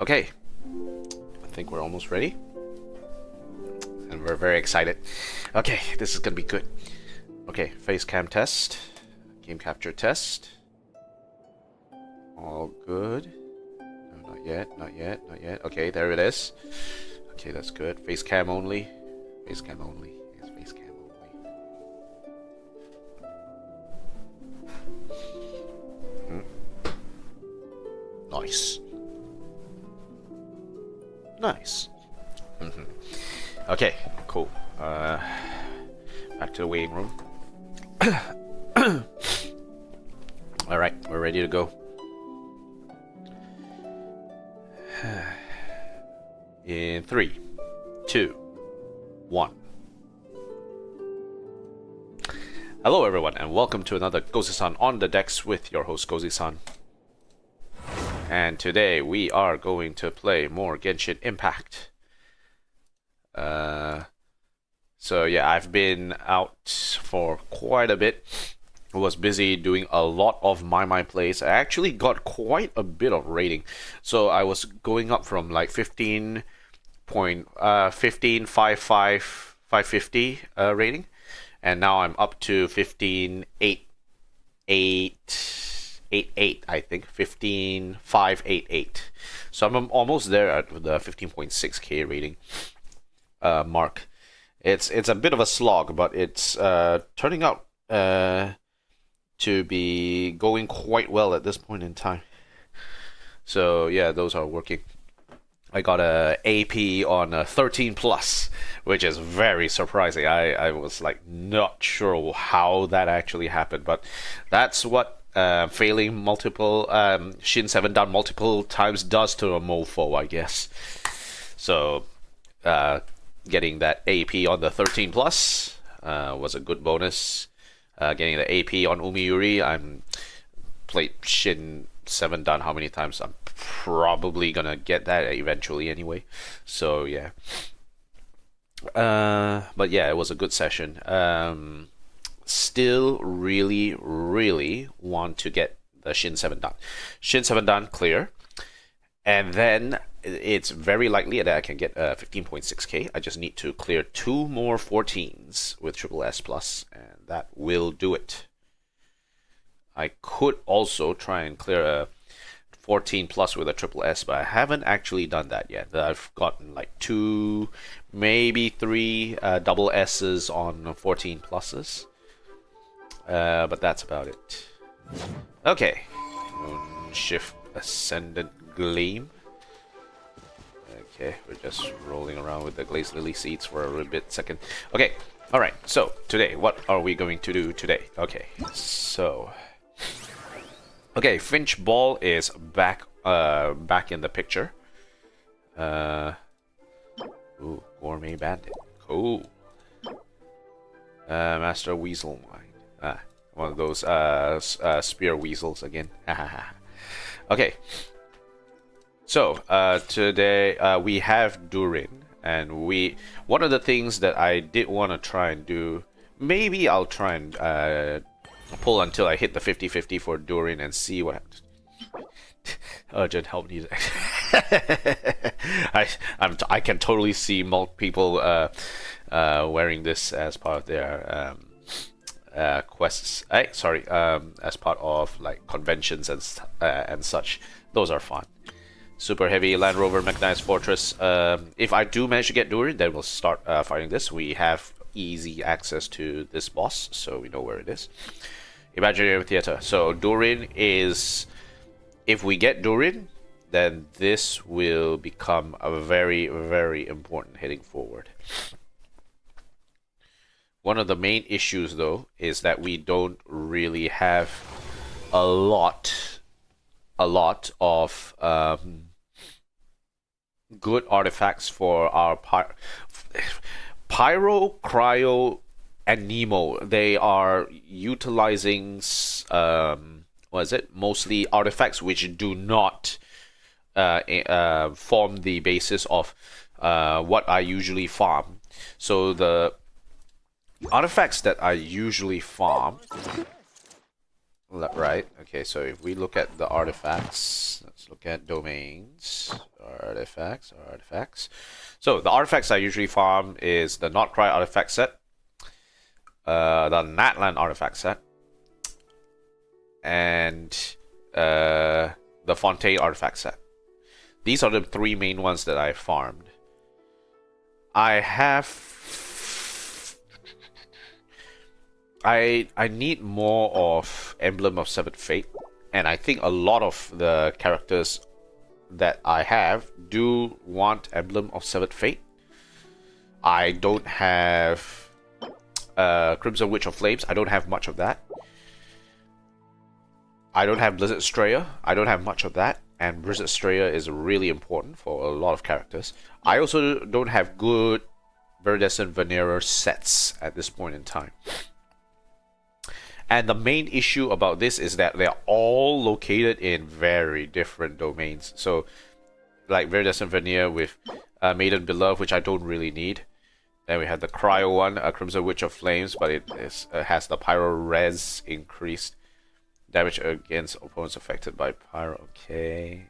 Okay, I think we're almost ready. And we're very excited. Okay, this is gonna be good. Okay, face cam test. Game capture test. All good. No, not yet, not yet, not yet. Okay, there it is. Okay, that's good. Face cam only. Face cam only. Yes, face cam only. Nice. Nice. Okay, cool. Back to the waiting room. Alright, we're ready to go. In 3, 2, 1. Hello everyone, and welcome to another Gozi-san on the decks with your host Gozi-san. And today we are going to play more Genshin Impact. So yeah, I've been out for quite a bit. I was busy doing a lot of my plays. I actually got quite a bit of rating. So I was going up from like 15, 550 rating, and now I'm up to 15.888, I think 15.588. So I'm almost there at the 15.6k rating mark. It's a bit of a slog, but it's turning out to be going quite well at this point in time. So yeah, those are working. I got a AP on a 13 plus, which is very surprising. I was like not sure how that actually happened, but that's what failing multiple Shin 7 done multiple times does to a mofo, I guess. So getting that AP on the 13 plus was a good bonus. Getting the AP on Umiuri, I'm played Shin 7 done how many times? I'm probably gonna get that eventually anyway. So yeah. But yeah, it was a good session. Still really want to get the Shin 7 done. Shin 7 done clear. And then it's very likely that I can get 15.6k. I just need to clear 2 more 14s with triple S plus, and that will do it. I could also try and clear a 14 plus with a triple S, but I haven't actually done that yet. I've gotten like 2, maybe 3 double S's on 14 pluses. But that's about it. Okay. Moon Shift Ascendant Gleam. Okay, we're just rolling around with the Glazed Lily seeds for a little bit second. Okay, alright, so today, what are we going to do today? Okay, so... Okay, Finch Ball is back in the picture. Ooh, Gourmet Bandit. Cool. Master Weasel Mind. One of those spear weasels again. Okay. So, today we have Durin, and one of the things that I did want to try and do, maybe I'll try and pull until I hit the 50-50 for Durin and see what happens. Urgent help needed. I can totally see people wearing this as part of their quests. Sorry, as part of like conventions and such. Those are fun. Super heavy Land Rover mechanized fortress. If I do manage to get Durin, then we'll start fighting this. We have easy access to this boss, so we know where it is. Imaginary Theater. So Durin is... If we get Durin, then this will become a very important heading forward. One of the main issues, though, is that we don't really have a lot of good artifacts for our Pyro, Cryo, and Nemo. They are utilizing mostly artifacts which do not form the basis of what I usually farm. So the artifacts that I usually farm, right? Okay, so if we look at the artifacts, let's let's look at domains, artifacts. So the artifacts I usually farm is the Nod-krai artifact set, the Natlan artifact set, and the Fontaine artifact set. These are the three main ones that I farmed. I need more of Emblem of Severed Fate, and I think a lot of the characters that I have do want Emblem of Severed Fate. I don't have Crimson Witch of Flames. I don't have much of that. I don't have Blizzard Strayer. I don't have much of that. And Blizzard Strayer is really important for a lot of characters. I also don't have good Viridescent Veneer sets at this point in time. And the main issue about this is that they're all located in very different domains. So, like Viridescent Veneer with Maiden Beloved, which I don't really need. Then we have the Cryo one, a Crimson Witch of Flames, but it has the Pyro Res increased. Damage against opponents affected by Pyro. Okay.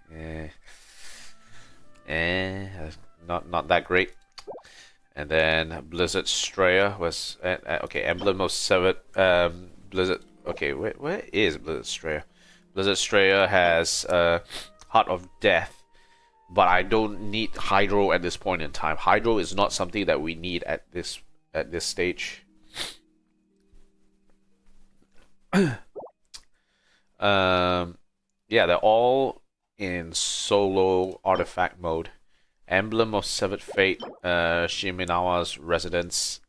Not that great. And then Blizzard Strayer was okay. Emblem of Severed Blizzard. Okay, where is Blizzard Strayer? Blizzard Strayer has Heart of Death, but I don't need Hydro at this point in time. Hydro is not something that we need at this stage. Yeah, they're all in solo artifact mode. Emblem of Severed Fate, Shiminawa's Residence.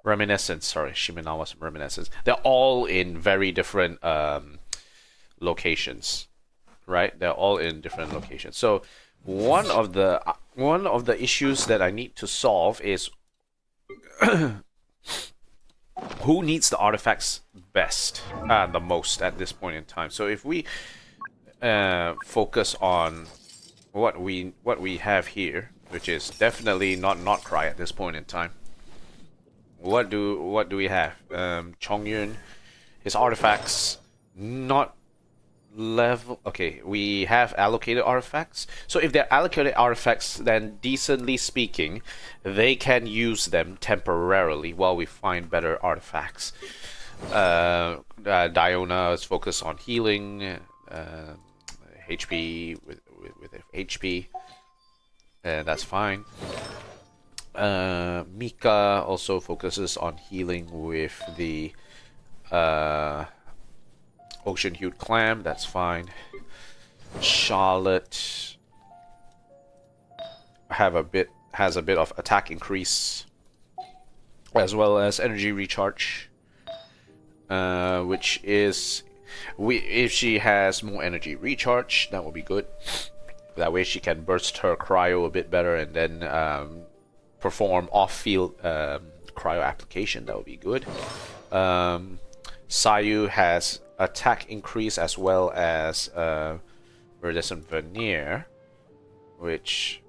Reminiscence, sorry, Shiminawa's Reminiscence. They're all in very different locations, right? They're all in different locations. So one of the issues that I need to solve is who needs the artifacts best, the most at this point in time. So if we focus on what we have here, which is definitely not Nod-krai at this point in time. What do we have? Chongyun, his artifacts not level. Okay, we have allocated artifacts. So if they're allocated artifacts, then decently speaking, they can use them temporarily while we find better artifacts. Diona is focused on healing, HP with HP, and that's fine. Mika also focuses on healing with the Ocean-hued Clam, that's fine. Charlotte has a bit of attack increase as well as energy recharge, which is if she has more energy recharge, that will be good. That way she can burst her cryo a bit better and then perform off-field cryo application. That would be good. Sayu has attack increase as well as Viridescent Veneer, which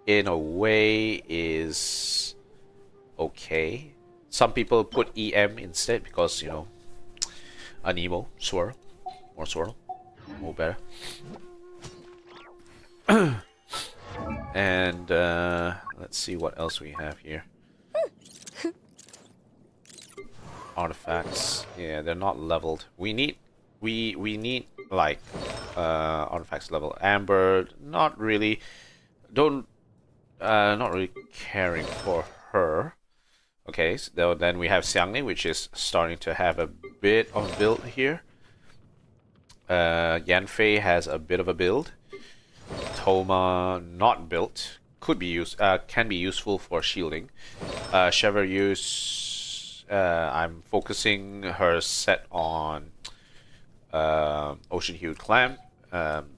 in a way is okay. Some people put EM instead because, you know, an emo swirl, more better. And let's see what else we have here. Artifacts, yeah, they're not leveled. We need like artifacts level. Amber, not really caring for her. Okay, so then we have Xiangni, which is starting to have a bit of build here. Yanfei has a bit of a build. Toma not built, can be useful for shielding. Chevreuse, I'm focusing her set on Ocean-hued Clam,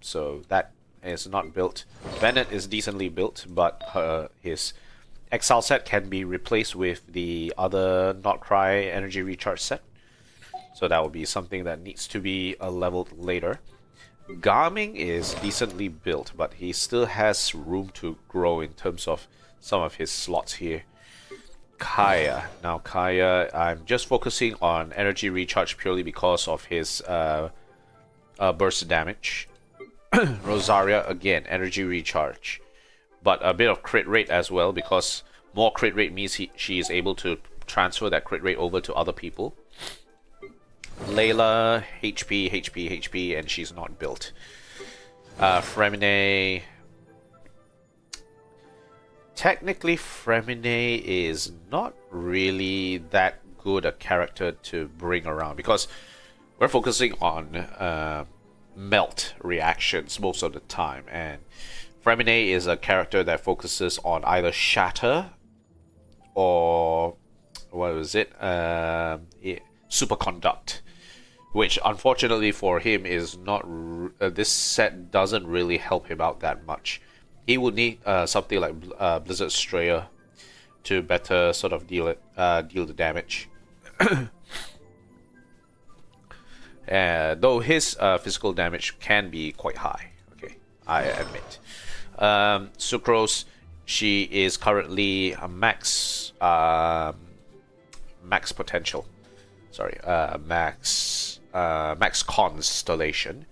so that is not built. Bennett is decently built, but his Exile set can be replaced with the other Nod-krai energy recharge set, so that will be something that needs to be leveled later. Garming is decently built, but he still has room to grow in terms of some of his slots here. Kaya. Now Kaya, I'm just focusing on energy recharge purely because of his burst damage. Rosaria, again, energy recharge. But a bit of crit rate as well, because more crit rate means she is able to transfer that crit rate over to other people. Layla, HP, and she's not built. Fremine. Technically, Fremine is not really that good a character to bring around, because we're focusing on melt reactions most of the time, and Fremine is a character that focuses on either shatter or what was it? Superconduct, which unfortunately for him is not. This set doesn't really help him out that much. He would need something like Blizzard Strayer to better sort of deal the damage. Though his physical damage can be quite high. Okay, I admit. Sucrose, she is currently a max potential. Sorry, max constellation.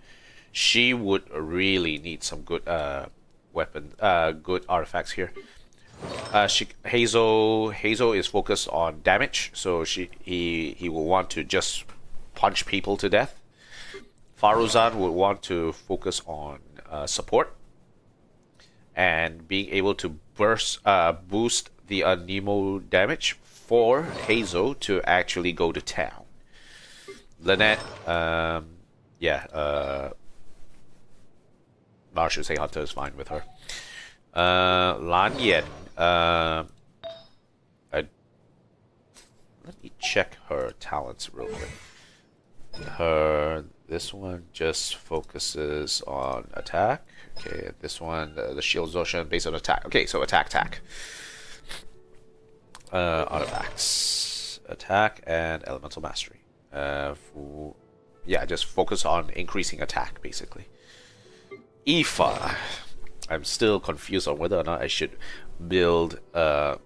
She would really need some good good artifacts here. Hazel is focused on damage, so he will want to just punch people to death. Faruzan would want to focus on support and being able to boost the Nemo damage for Hazel to actually go to town. Lynette, I should say Hunter is fine with her. Lan Yen, let me check her talents real quick. This one just focuses on attack. Okay, this one, the shield absorption based on attack. Okay, so attack. Artifacts, attack, and elemental mastery. Just focus on increasing attack, basically. Aoife, I'm still confused on whether or not I should build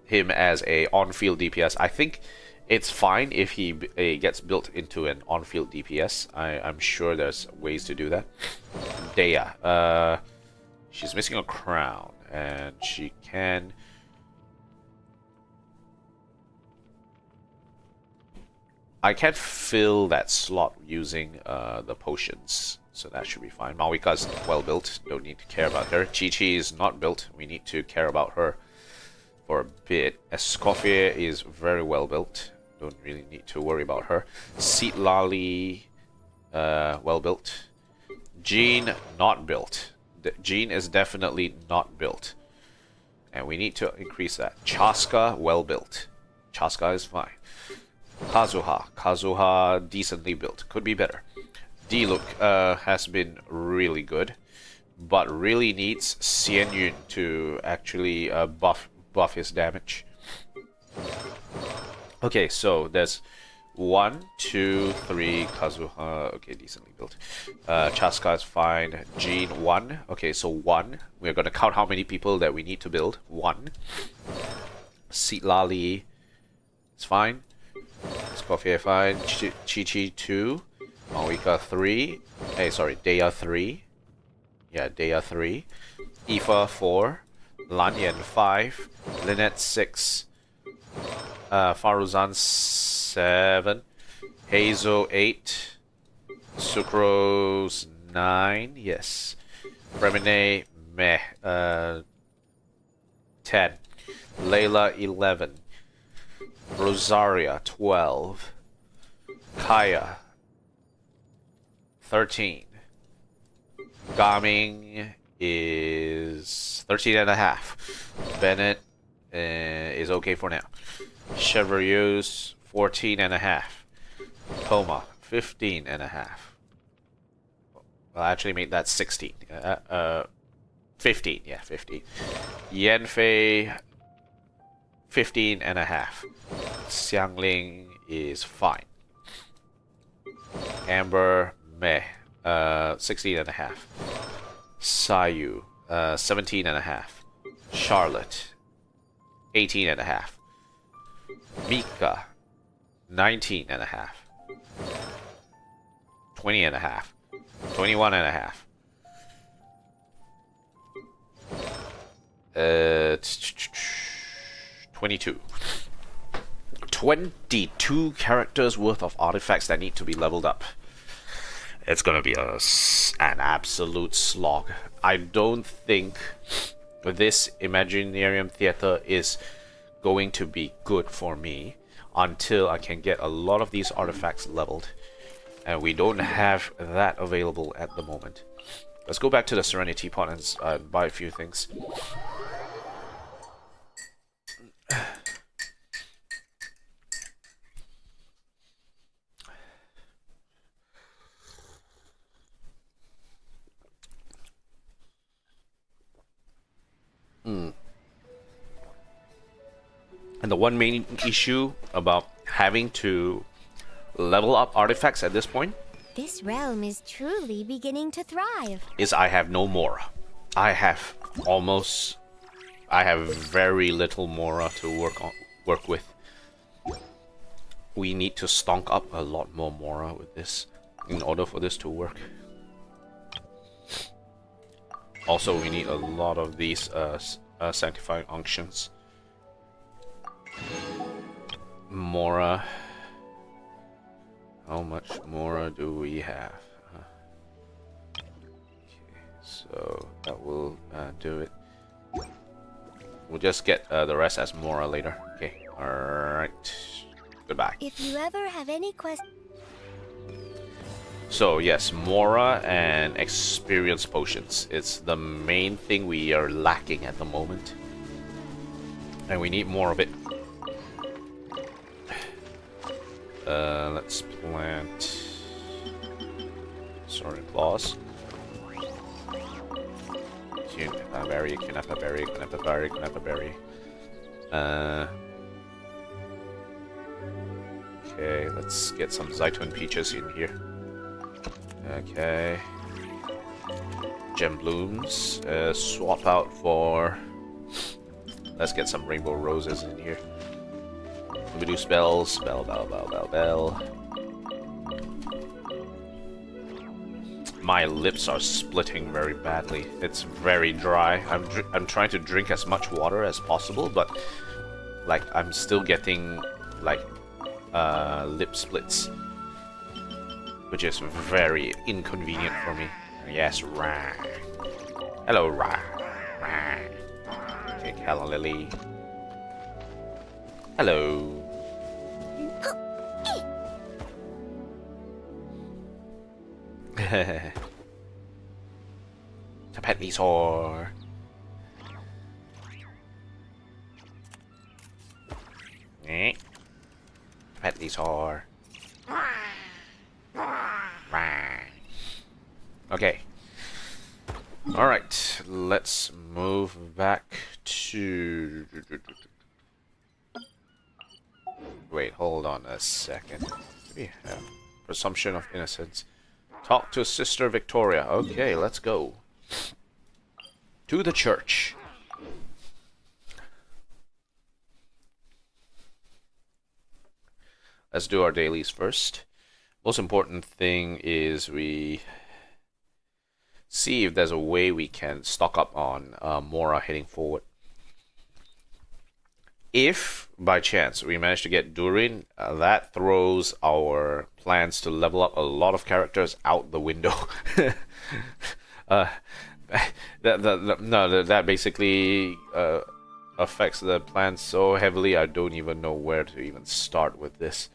him as a on-field DPS. I think it's fine if he gets built into an on-field DPS. I'm sure there's ways to do that. Dea, she's missing a crown, and she can. I can fill that slot using the potions, so that should be fine. Malvika's well built, don't need to care about her. Chi-Chi is not built, we need to care about her for a bit. Escoffier is very well built, don't really need to worry about her. Seatlali, well built. Jean, not built. Jean is definitely not built, and we need to increase that. Chaska, well built. Chaska is fine. Kazuha, decently built. Could be better. Diluc has been really good, but really needs Xian Yun to actually buff his damage. Okay, so there's 1, 2, 3, Kazuha, okay, decently built. Chaska is fine. Jean, 1. Okay, so 1. We're going to count how many people that we need to build. 1. Seatlali is fine. Scofier fine. Chi-Chi 2. Malvika 3. Hey, sorry, Dea 3. Yeah, Dea 3. Aoife 4. Lan Yen 5. Lynette 6. Faruzan 7. Hazel 8. Sucrose 9. Yes. Fremine meh. 10. Layla 11. Rosaria 12. Kaya 13. Gaming is 13.5. Bennett is okay for now. Chevrieuse 14.5. Toma 15.5. Well, I actually made that 16. 15. Yeah, 15. Yanfei 15.5. Xiangling is fine. Amber meh. 16.5. Sayu, 17.5. Charlotte, 18.5. Mika, 19.5. 20.5. 21.5. 22. 22 characters worth of artifacts that need to be leveled up. It's gonna be an absolute slog. I don't think this Imaginarium Theater is going to be good for me until I can get a lot of these artifacts leveled. And we don't have that available at the moment. Let's go back to the Serenity Pot and buy a few things. And the one main issue about having to level up artifacts at this point, this realm is truly beginning to thrive, is I have no Mora. I have very little Mora to work with. We need to stonk up a lot more Mora with this in order for this to work. Also, we need a lot of these sanctifying unctions. Mora. How much Mora do we have? Okay, so that will do it. We'll just get the rest as Mora later. Okay, alright. Goodbye. If you ever have any questions... So yes, Mora and experience potions. It's the main thing we are lacking at the moment. And we need more of it. Let's plant Soaring Claws. Kunapa berry, Kunapa berry, Kunapa berry, Kunapa berry. Okay, let's get some Zaitun Peaches in here. Okay. Gem Blooms. Swap out for... Let's get some Rainbow Roses in here. We do spells. Bell. My lips are splitting very badly. It's very dry. I'm trying to drink as much water as possible, but like I'm still getting like lip splits, which is very inconvenient for me. Yes, Ra. Hello, Ra. Ra. Okay, Calla Lily. Hello. To pet these whore. Pet these whore. Okay. Alright, let's move back to... Wait, hold on a second. We have presumption of innocence. Talk to Sister Victoria. Okay, let's go. To the church. Let's do our dailies first. Most important thing is we see if there's a way we can stock up on Mora heading forward. If, by chance, we manage to get Durin, that throws our plans to level up a lot of characters out the window. That basically affects the plan so heavily, I don't even know where to even start with this.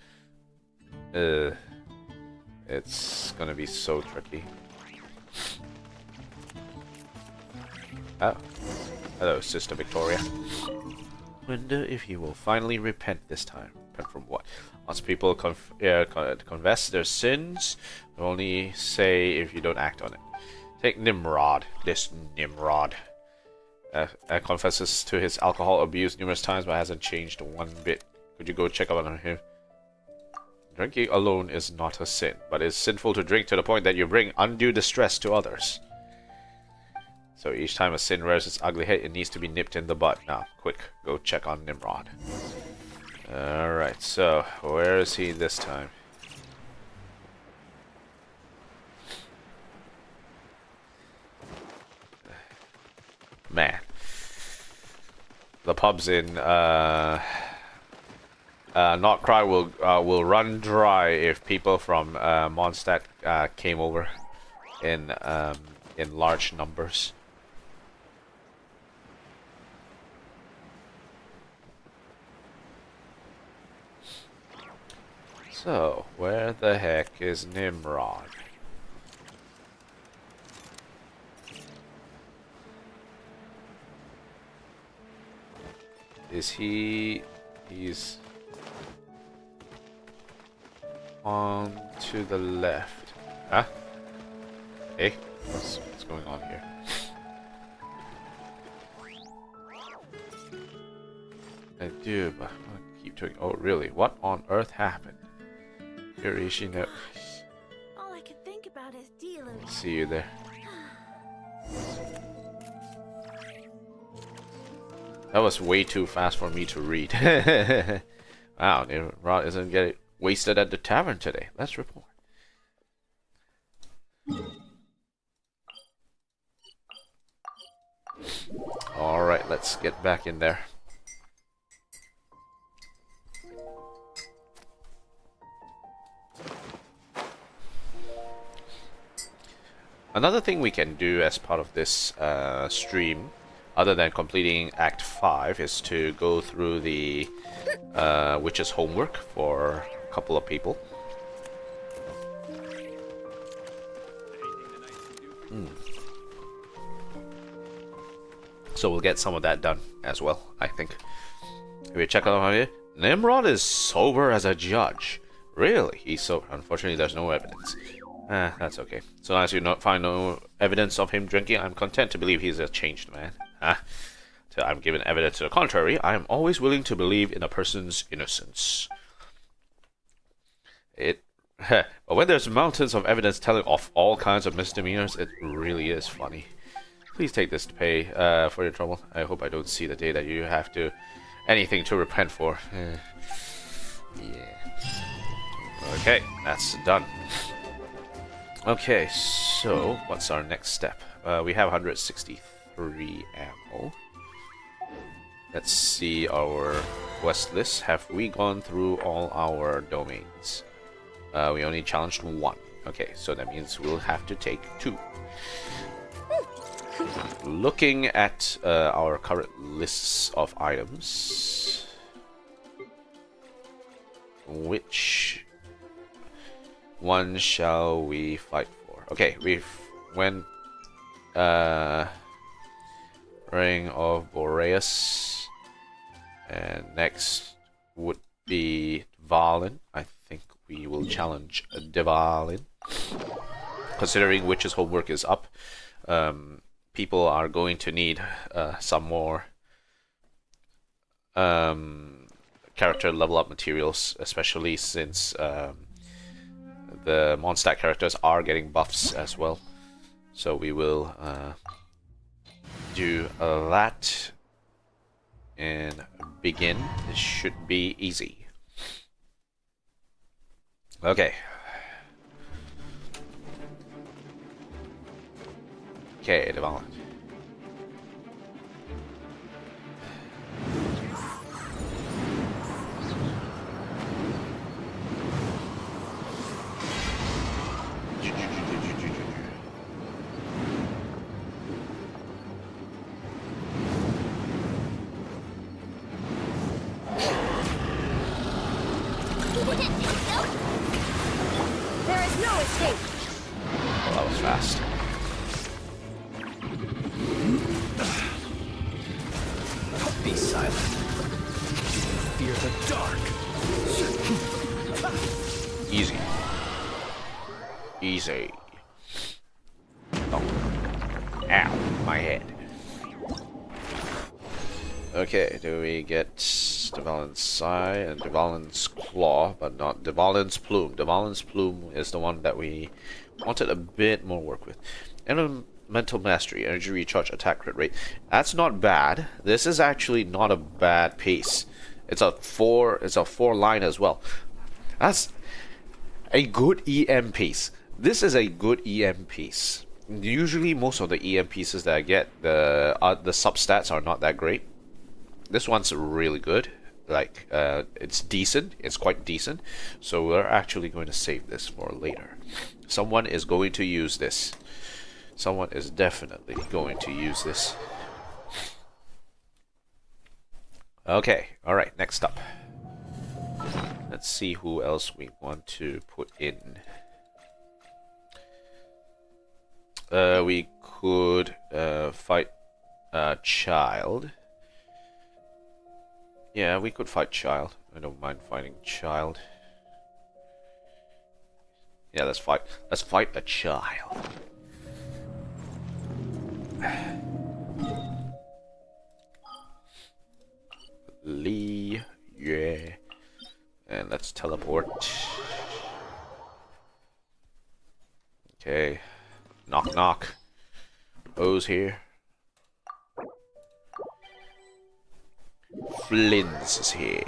It's gonna be so tricky. Oh. Hello, Sister Victoria. Wonder if he will finally repent this time. Repent from what? Once people confess their sins, only say if you don't act on it. Take Nimrod. This Nimrod. Confesses to his alcohol abuse numerous times, but hasn't changed one bit. Could you go check up on him? Drinking alone is not a sin, but it's sinful to drink to the point that you bring undue distress to others. So each time a sin rears its ugly head, it needs to be nipped in the bud. Now, quick, go check on Nimrod. Alright, so where is he this time? Man. The pubs in Nod-krai will run dry if people from Mondstadt came over in large numbers. So, where the heck is Nimrod? Is he... He's... on to the left. Huh? Hey, what's going on here? I do, but I'm gonna keep doing... Oh, really? What on earth happened? No. All I could think about is dealers. See you there. That was way too fast for me to read. Wow, Nimrod isn't getting wasted at the tavern today. Let's report. Alright, let's get back in there. Another thing we can do as part of this stream, other than completing Act 5, is to go through the witch's homework for a couple of people. So we'll get some of that done as well, I think. If we check out here, Nimrod is sober as a judge. Really? He's sober. Unfortunately, there's no evidence. That's okay. So as you find no evidence of him drinking, I'm content to believe he's a changed man. Till I'm given evidence to the contrary, I am always willing to believe in a person's innocence. But when there's mountains of evidence telling of all kinds of misdemeanors, it really is funny. Please take this to pay for your trouble. I hope I don't see the day that you have to anything to repent for. Yeah. Okay, that's done. Okay, so what's our next step? We have 163 ammo. Let's see our quest list. Have we gone through all our domains? We only challenged 1. Okay, so that means we'll have to take 2. Looking at our current lists of items, which one shall we fight for? Okay, we've went Ring of Boreas, and next would be vLune. I think we will challenge vLune. Considering Witch's homework is up, people are going to need some more character level up materials, especially since the Mondstadt characters are getting buffs as well. So we will do that and begin. This should be easy. Okay. Okay, develop. There is no escape. Oh, that was fast. Be silent. Fear the dark. Easy. Easy. Oh. Ow, my head. Okay, do we get Devalin's Sai and Devalin's Claw, but not Devalin's Plume. Devalin's Plume is the one that we wanted a bit more work with. Elemental Mastery, Energy Recharge, Attack Crit Rate. That's not bad. This is actually not a bad piece. It's a 4 line as well. That's a good EM piece. This is a good EM piece. Usually most of the EM pieces that I get, the substats are not that great. This one's really good. Like, it's decent. It's quite decent. So we're actually going to save this for later. Someone is going to use this. Someone is definitely going to use this. Okay, alright, next up. Let's see who else we want to put in. We could fight Child. Yeah, we could fight Child. I don't mind fighting Child. Yeah, let's fight a Child. Lee, yeah. And let's teleport. Okay. Knock knock. O's here. Flins is here.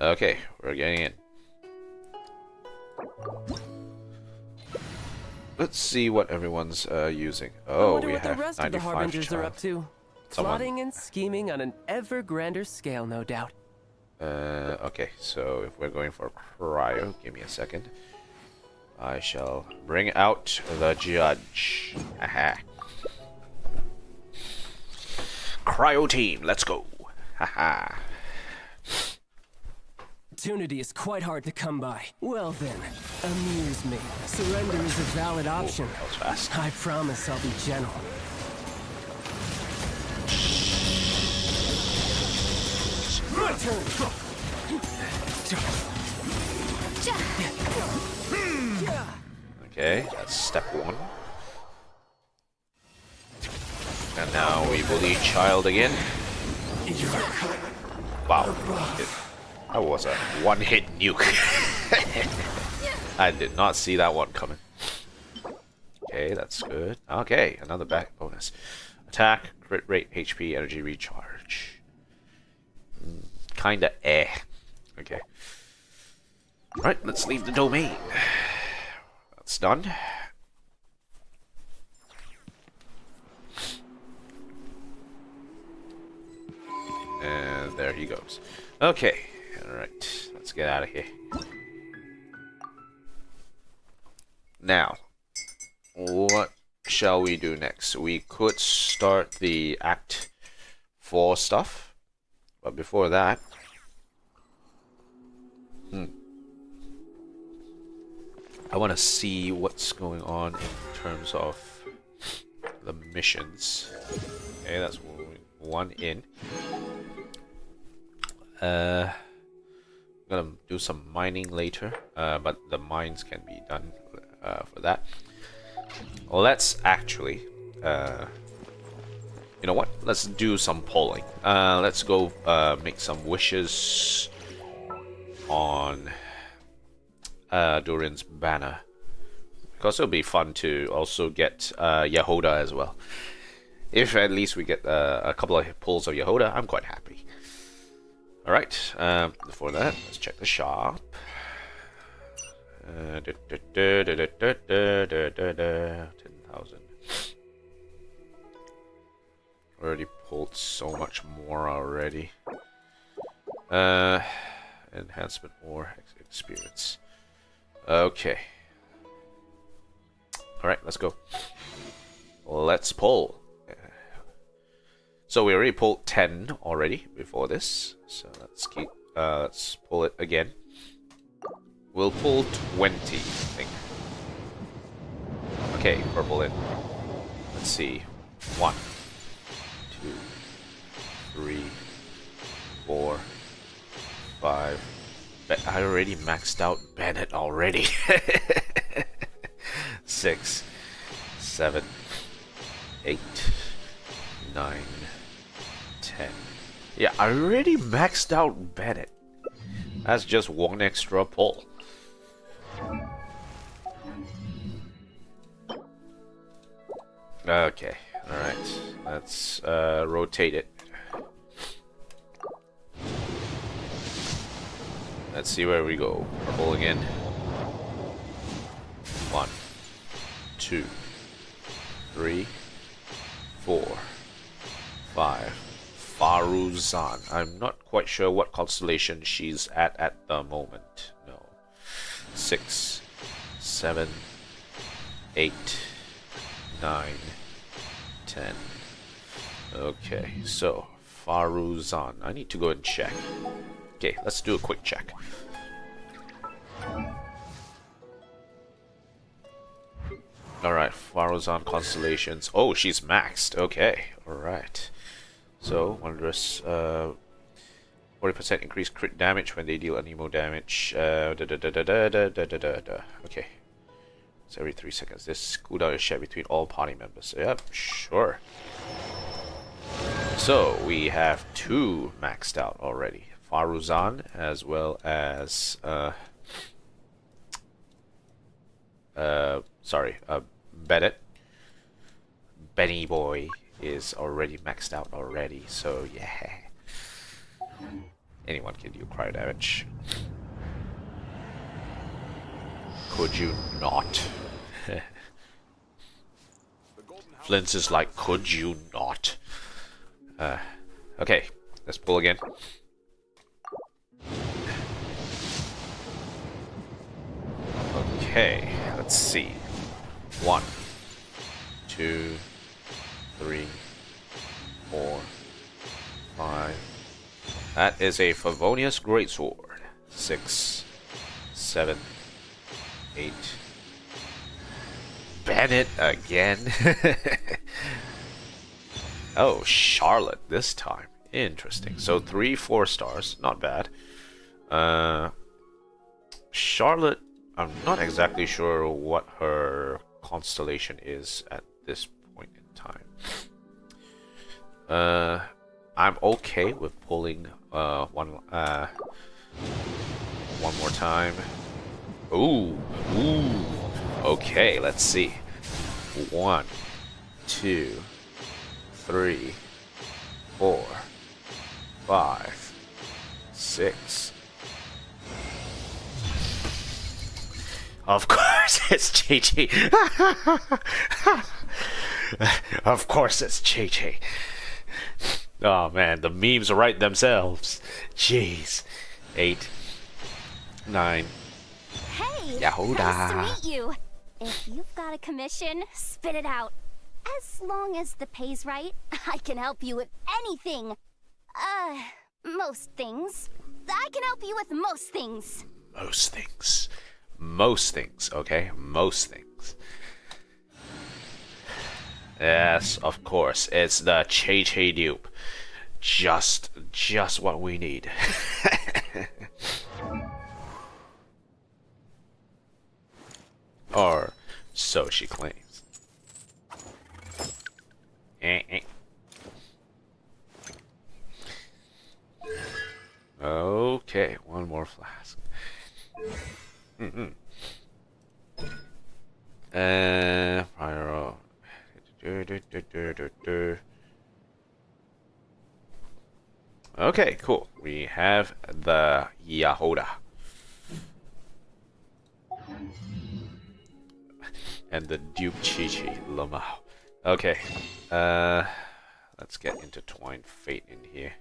Okay, we're getting in. Let's see what everyone's using. Oh, we what have the rest of the 95 Harbingers are up child. to. Plotting and scheming on an ever grander scale, no doubt. Okay, so if we're going for cryo, give me a second. I shall bring out the judge. Aha. Cryo team, let's go. Haha. Opportunity is quite hard to come by. Well then, amuse me. Surrender is a valid option. That was fast. I promise I'll be gentle. My turn. Okay, that's step 1. And now we bully Child again. Wow. That was a one-hit nuke. I did not see that one coming. Okay, that's good. Okay, another back bonus. Attack, crit rate, HP, energy recharge. Kinda eh. Okay. Alright, let's leave the domain. That's done. And there he goes. Okay, alright, let's get out of here. Now, what shall we do next? We could start the Act 4 stuff, but before that, I want to see what's going on in terms of the missions. Okay, that's one in. I'm gonna do some mining later, but the mines can be done for that. Let's actually, you know what? Let's do some polling. Let's go make some wishes on Durin's banner, because it'll be fun to also get Yehoda as well. If at least we get a couple of pulls of Yehoda, I'm quite happy. Alright, before that, let's check the shop. 10,000. Already pulled so much more already. Enhancement more experience. Okay. Alright, let's go. Let's pull. So we already pulled 10 already before this. So let's pull it again. We'll pull 20, I think. Okay, purple in. Let's see. 1, 2, 3, 4, 5. I already maxed out Bennett already. 6, 7, 8, 9, 10. Yeah, I already maxed out Bennett. That's just one extra pull. Okay, alright. Let's rotate it. Let's see where we go. Purple again. 1, 2, 3, 4, 5. Faruzan. I'm not quite sure what constellation she's at the moment. No. 6, 7, 8, 9, 10. Okay, so Faruzan. I need to go and check. Okay, let's do a quick check. Alright, Faruzan constellations. Oh, she's maxed. Okay, alright. So, wondrous. 40% increased crit damage when they deal anemo damage. Okay. It's every 3 seconds. This cooldown is shared between all party members. Yep, sure. So, we have 2 maxed out already. Faruzan, as well as Bennett. Benny Boy is already maxed out already, so yeah. Anyone can do cryo damage. Could you not? Flint's is like, could you not? Okay, let's pull again. Okay, let's see. 1, 2, 3, 4, 5. That is a Favonius Greatsword. 6, 7, 8. Bennett again. Oh, Charlotte this time. Interesting. So 3 4-stars, not bad. Charlotte, I'm not exactly sure what her constellation is at this point in time. I'm okay with pulling one more time. Ooh. Okay, let's see. 1, 2, 3, 4, 5, 6. Of course it's JJ. Of course it's JJ. Oh man, the memes write themselves. Jeez. 8, 9. Hey, Yahoda. nice to meet you. If you've got a commission, spit it out. As long as the pay's right, I can help you with anything. Most things. I can help you with most things. Most things. Most things, okay? Most things. Yes, of course. It's the Che dupe. Just what we need. Or so she claims. Okay, one more flask. Pyro. Okay, cool. We have the Yahoda. And the dupe Chi-Chi Lamau. Okay. Let's get intertwined fate in here.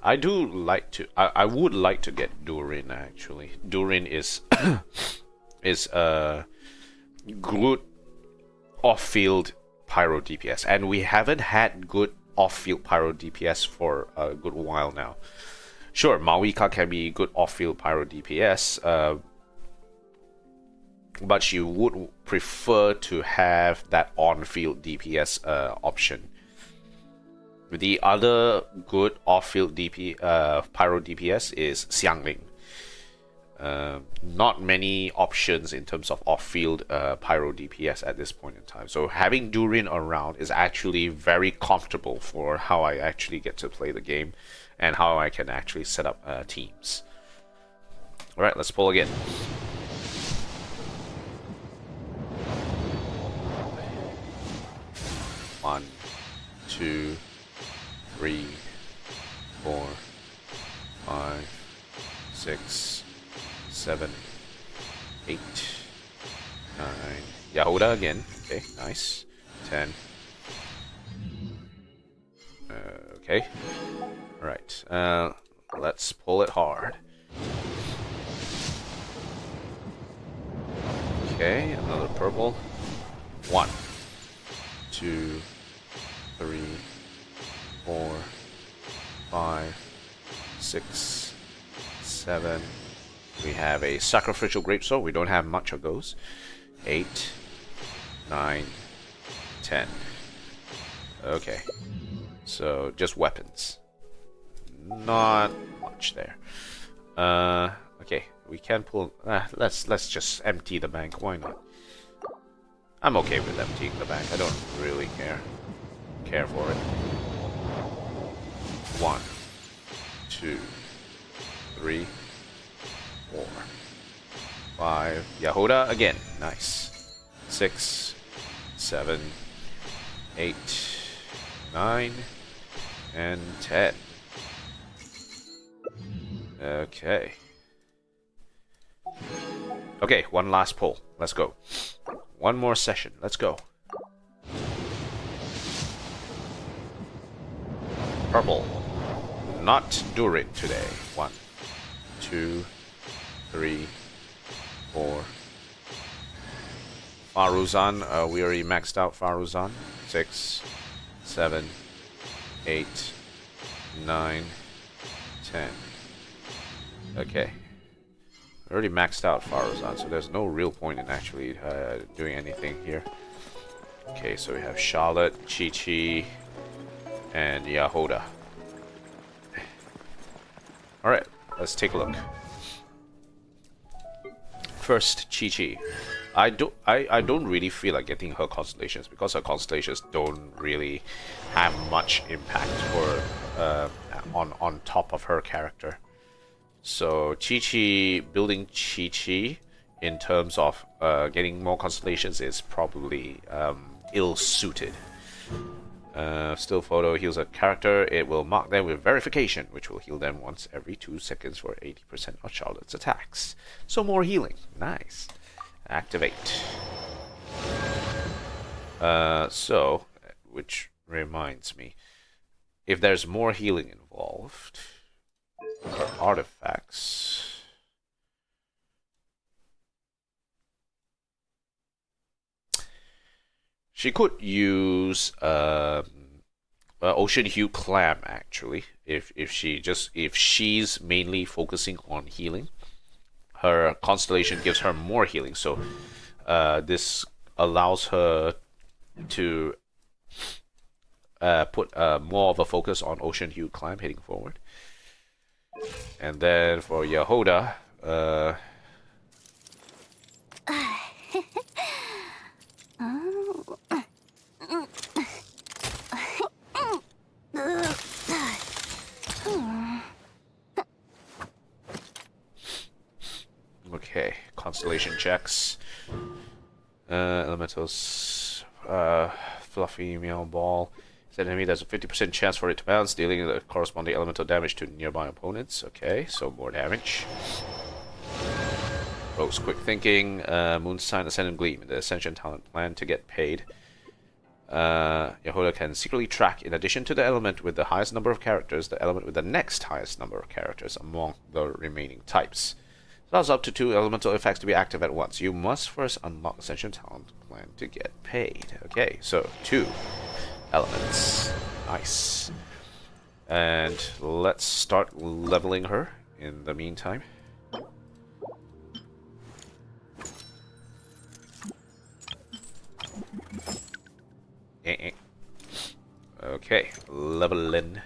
I do like to. I would like to get Durin actually. Durin is is good off-field pyro DPS, and we haven't had good off-field pyro DPS for a good while now. Sure, Mawika can be good off-field pyro DPS, but you would prefer to have that on-field DPS option. The other good off-field pyro DPS is Xiangling. Not many options in terms of off-field pyro DPS at this point in time. So having Durin around is actually very comfortable for how I actually get to play the game and how I can actually set up teams. Alright, let's pull again. One, 2, 3, 4, 5, 6, 7, 8, 9. Yahuda again. Okay, nice. 10. Okay. Alright. Let's pull it hard. Okay, another purple. 1, 2, 3, 4, 5, 6, 7. We have a sacrificial grapesword. We don't have much of those. 8, 9, 10. Okay. So just weapons. Not much there. Okay, we can pull. Let's just empty the bank. Why not? I'm okay with emptying the bank. I don't really care for it. 1, 2, 3, 4, 5. Yahuda again. Nice. 6, 7, 8, 9, and 10. Okay. Okay, one last pull. Let's go. One more session. Let's go. Purple. Not Durin today. 1, 2, 3, 4. Faruzan. We already maxed out Faruzan. 6, 7, 8, 9, 10. Okay. We already maxed out Faruzan, so there's no real point in actually doing anything here. Okay, so we have Charlotte, Chi-Chi, and Yahoda. Alright, let's take a look. First, Chi-Chi. I don't really feel like getting her constellations because her constellations don't really have much impact for on top of her character. So Chi-Chi, building Chi-Chi in terms of getting more constellations is probably ill-suited. Still photo heals a character. It will mark them with verification, which will heal them once every 2 seconds for 80% of Charlotte's attacks. So more healing. Nice. Activate. So, which reminds me, if there's more healing involved, or artifacts. She could use Ocean Hue Clam actually. If she's mainly focusing on healing, her constellation gives her more healing. So this allows her to put more of a focus on Ocean Hue Clam heading forward. And then for Yahoda, okay, constellation checks. Elementals, Fluffy Meow Ball. Said enemy, there's a 50% chance for it to bounce, dealing the corresponding elemental damage to nearby opponents. Okay, so more damage. Rogue's Quick Thinking, Moonsign, Ascendant Gleam, the Ascension talent plan to get paid. Yahoda can secretly track, in addition to the element with the highest number of characters, the element with the next highest number of characters among the remaining types. Allows up to 2 elemental effects to be active at once. You must first unlock Ascension talent plan to get paid. Okay, so 2 elements. Nice. And let's start leveling her in the meantime. Okay, leveling.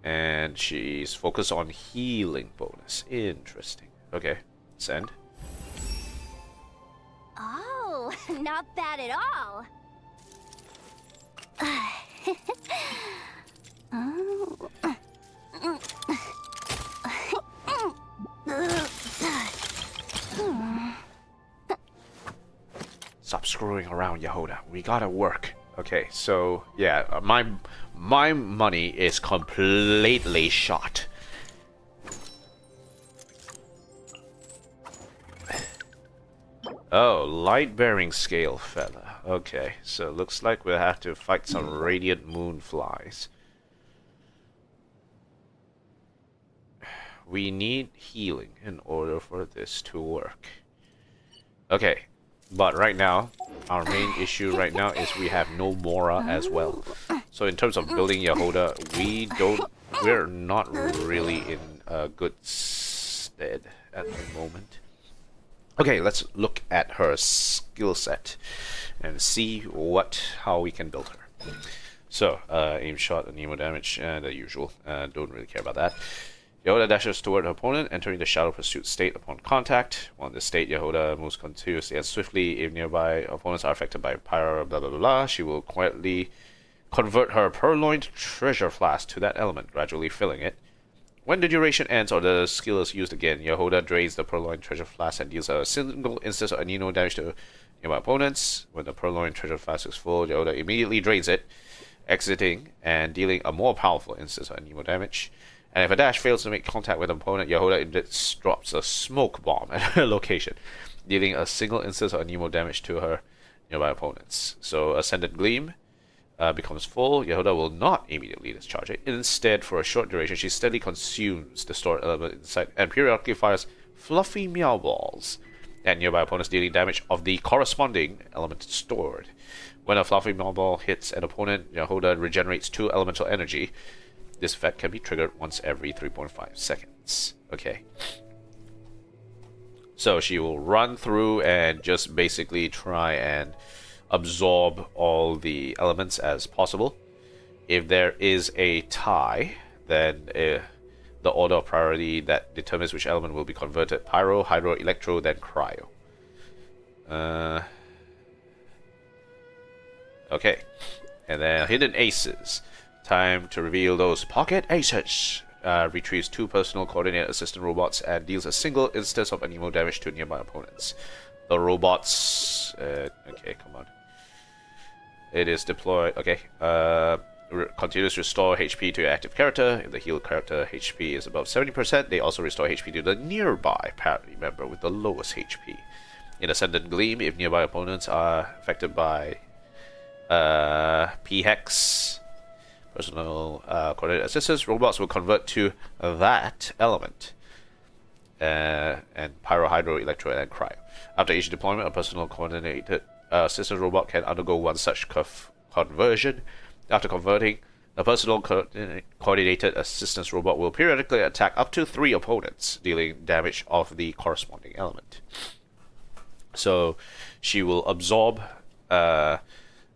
And she's focused on healing bonus. Interesting. Okay, send. Oh, not bad at all. Stop screwing around, Yehoda. We gotta work. Okay, so yeah, my money is completely shot. Oh, light bearing scale fella. Okay, so looks like we'll have to fight some radiant moon flies. We need healing in order for this to work. Okay, but right now, our main issue right now is we have no Mora as well. So in terms of building Yehoda, we're not really in a good stead at the moment. Okay, let's look at her skill set and see how we can build her. So, aim shot, anemo damage, the usual. Don't really care about that. Yehoda dashes toward her opponent, entering the shadow pursuit state upon contact. While in this state, Yehoda moves continuously and swiftly. If nearby opponents are affected by pyro, blah blah blah blah, she will quietly convert her purloined treasure flask to that element, gradually filling it. When the duration ends or the skill is used again, Yehoda drains the purloined treasure flask and deals a single instance of anemo damage to nearby opponents. When the purloined treasure flask is full, Yehoda immediately drains it, exiting and dealing a more powerful instance of anemo damage. And if a dash fails to make contact with an opponent, Yehoda drops a smoke bomb at her location, dealing a single instance of anemo damage to her nearby opponents. So Ascended Gleam becomes full. Yehoda will not immediately discharge it. Instead, for a short duration, she steadily consumes the stored element inside and periodically fires fluffy meow balls at nearby opponents, dealing damage of the corresponding element stored. When a fluffy meow ball hits an opponent, Yehoda regenerates 2 elemental energy. This effect can be triggered once every 3.5 seconds. Okay. So she will run through and just basically try and absorb all the elements as possible. If there is a tie, then the order of priority that determines which element will be converted: pyro, hydro, electro, then cryo. Okay. And then hidden aces. Time to reveal those pocket aces. Retrieves 2 personal coordinate assistant robots and deals a single instance of anemo damage to nearby opponents. The robots... okay, come on. It is deployed... Okay. Continues to restore HP to your active character. If the healed character HP is above 70%, they also restore HP to the nearby party member with the lowest HP. In Ascendant Gleam, if nearby opponents are affected by P-Hex... personal coordinate assistance, robots will convert to that element. And pyro, hydro, electro, and cryo. After each deployment, a personal coordinated assistance robot can undergo one such conversion. After converting, the personal coordinated assistance robot will periodically attack up to 3 opponents, dealing damage of the corresponding element. So she will absorb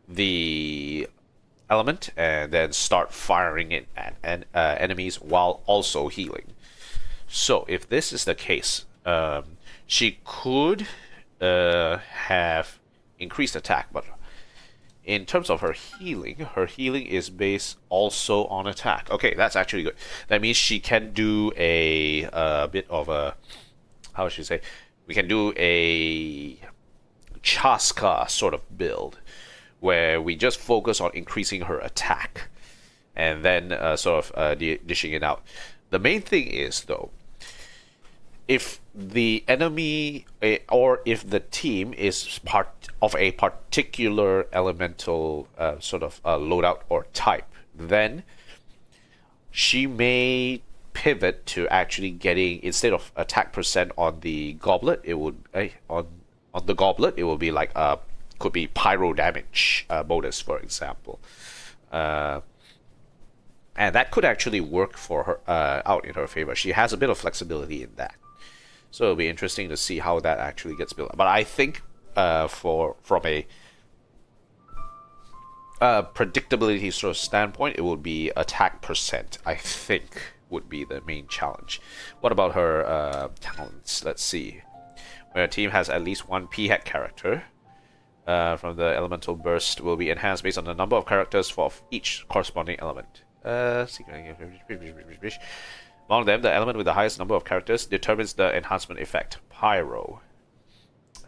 the element and then start firing it at enemies while also healing. So if this is the case, she could have increased attack, but in terms of her healing is based also on attack. Okay, that's actually good. That means she can do a bit of a, how should I say, we can do a Chaska sort of build, where we just focus on increasing her attack and then dishing it out. The main thing is, though, if the enemy or if the team is part of a particular elemental loadout or type, then she may pivot to actually getting, instead of attack percent on the goblet, it would on the goblet it will be like could be pyro damage bonus, for example, and that could actually work for her out in her favor. She has a bit of flexibility in that, so it'll be interesting to see how that actually gets built. But I think from a predictability sort of standpoint, it would be attack percent, I think, would be the main challenge. What about her talents? Let's see. When a team has at least one P-head character from the elemental burst will be enhanced based on the number of characters for each corresponding element. Among them, the element with the highest number of characters determines the enhancement effect. Pyro.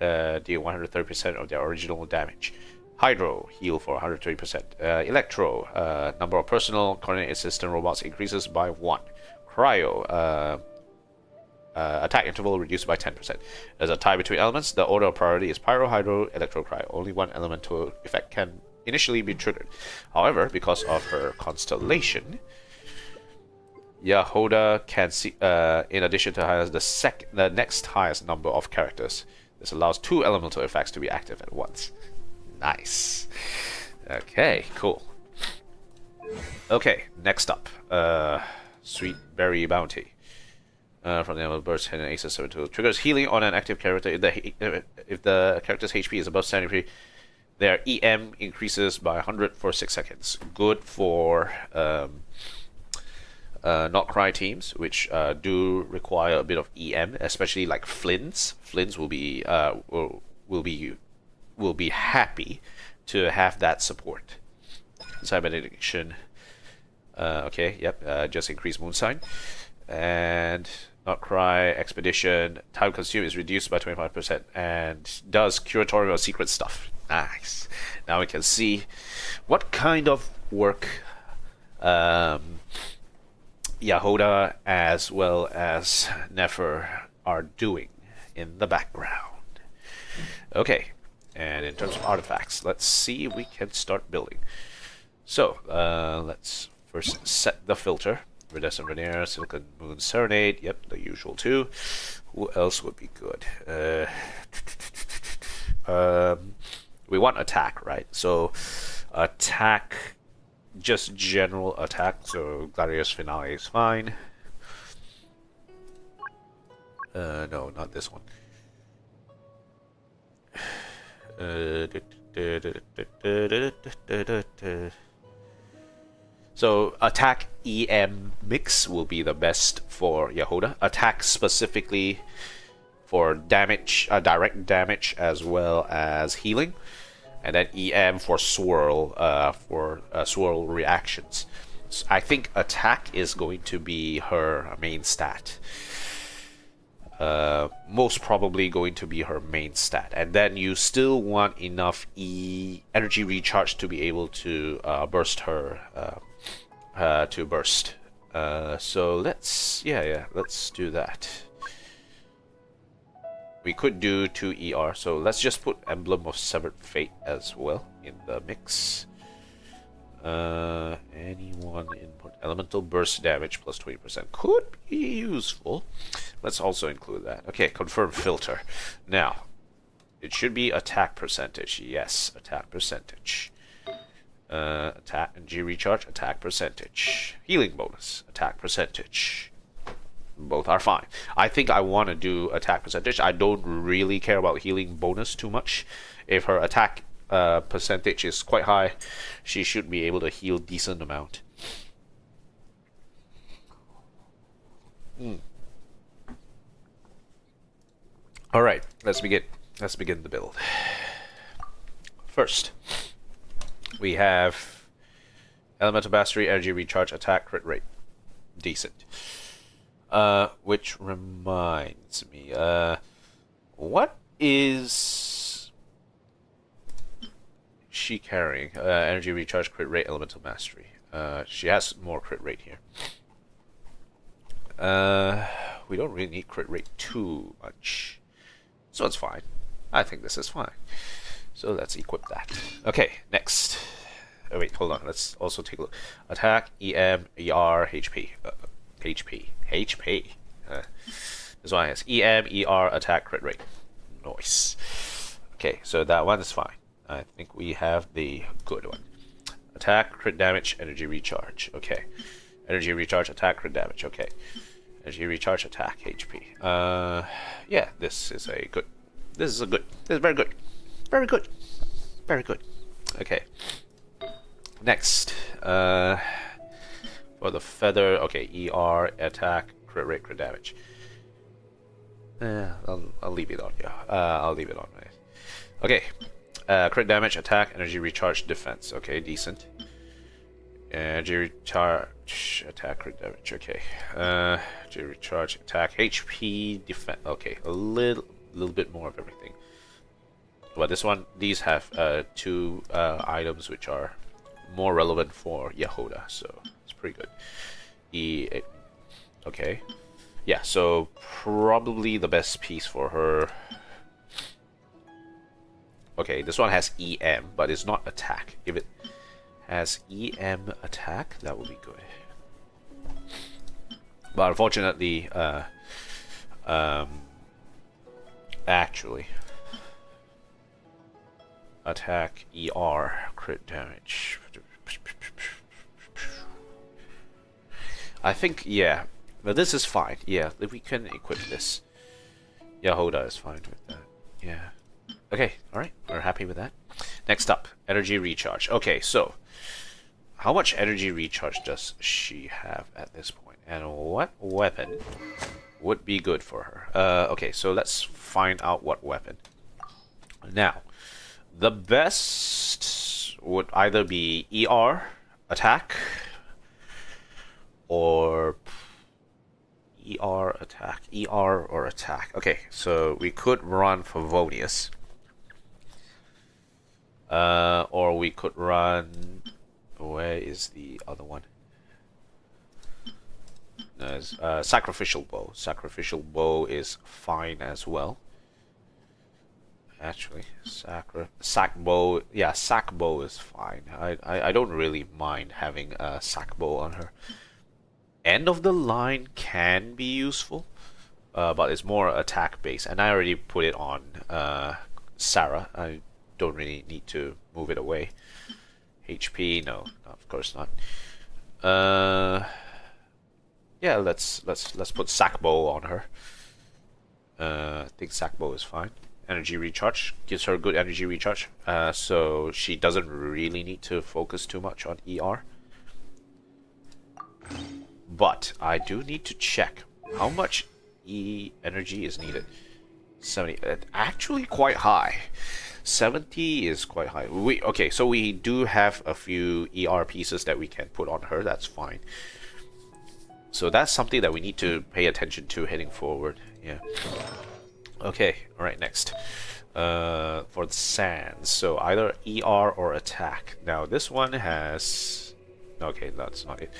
Deal 130% of their original damage. Hydro, heal for 130%. Electro, number of personal coordinate assistant robots increases by 1. Cryo, attack interval reduced by 10%. There's a tie between elements. The order of priority is Pyro, Hydro, Electro, Cryo. Only one elemental effect can initially be triggered. However, because of her constellation, Yahoda can see, in addition to the next highest number of characters. This allows 2 elemental effects to be active at once. Nice. Okay, cool. Okay, next up, Sweet Berry Bounty. From the Elemental Burst and Aces 7 tool triggers healing on an active character. If the character's HP is above 73, their EM increases by 100 for 6 seconds. Good for Nod-krai teams, which do require a bit of EM, especially like Flynn's. Flynn's will be happy to have that support. Side benediction. Okay, yep. Just increase moon sign. And Nod-krai expedition time consumed is reduced by 25% and does curatorial secret stuff. Nice. Now we can see what kind of work Yahoda as well as Nefer are doing in the background. Okay, and in terms of artifacts, let's see if we can start building. So, let's first set the filter. Iridescent Veneer, Silicon Moon Serenade, yep, the usual 2. Who else would be good? We want attack, right? So, attack, just general attack, so Gladius Finale is fine. No, not this one. So attack EM mix will be the best for Yahoda. Attack specifically for damage, direct damage as well as healing, and then EM for swirl reactions. So I think attack is going to be her main stat. Most probably going to be her main stat, and then you still want enough energy recharge to be able to burst her. So let's let's do that. We could do 2 ER, so let's just put Emblem of Severed Fate as well in the mix. Anyone input elemental burst damage plus 20% could be useful. Let's also include that. Okay, confirm filter. Now it should be attack percentage. Yes, attack percentage. Attack and G recharge, attack percentage. Healing bonus, attack percentage. Both are fine. I think I want to do attack percentage. I don't really care about healing bonus too much. If her attack percentage is quite high, she should be able to heal decent amount. All right, let's begin. Let's begin the build. First, we have elemental mastery, energy recharge, attack, crit rate, decent. Which reminds me, what is she carrying? Energy recharge, crit rate, elemental mastery. She has more crit rate here. We don't really need crit rate too much, so it's fine. I think this is fine. So let's equip that. Okay, next. Oh, wait, hold on. Let's also take a look. Attack, EM, ER, HP. HP. This one has EM, ER, attack, crit rate. Nice. Okay, so that one is fine. I think we have the good one. Attack, crit damage, energy recharge. Okay. Energy recharge, attack, crit damage. Okay. Energy recharge, attack, HP. Yeah, this is a good. This is very good. Very good. Very good. Okay. Next, for the feather, okay, ER, attack, crit rate, crit damage. I'll leave it on, yeah. I'll leave it on. Okay, crit damage, attack, energy recharge, defense. Okay, decent. Energy recharge, attack, crit damage. Okay, energy recharge, attack, HP, defense. Okay, a little bit more of everything. But this one, these have two items which are more relevant for Yehoda, so it's pretty good. Okay, yeah. So probably the best piece for her. Okay, this one has EM, but it's not attack. If it has EM attack, that would be good. But unfortunately, actually, attack, ER, crit damage. I think, yeah, but this is fine. Yeah, if we can equip this, Yehoda is fine with that. Yeah. Okay, alright, we're happy with that. Next up, energy recharge. Okay, so how much energy recharge does she have at this point? And what weapon would be good for her? Okay, so let's find out what weapon. Now, the best would either be ER, attack, or ER, attack, ER, or attack. Okay, so we could run Favonius. Or we could run... Where is the other one? There's Sacrificial Bow. Sacrificial Bow is fine as well. Actually, Sac Bow... Yeah, Sac Bow is fine. I don't really mind having a Sac Bow on her. End of the line can be useful, but it's more attack based. And I already put it on Sarah. I don't really need to move it away. HP, no, of course not. Yeah, let's put Sackbow on her. I think Sackbow is fine. Energy recharge gives her good energy recharge, so she doesn't really need to focus too much on ER. But I do need to check how much energy is needed. 70, actually quite high. 70 is quite high. Okay, so we do have a few ER pieces that we can put on her. That's fine. So that's something that we need to pay attention to heading forward. Yeah. Okay. All right. Next, for the sands. So either ER or attack. Now this one has. Okay, that's not it.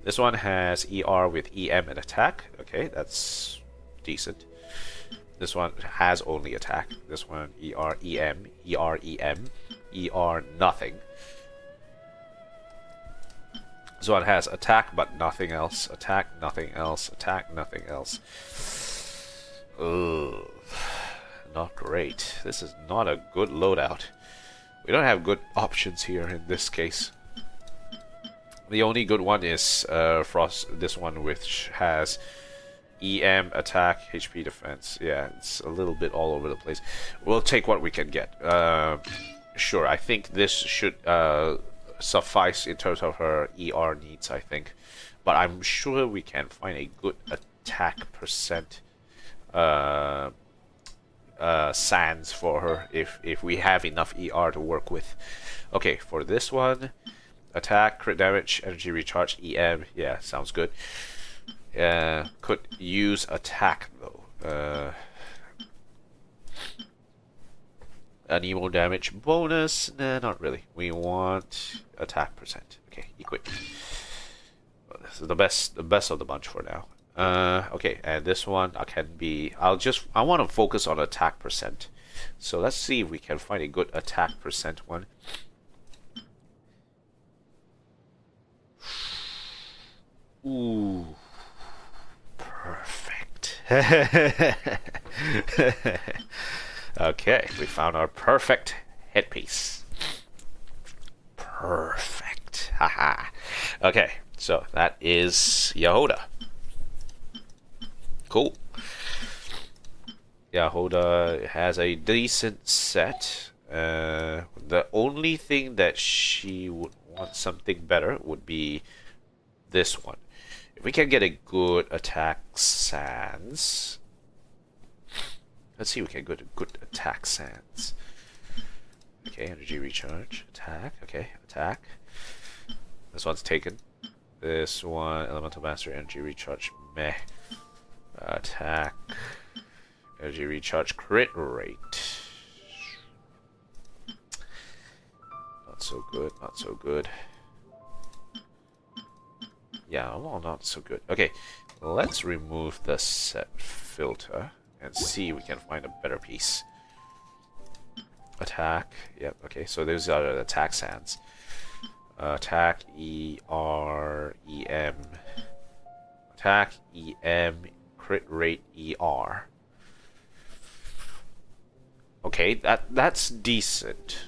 This one has ER with EM and attack. Okay, that's decent. This one has only attack. This one ER, EM, ER, EM, ER, nothing. This one has attack but nothing else. Attack, nothing else. Attack, nothing else. Ugh. Not great. This is not a good loadout. We don't have good options here in this case. The only good one is Frost. This one which has EM, attack, HP, defense. Yeah, it's a little bit all over the place. We'll take what we can get. Sure, I think this should suffice in terms of her ER needs, I think. But I'm sure we can find a good attack percent sands for her if we have enough ER to work with. Okay, for this one, attack, crit damage, energy recharge, EM. Yeah, sounds good. Could use attack though. An emo damage bonus? Nah, not really. We want attack percent. Okay, equip. Well, this is the best of the bunch for now. Okay, and this one can be. I want to focus on attack percent. So let's see if we can find a good attack percent one. Ooh. Perfect. Okay, we found our perfect headpiece. Perfect. Haha. Okay, so that is Yehoda. Cool. Yehoda has a decent set. The only thing that she would want something better would be this one. If we can get a good attack sans. Let's see if we can get a good attack sans. Okay, energy recharge. Attack. Okay, attack. This one's taken. This one, elemental mastery, energy recharge. Meh. Attack. Energy recharge. Crit rate. Not so good. Not so good. Yeah, well, not so good. Okay, let's remove the set filter and see if we can find a better piece. Attack. Yep, okay, so those are the attack sands. Attack, ER, EM. Attack, EM, crit rate, ER. Okay, that's decent.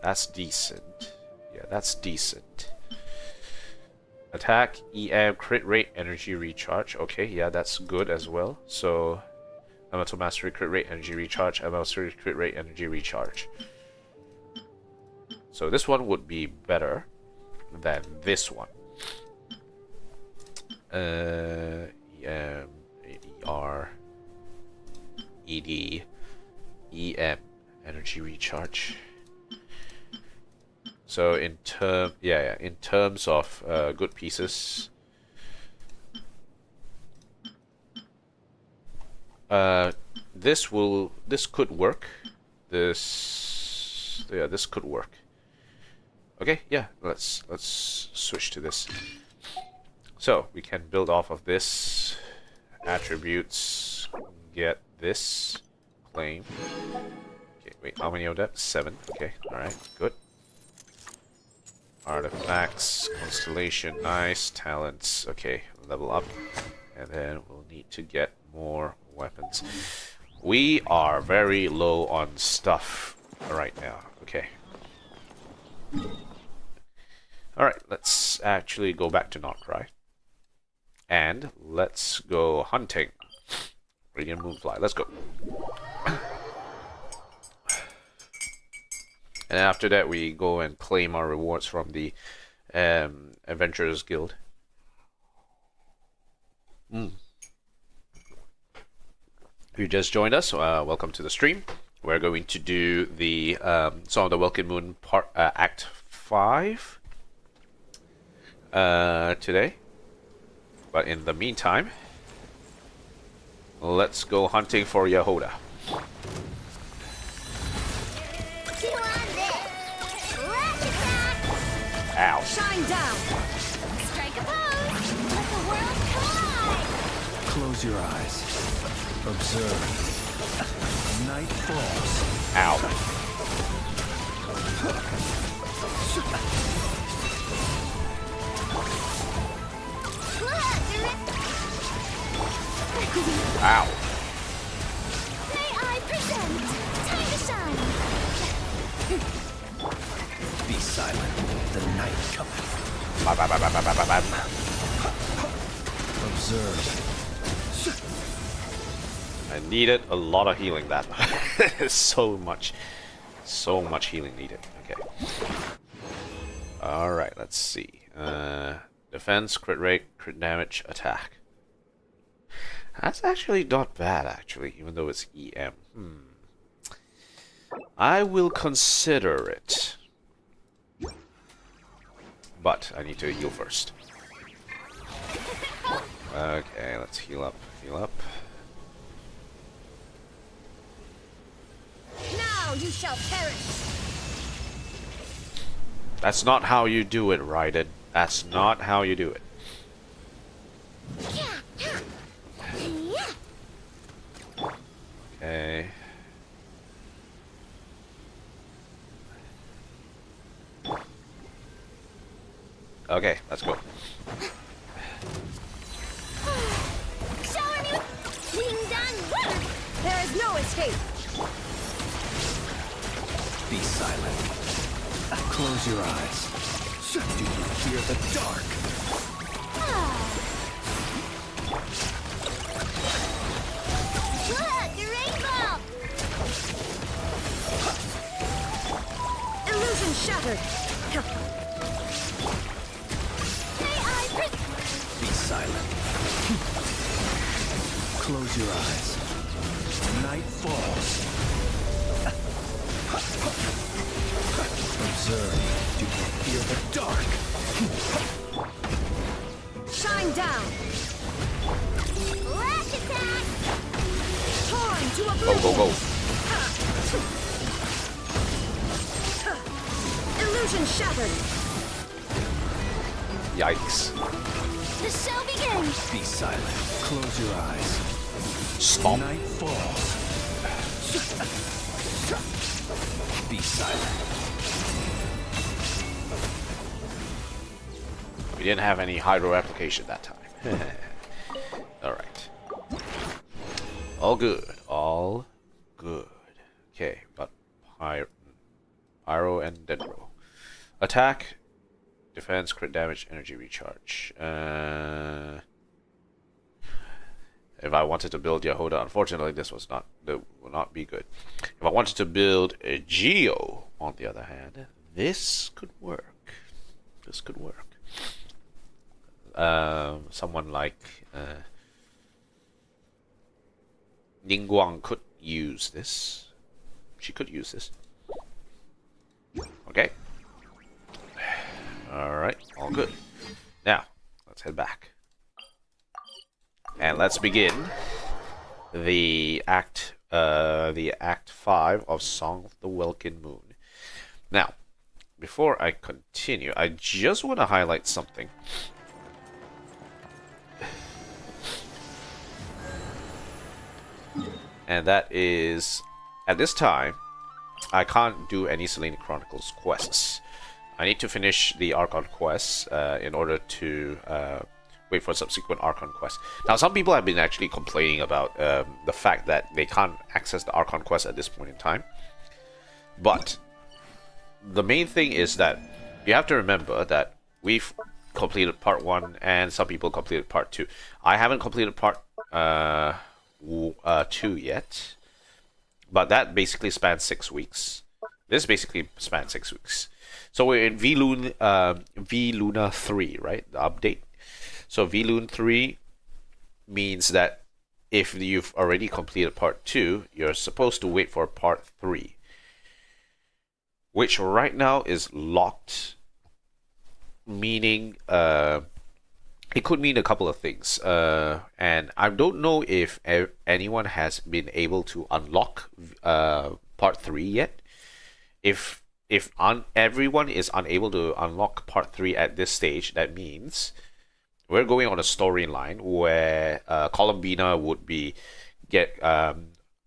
That's decent. Yeah, that's decent. Attack, EM, crit rate, energy recharge. Okay, yeah, that's good as well. So, elemental mastery, crit rate, energy recharge. Elemental mastery, crit rate, energy recharge. So this one would be better than this one. EM, ER, ED, EM, energy recharge. So in terms of good pieces, this could work. This could work. Okay, yeah, let's switch to this. So we can build off of this attributes. Get this claim. Okay, wait, how many of that? 7. Okay, all right, good. Artifacts, constellation, nice. Talents, okay, level up. And then we'll need to get more weapons. We are very low on stuff right now. Okay. Alright, let's actually go back to Nod-krai. And let's go hunting. Radiant Moonfly, let's go. And after that, we go and claim our rewards from the Adventurers Guild. If you just joined us, welcome to the stream. We're going to do the Song of the Welkin Moon Act 5 today. But in the meantime, let's go hunting for Yahoda. Ow. Shine down. Strike a pose. Let the world collide. Close your eyes. Observe. Night falls. Ow. Ow. May I present? Time to shine. Be silent. The night cometh. Observe. I needed a lot of healing that. so much healing needed. Okay. Alright, let's see. Defense, crit rate, crit damage, attack. That's actually not bad, actually, even though it's EM. I will consider it. But I need to heal first. Okay, let's heal up. Heal up. Now you shall perish. That's not how you do it, Raiden. That's not how you do it. Okay. Okay, let's go. Shower me. Being done. There is no escape. Be silent. Close your eyes. Do you fear the dark? Look, the rainbow. shattered. Be silent. Close your eyes. Night falls. Observe. Do not fear the dark. Shine down. Lash attack! Torn to Go, oblivion. go, go. Illusion shattered. Yikes. The show begins! Be silent. Close your eyes. Stomp. Night falls. Be silent. We didn't have any hydro application that time. Alright. All good. All good. Okay, got Pyro and Dendro. Attack, defense, crit damage, energy recharge. If I wanted to build Yehoda, unfortunately that will not be good. If I wanted to build a Geo, on the other hand, this could work. This could work. Someone like Ningguang could use this. She could use this. Okay. Alright, all good. Now, let's head back. And let's begin the Act 5 of Song of the Welkin Moon. Now, before I continue, I just want to highlight something. And that is, at this time, I can't do any Selene Chronicles quests. I need to finish the Archon quests in order to wait for subsequent Archon quests. Now, some people have been actually complaining about the fact that they can't access the Archon quests at this point in time. But the main thing is that you have to remember that we've completed part 1 and some people completed part 2. I haven't completed part 2 yet, but that basically spans 6 weeks. This basically spans 6 weeks. So we're in vLune, vLuna 3, right? The update. So vLune 3 means that if you've already completed part 2, you're supposed to wait for part 3, which right now is locked, meaning it could mean a couple of things, and I don't know if anyone has been able to unlock part 3 yet. If everyone is unable to unlock part 3 at this stage, that means we're going on a storyline where Columbina would be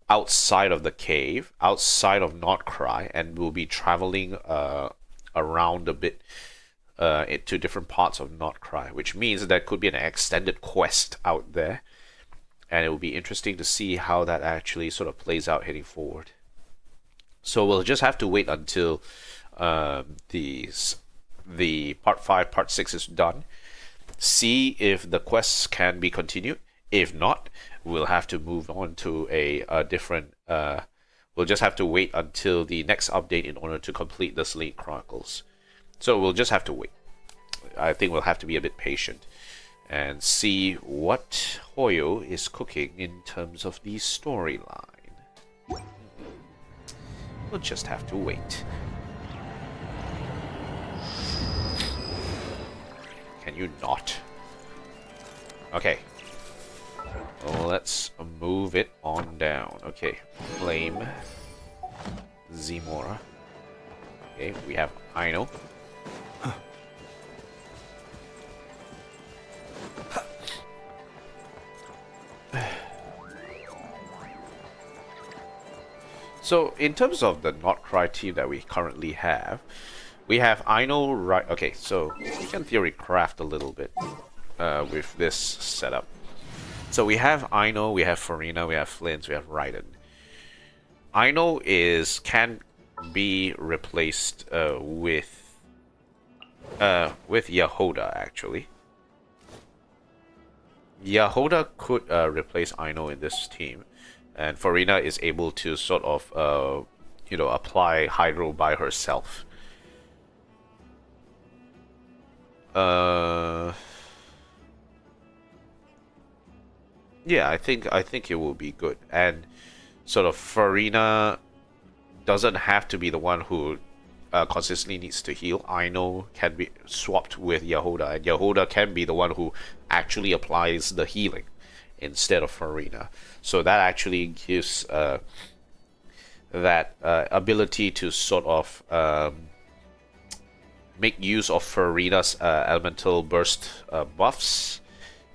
outside of the cave, outside of Nod-krai, and will be traveling around a bit to different parts of Nod-krai, which means there could be an extended quest out there, and it will be interesting to see how that actually sort of plays out heading forward. So we'll just have to wait until the part 5, part 6 is done, see if the quests can be continued. If not, we'll have to move on to a different. We'll just have to wait until the next update in order to complete the Selene Chronicles. So we'll just have to wait. I think we'll have to be a bit patient and see what Hoyo is cooking in terms of the storyline. We'll just have to wait. Can you not? Okay. Well, let's move it on down. Okay. Flame. Zimora. Okay, we have Aino. So, in terms of the Nod-krai team that we currently have, we have Aino, right? Okay, so we can in theory craft a little bit with this setup. So we have Aino, we have Farina, we have Flint, we have Raiden. Aino can be replaced with Yehoda, actually. Yehoda could replace Aino in this team, and Farina is able to sort of apply Hydro by herself. Yeah, I think it will be good. And sort of Farina doesn't have to be the one who consistently needs to heal. Aino can be swapped with Yahoda, and Yahoda can be the one who actually applies the healing instead of Farina. So that actually gives that ability to sort of make use of Farina's elemental burst buffs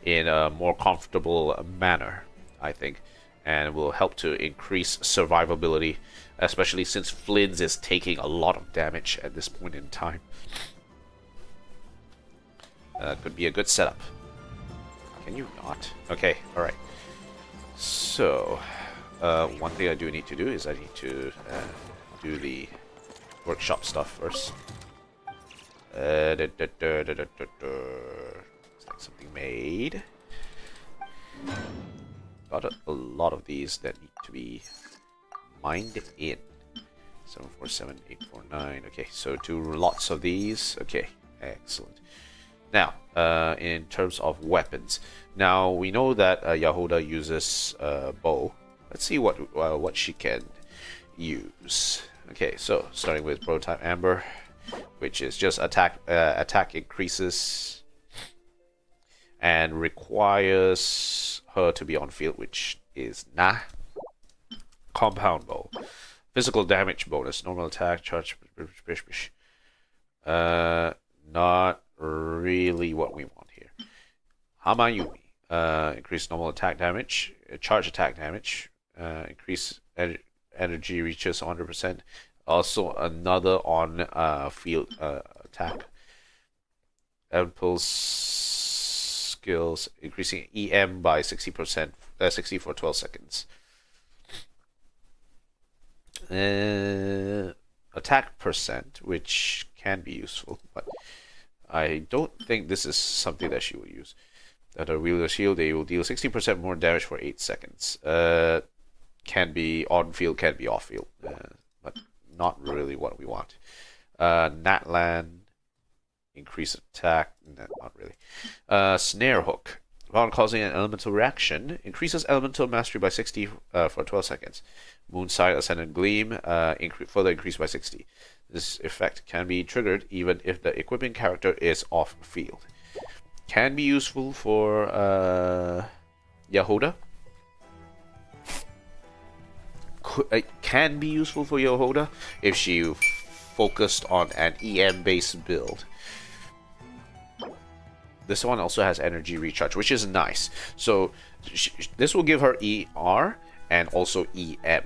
in a more comfortable manner, I think, and will help to increase survivability, especially since Flynn's is taking a lot of damage at this point in time. Could be a good setup. Can you not? Okay, alright. So, one thing I do need to do is I need to do the workshop stuff first. It's like something made. Got a lot of these that need to be mined in. 747, 849. Okay, so 2 lots of these. Okay, excellent. Now, in terms of weapons, now we know that Yahoda uses bow. Let's see what she can use. Okay, so starting with prototype Amber, which is just attack increases and requires her to be on field, which is nah. Compound bow, physical damage bonus, normal attack, charge. Not really what we want here. Hamayumi, increase normal attack damage, charge attack damage, increase energy reaches 100%. Also another on field attack. Impulse skills, increasing EM by 60%, 60 for 12 seconds. Attack percent, which can be useful, but I don't think this is something that she will use. At a wielder shield, they will deal 60% more damage for 8 seconds. Can be on field, can be off field, but not really what we want. Natlan, increase attack, not really. Snare hook, upon causing an elemental reaction, increases elemental mastery by 60 for 12 seconds. Moonside Ascendant Gleam, further increased by 60. This effect can be triggered even if the equipping character is off field. Can be useful for Yahoda. Can be useful for Yahoda if she focused on an EM based build. This one also has energy recharge, which is nice. So this will give her ER and also EM.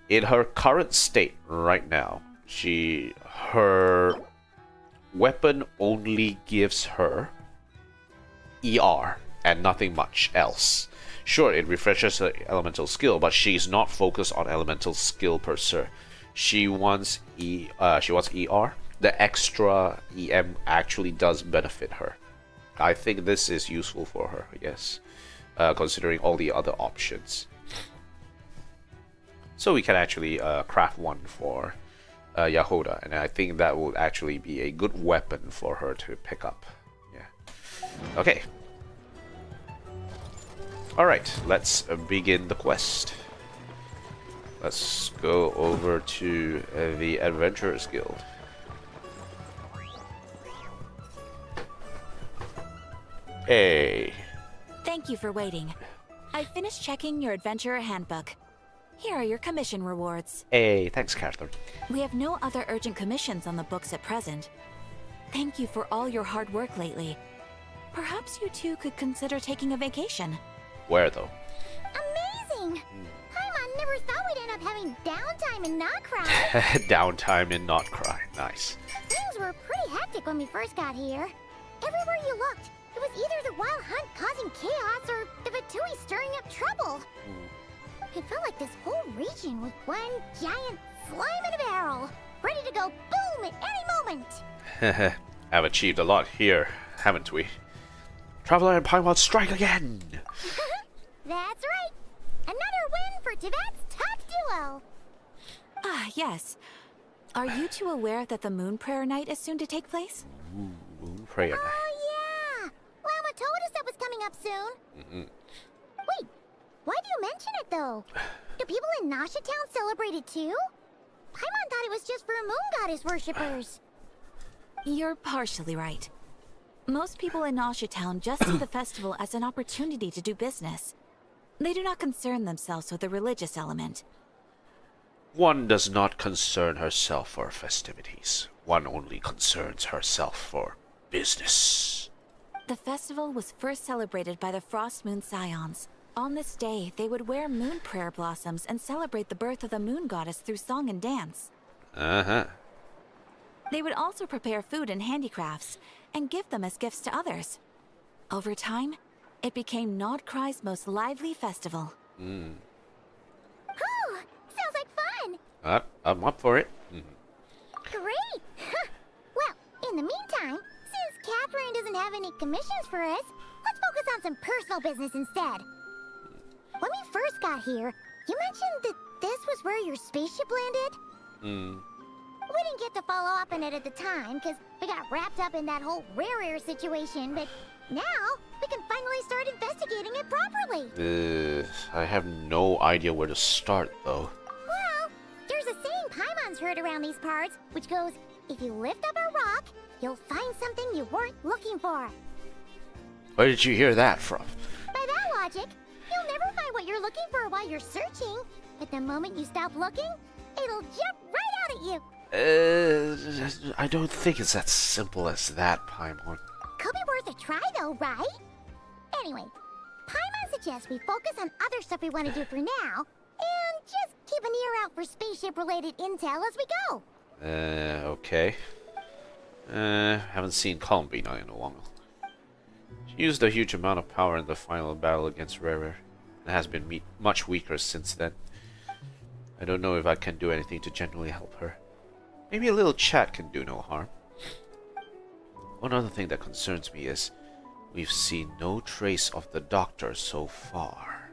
In her current state right now, her weapon only gives her ER and nothing much else. Sure, it refreshes her elemental skill, but she's not focused on elemental skill per se. She wants ER. The extra EM actually does benefit her. I think this is useful for her, yes, considering all the other options. So we can actually craft one for Yahoda, and I think that will actually be a good weapon for her to pick up. Yeah. Okay. Alright, let's begin the quest. Let's go over to the Adventurers Guild. Hey. Thank you for waiting. I finished checking your Adventurer Handbook. Here are your commission rewards. Hey, thanks, Catherine. We have no other urgent commissions on the books at present. Thank you for all your hard work lately. Perhaps you two could consider taking a vacation. Where, though? Amazing! Paimon never thought we'd end up having downtime in Nod-krai. Downtime in Nod-krai. Nice. Things were pretty hectic when we first got here. Everywhere you looked, it was either the Wild Hunt causing chaos or the Vatui stirring up trouble. It felt like this whole region was one giant slime in a barrel, ready to go boom at any moment. Have achieved a lot here, haven't we? Traveler and Paimon strike again! That's right! Another win for Tibet's top duo! Ah, yes. Are you two aware that the Moon Prayer Night is soon to take place? Moon prayer. Oh yeah! Llama told us that was coming up soon. Wait, why do you mention it though? Do people in Nasha Town celebrate it too? Paimon thought it was just for moon goddess worshippers. You're partially right. Most people in Nasha Town just see the festival as an opportunity to do business. They do not concern themselves with the religious element. One does not concern herself for festivities. One only concerns herself for business. The festival was first celebrated by the Frost Moon Scions. On this day, they would wear moon prayer blossoms and celebrate the birth of the moon goddess through song and dance. Uh-huh. They would also prepare food and handicrafts, and give them as gifts to others. Over time, it became Nod-krai's most lively festival. Ooh, sounds like fun! I'm up for it. Great! Well, in the meantime, since Catherine doesn't have any commissions for us, let's focus on some personal business instead. When we first got here, you mentioned that this was where your spaceship landed? We didn't get to follow up on it at the time, because we got wrapped up in that whole rare situation, but now we can finally start investigating it properly. I have no idea where to start, though. Well, there's a saying Paimon's heard around these parts, which goes, if you lift up a rock, you'll find something you weren't looking for. Where did you hear that from? By that logic, you'll never find what you're looking for while you're searching, but the moment you stop looking, it'll jump right out at you. I don't think it's as simple as that, Paimon. Could be worth a try though, right? Anyway, Paimon suggests we focus on other stuff we want to do for now, and just keep an ear out for spaceship-related intel as we go. Okay. Haven't seen Columbina in a while. She used a huge amount of power in the final battle against Rere, and has been much weaker since then. I don't know if I can do anything to genuinely help her. Maybe a little chat can do no harm. One other thing that concerns me is we've seen no trace of the doctor so far.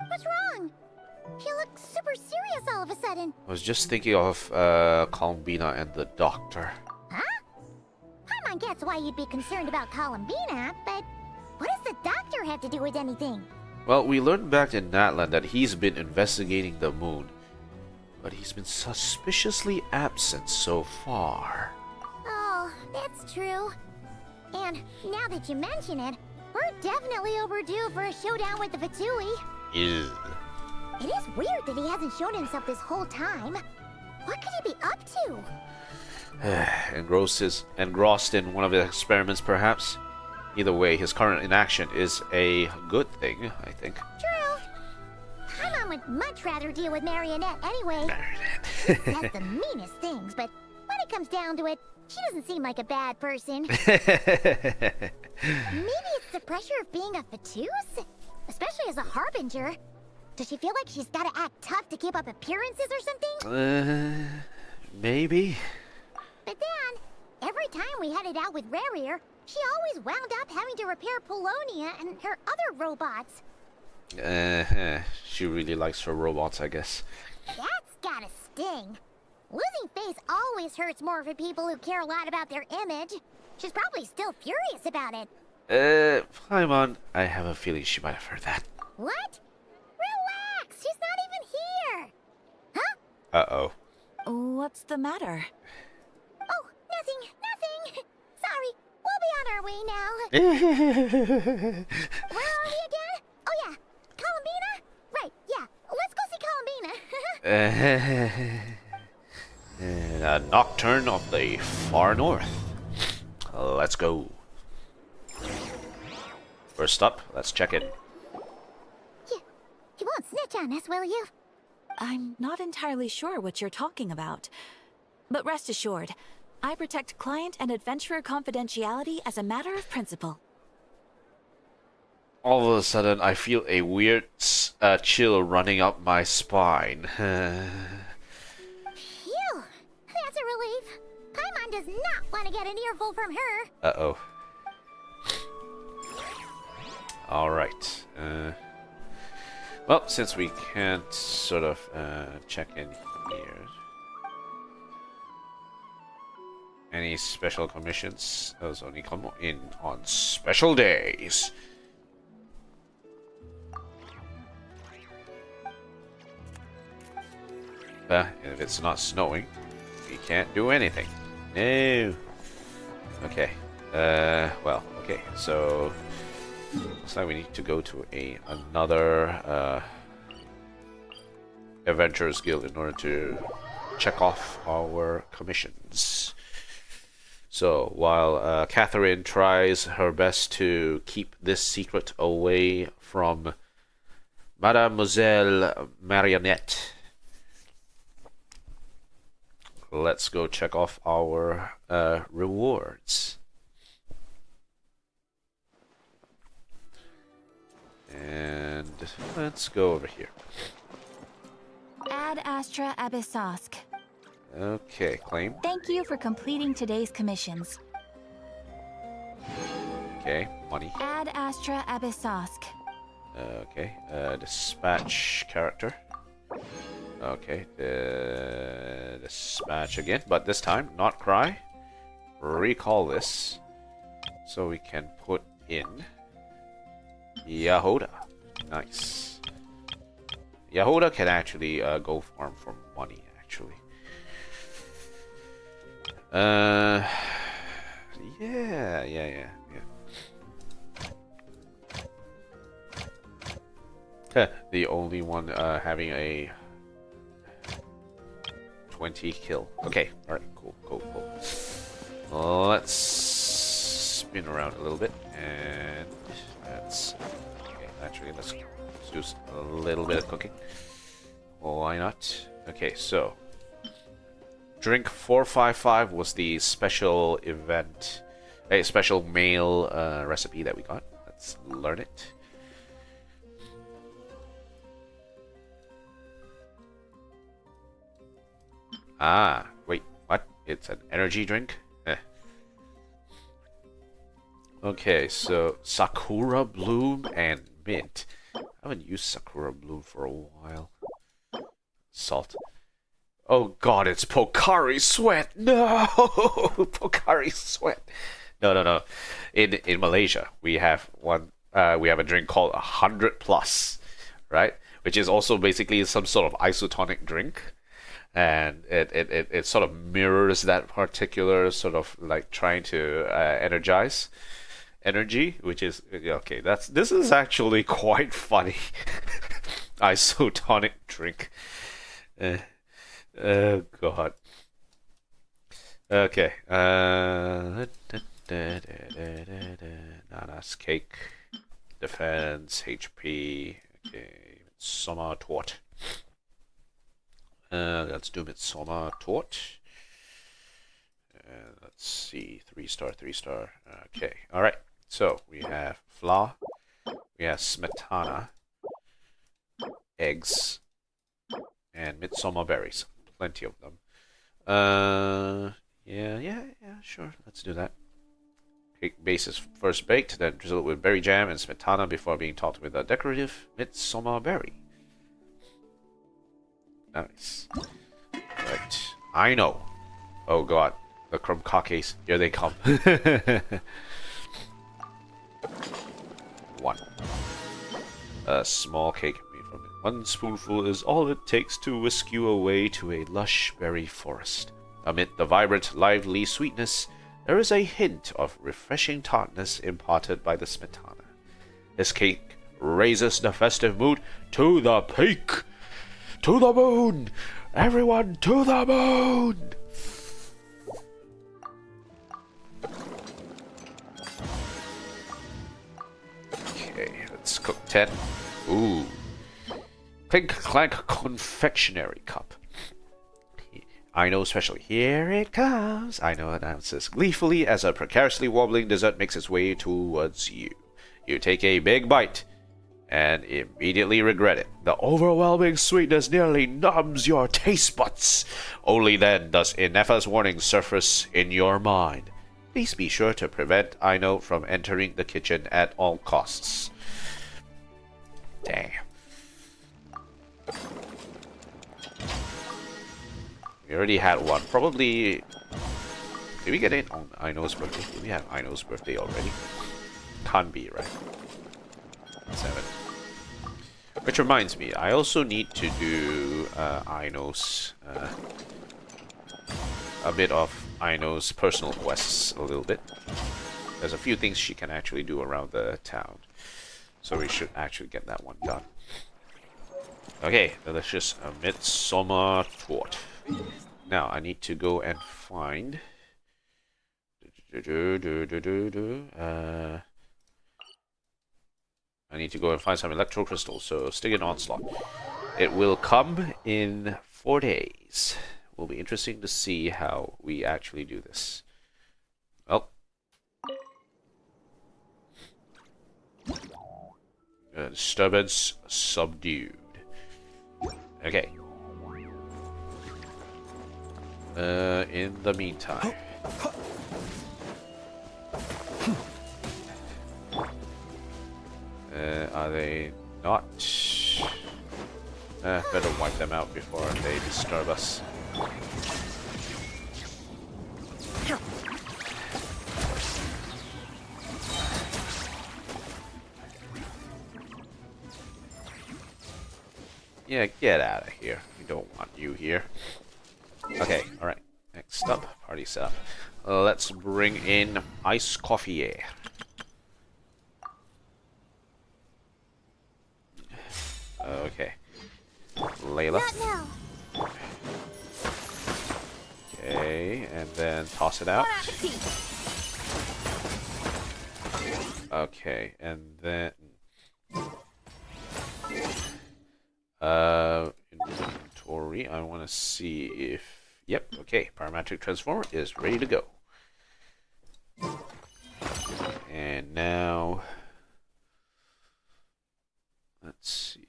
What's wrong? He looks super serious all of a sudden. I was just thinking of Columbina and the doctor. Huh? Paimon gets why you'd be concerned about Columbina, but what does the doctor have to do with anything? Well, we learned back in Natlan that he's been investigating the moon, but he's been suspiciously absent so far. Oh, that's true. And now that you mention it, we're definitely overdue for a showdown with the Fatui. Ew. It is weird that he hasn't shown himself this whole time. What could he be up to? Engrossed in one of his experiments, perhaps? Either way, his current inaction is a good thing, I think. True. Paimon would much rather deal with Marionette anyway. Marionette. She says the meanest things, but when it comes down to it, she doesn't seem like a bad person. Maybe it's the pressure of being a Fatus? Especially as a Harbinger. Does she feel like she's gotta act tough to keep up appearances or something? Maybe. But then, every time we headed out with Rarier, she always wound up having to repair Polonia and her other robots. She really likes her robots, I guess. That's gotta sting. Losing face always hurts more for people who care a lot about their image. She's probably still furious about it. Paimon, I have a feeling she might have heard that. What? Relax, she's not even here. Huh? Uh-oh. What's the matter? Oh, nothing. Sorry, we'll be on our way now. Where are we again? Oh yeah, Columbina? Right, yeah, let's go see Columbina. A nocturne of the far north. Let's go. First up, let's check in. You won't snitch on us, will you? I'm not entirely sure what you're talking about. But rest assured, I protect client and adventurer confidentiality as a matter of principle. All of a sudden, I feel a weird chill running up my spine. Phew! That's a relief. Paimon does not want to get an earful from her. Uh-oh. Alright. Well, since we can't sort of check in here... Any special commissions? Those only come in on special days. If it's not snowing, we can't do anything. No. Okay. Well, okay. So looks like we need to go to another Adventurers Guild in order to check off our commissions. So while Catherine tries her best to keep this secret away from Mademoiselle Marionette, let's go check off our rewards. And let's go over here. Ad Astra Abyssosk. Okay, claim. Thank you for completing today's commissions. Okay, money. Ad Astra Abyssosk. Okay, dispatch character. Okay, dispatch again, but this time Nod-krai. Recall this, so we can put in Yahoda. Nice. Yahoda can actually go farm for money. Actually, yeah. The only one having a 20 kill. Okay, alright, cool. Let's spin around a little bit, and let's... Okay, actually, let's do a little bit of cooking. Why not? Okay, so... Drink 455 was the special event, a special mail recipe that we got. Let's learn it. Ah, wait, what? It's an energy drink? Okay, so Sakura Bloom and Mint. I haven't used Sakura Bloom for a while. Salt. Oh god, it's Pocari Sweat! No! Pocari Sweat! No. In Malaysia, we have a drink called 100+, right? Which is also basically some sort of isotonic drink. And it sort of mirrors that particular sort of like trying to energize energy, which is okay. This is actually quite funny. Isotonic drink. Oh god. Okay. Nana's cake. Defense. HP. Okay. Summer Tort. Let's do Midsummer Tort. Let's see, 3-star. Okay, all right. So we have flour, we have smetana, eggs, and midsummer berries. Plenty of them. Yeah, sure. Let's do that. Cake base is first baked, then drizzled with berry jam and smetana before being topped with a decorative midsummer berry. Nice. Right. I know. Oh god. The crumb-kakes. Here they come. One. A small cake made from it. One spoonful is all it takes to whisk you away to a lush berry forest. Amid the vibrant, lively sweetness, there is a hint of refreshing tartness imparted by the smetana. This cake raises the festive mood to the peak. To the moon! Everyone to the moon! Okay, let's cook 10. Ooh. Clink Clank Confectionery Cup. I know special. Here it comes. I know announces gleefully as a precariously wobbling dessert makes its way towards you. You take a big bite and immediately regret it. The overwhelming sweetness nearly numbs your taste buds. Only then does Inefa's warning surface in your mind. Please be sure to prevent Aino from entering the kitchen at all costs. Damn. We already had one. Probably Did we get it on Aino's birthday? Do we have Aino's birthday already? Can't be, right? 7. Which reminds me, I also need to do Aino's a bit of Aino's personal quests a little bit. There's a few things she can actually do around the town, so we should actually get that one done. Okay, delicious midsummer tort. Now I need to go and find. I need to go and find some electro crystals, so stick it onslaught. It will come in 4 days. Will be interesting to see how we actually do this. Well, disturbance subdued. Okay. In the meantime. Are they not? Better wipe them out before they disturb us. Yeah, get out of here. We don't want you here. Okay, alright. Next up, party setup. Let's bring in iced coffee. Okay. Layla. Okay, and then toss it out. Okay, and then inventory. I want to see if okay, parametric transformer is ready to go. And now let's see.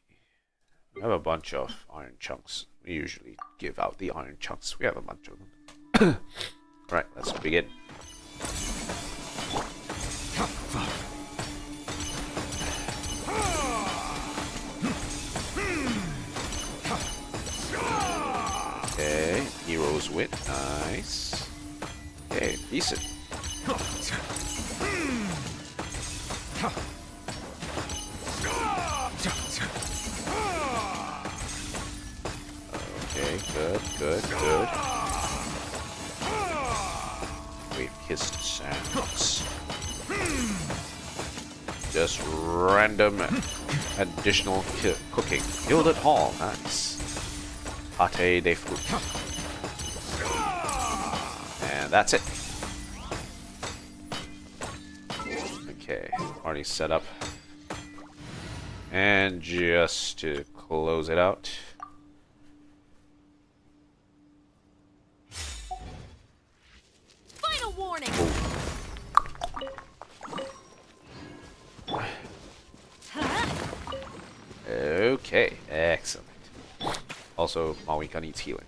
We have a bunch of iron chunks. We usually give out the iron chunks. We have a bunch of them. Right, let's begin. Okay, heroes win. Nice. Okay, decent. Okay, good. We've kissed sands. Just random additional cooking. Gilded Hall, nice. Pate de fruit. And that's it. Okay, already set up. And just to close it out. Final warning. Okay, excellent. Also, Mawika needs healing.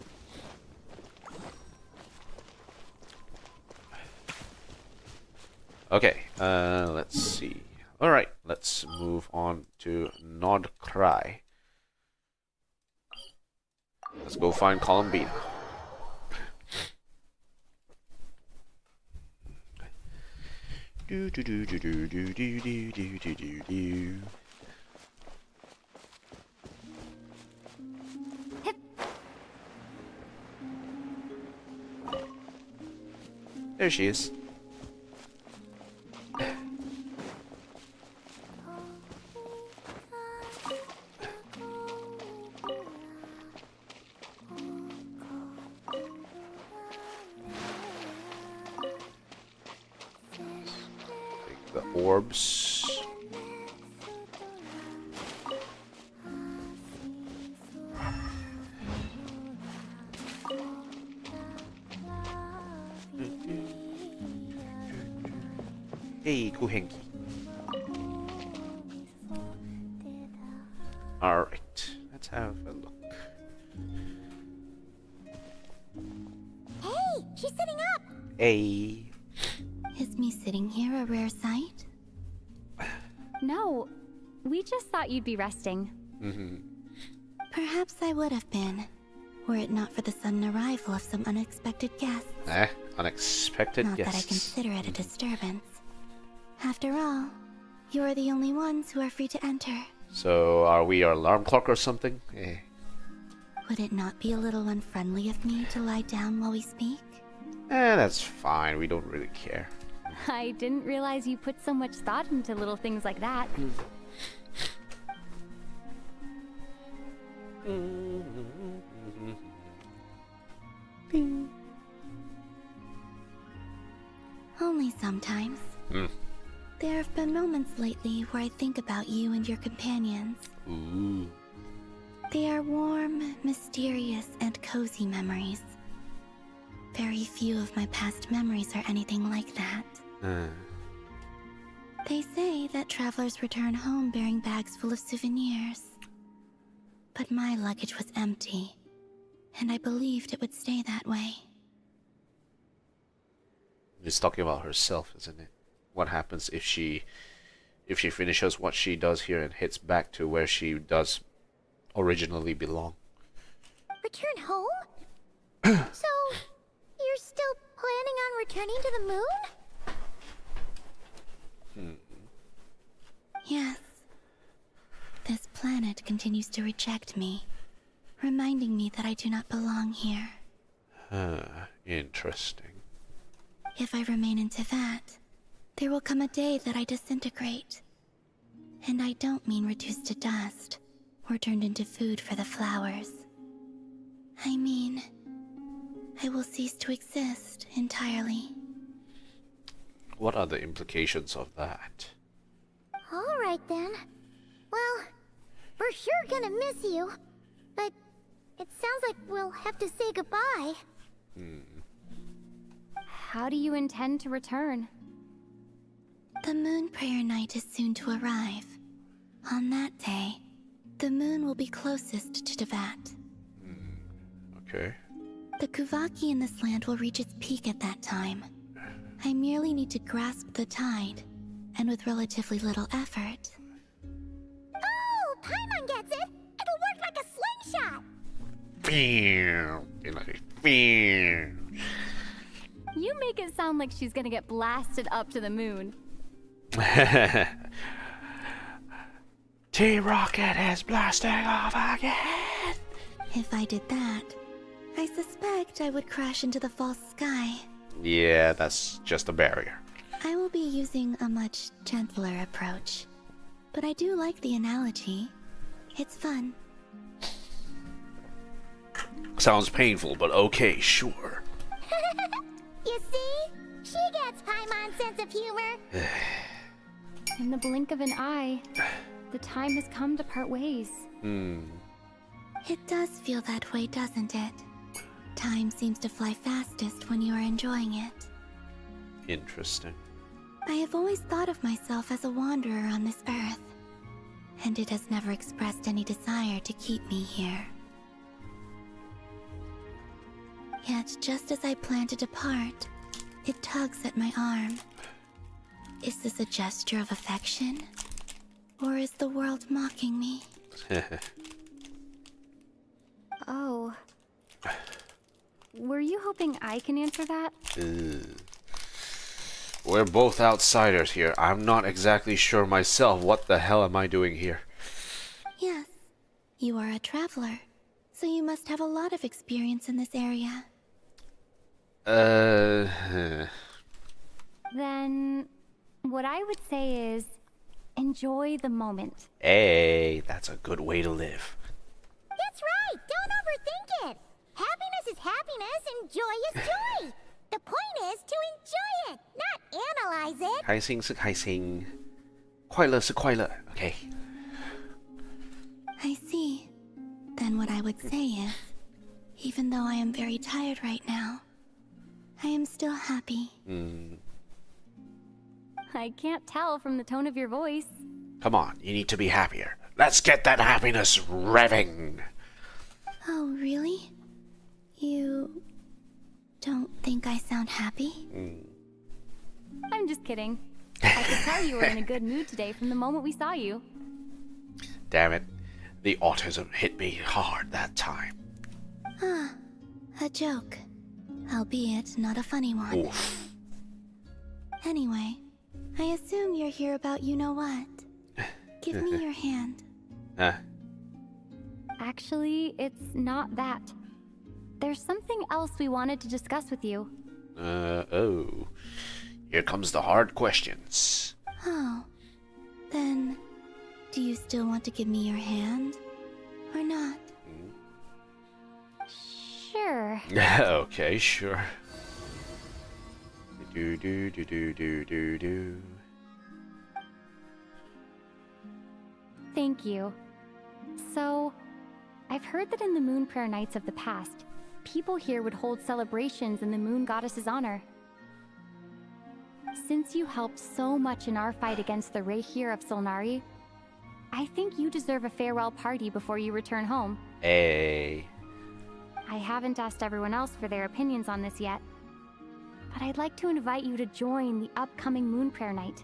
Okay, let's see. Alright, let's move on to Nod-krai. Let's go find Columbina. There she is. Take the orbs. Hey, Kuhenki. Alright, let's have a look. Hey, she's sitting up. Hey. Is me sitting here a rare sight? No, we just thought you'd be resting. Perhaps I would have been, were it not for the sudden arrival of some unexpected guests. Unexpected Not that I guests. consider it a disturbance. After all, you are the only ones who are free to enter. So, are we our alarm clock or something? Eh. Would it not be a little unfriendly of me to lie down while we speak? That's fine. We don't really care. I didn't realize you put so much thought into little things like that. Only sometimes. There have been moments lately where I think about you and your companions. Ooh. They are warm, mysterious, and cozy memories. Very few of my past memories are anything like that. They say that travelers return home bearing bags full of souvenirs. But my luggage was empty, and I believed it would stay that way. She's talking about herself, isn't it? What happens if she finishes what she does here and heads back to where she does originally belong? Return home? So, you're still planning on returning to the moon? Yes. This planet continues to reject me, reminding me that I do not belong here. Interesting. If I remain into that, there will come a day that I disintegrate. And I don't mean reduced to dust, or turned into food for the flowers. I mean, I will cease to exist entirely. What are the implications of that? Alright then. Well, we're sure gonna miss you. But it sounds like we'll have to say goodbye. How do you intend to return? The moon prayer night is soon to arrive. On that day, the moon will be closest to Devat. Okay. The Kuvaki in this land will reach its peak at that time. I merely need to grasp the tide, and with relatively little effort. Oh, Paimon gets it! It'll work like a slingshot! You make it sound like she's gonna get blasted up to the moon. T-Rocket is blasting off again! If I did that, I suspect I would crash into the false sky. Yeah, that's just a barrier. I will be using a much gentler approach. But I do like the analogy. It's fun. Sounds painful, but okay, sure. You see? She gets Paimon's sense of humor. In the blink of an eye, the time has come to part ways. It does feel that way, doesn't it? Time seems to fly fastest when you are enjoying it. Interesting. I have always thought of myself as a wanderer on this earth, and it has never expressed any desire to keep me here. Yet, just as I plan to depart, it tugs at my arm. Is this a gesture of affection? Or is the world mocking me? Oh. Were you hoping I can answer that? We're both outsiders here. I'm not exactly sure myself. What the hell am I doing here? Yes, you are a traveler, so you must have a lot of experience in this area. Then, what I would say is, enjoy the moment. Hey, that's a good way to live. That's right! Don't overthink it! Happiness is happiness and joy is joy! The point is to enjoy it, not analyze it! 开心是开心，快乐是快乐。Okay. I see. Then what I would say is, even though I am very tired right now, I am still happy. I can't tell from the tone of your voice. Come on, you need to be happier. Let's get that happiness revving. Oh, really? You don't think I sound happy? I'm just kidding. I could tell you were in a good mood today from the moment we saw you. Damn it. The autism hit me hard that time. Ah, a joke. albeit not a funny one. Oof. Anyway, I assume you're here about you-know-what. Give me your hand. Actually, it's not that. There's something else we wanted to discuss with you. Oh. Here comes the hard questions. Oh. Then, do you still want to give me your hand? Or not? Sure. Okay, sure. Do. Thank you. So, I've heard that in the Moon Prayer Nights of the past, people here would hold celebrations in the Moon Goddess's honor. Since you helped so much in our fight against the Rehir of Solnari, I think you deserve a farewell party before you return home. Hey. I haven't asked everyone else for their opinions on this yet, but I'd like to invite you to join the upcoming Moon Prayer Night.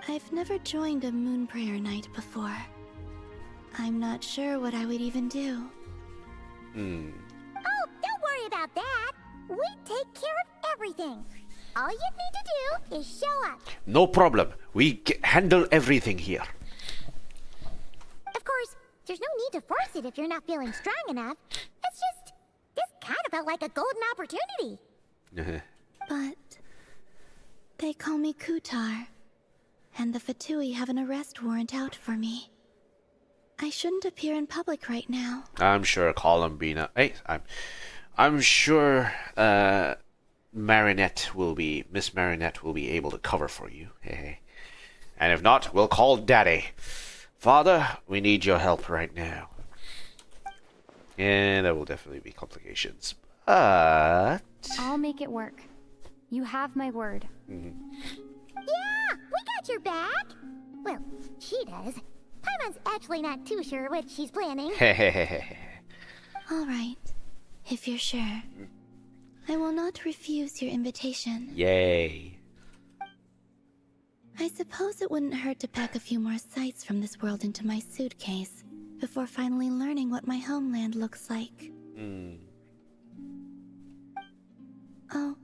I've never joined a moon prayer night before. I'm not sure what I would even do. Oh, don't worry about that. We take care of everything. All you need to do is show up. No problem. We handle everything here. Of course, there's no need to force it if you're not feeling strong enough. It's just, this kind of felt like a golden opportunity. But they call me Kutar, and the Fatui have an arrest warrant out for me. I shouldn't appear in public right now. I'm sure Columbina. Hey, I'm sure Marinette will be Miss Marinette will be able to cover for you. Hey. And if not, we'll call Daddy. Father, we need your help right now. And there will definitely be complications. But I'll make it work. You have my word. Yeah, we got your back. Well, she does. Paimon's actually not too sure what she's planning. All right, if you're sure. I will not refuse your invitation. Yay. I suppose it wouldn't hurt to pack a few more sights from this world into my suitcase before finally learning what my homeland looks like. Oh,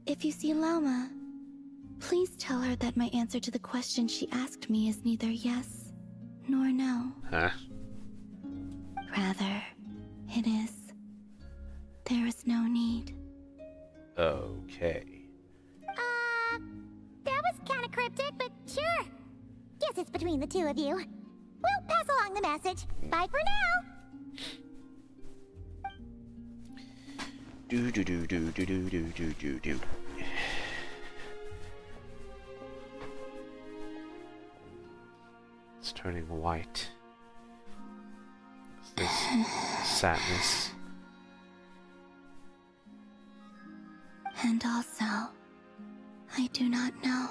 if you see Lauma, please tell her that my answer to the question she asked me is neither yes nor no. Huh? Rather, it is. There is no need. Okay. That was kind of cryptic, but sure. Guess it's between the two of you. We'll pass along the message. Bye for now. Do. It's turning white. What's this? Sadness. And also, I do not know.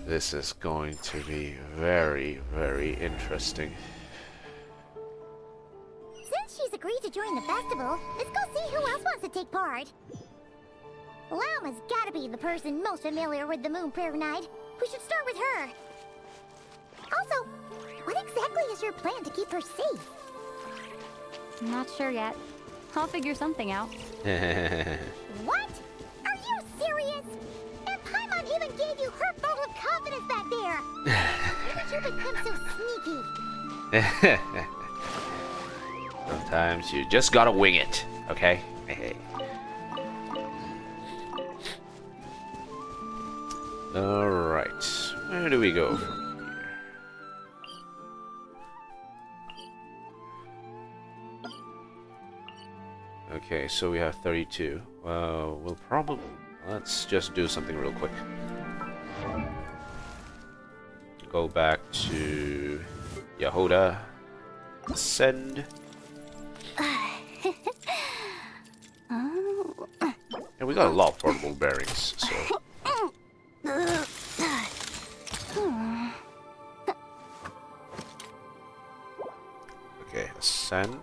This is going to be very, very interesting. Since she's agreed to join the festival, let's go see who else wants to take part. Lauma's gotta be the person most familiar with the Moon Prayer Night. We should start with her. Also, what exactly is your plan to keep her safe? I'm not sure yet. I'll figure something out. What? Are you serious? And Paimon even gave you her vote of confidence back there. How did you become so sneaky? Sometimes you just gotta wing it, okay? Hey. Alright, where do we go from here? Okay, so we have 32. We'll probably... Let's just do something real quick. Go back to Yahoda. Send. And we got a lot of portable bearings, so... Okay, ascend.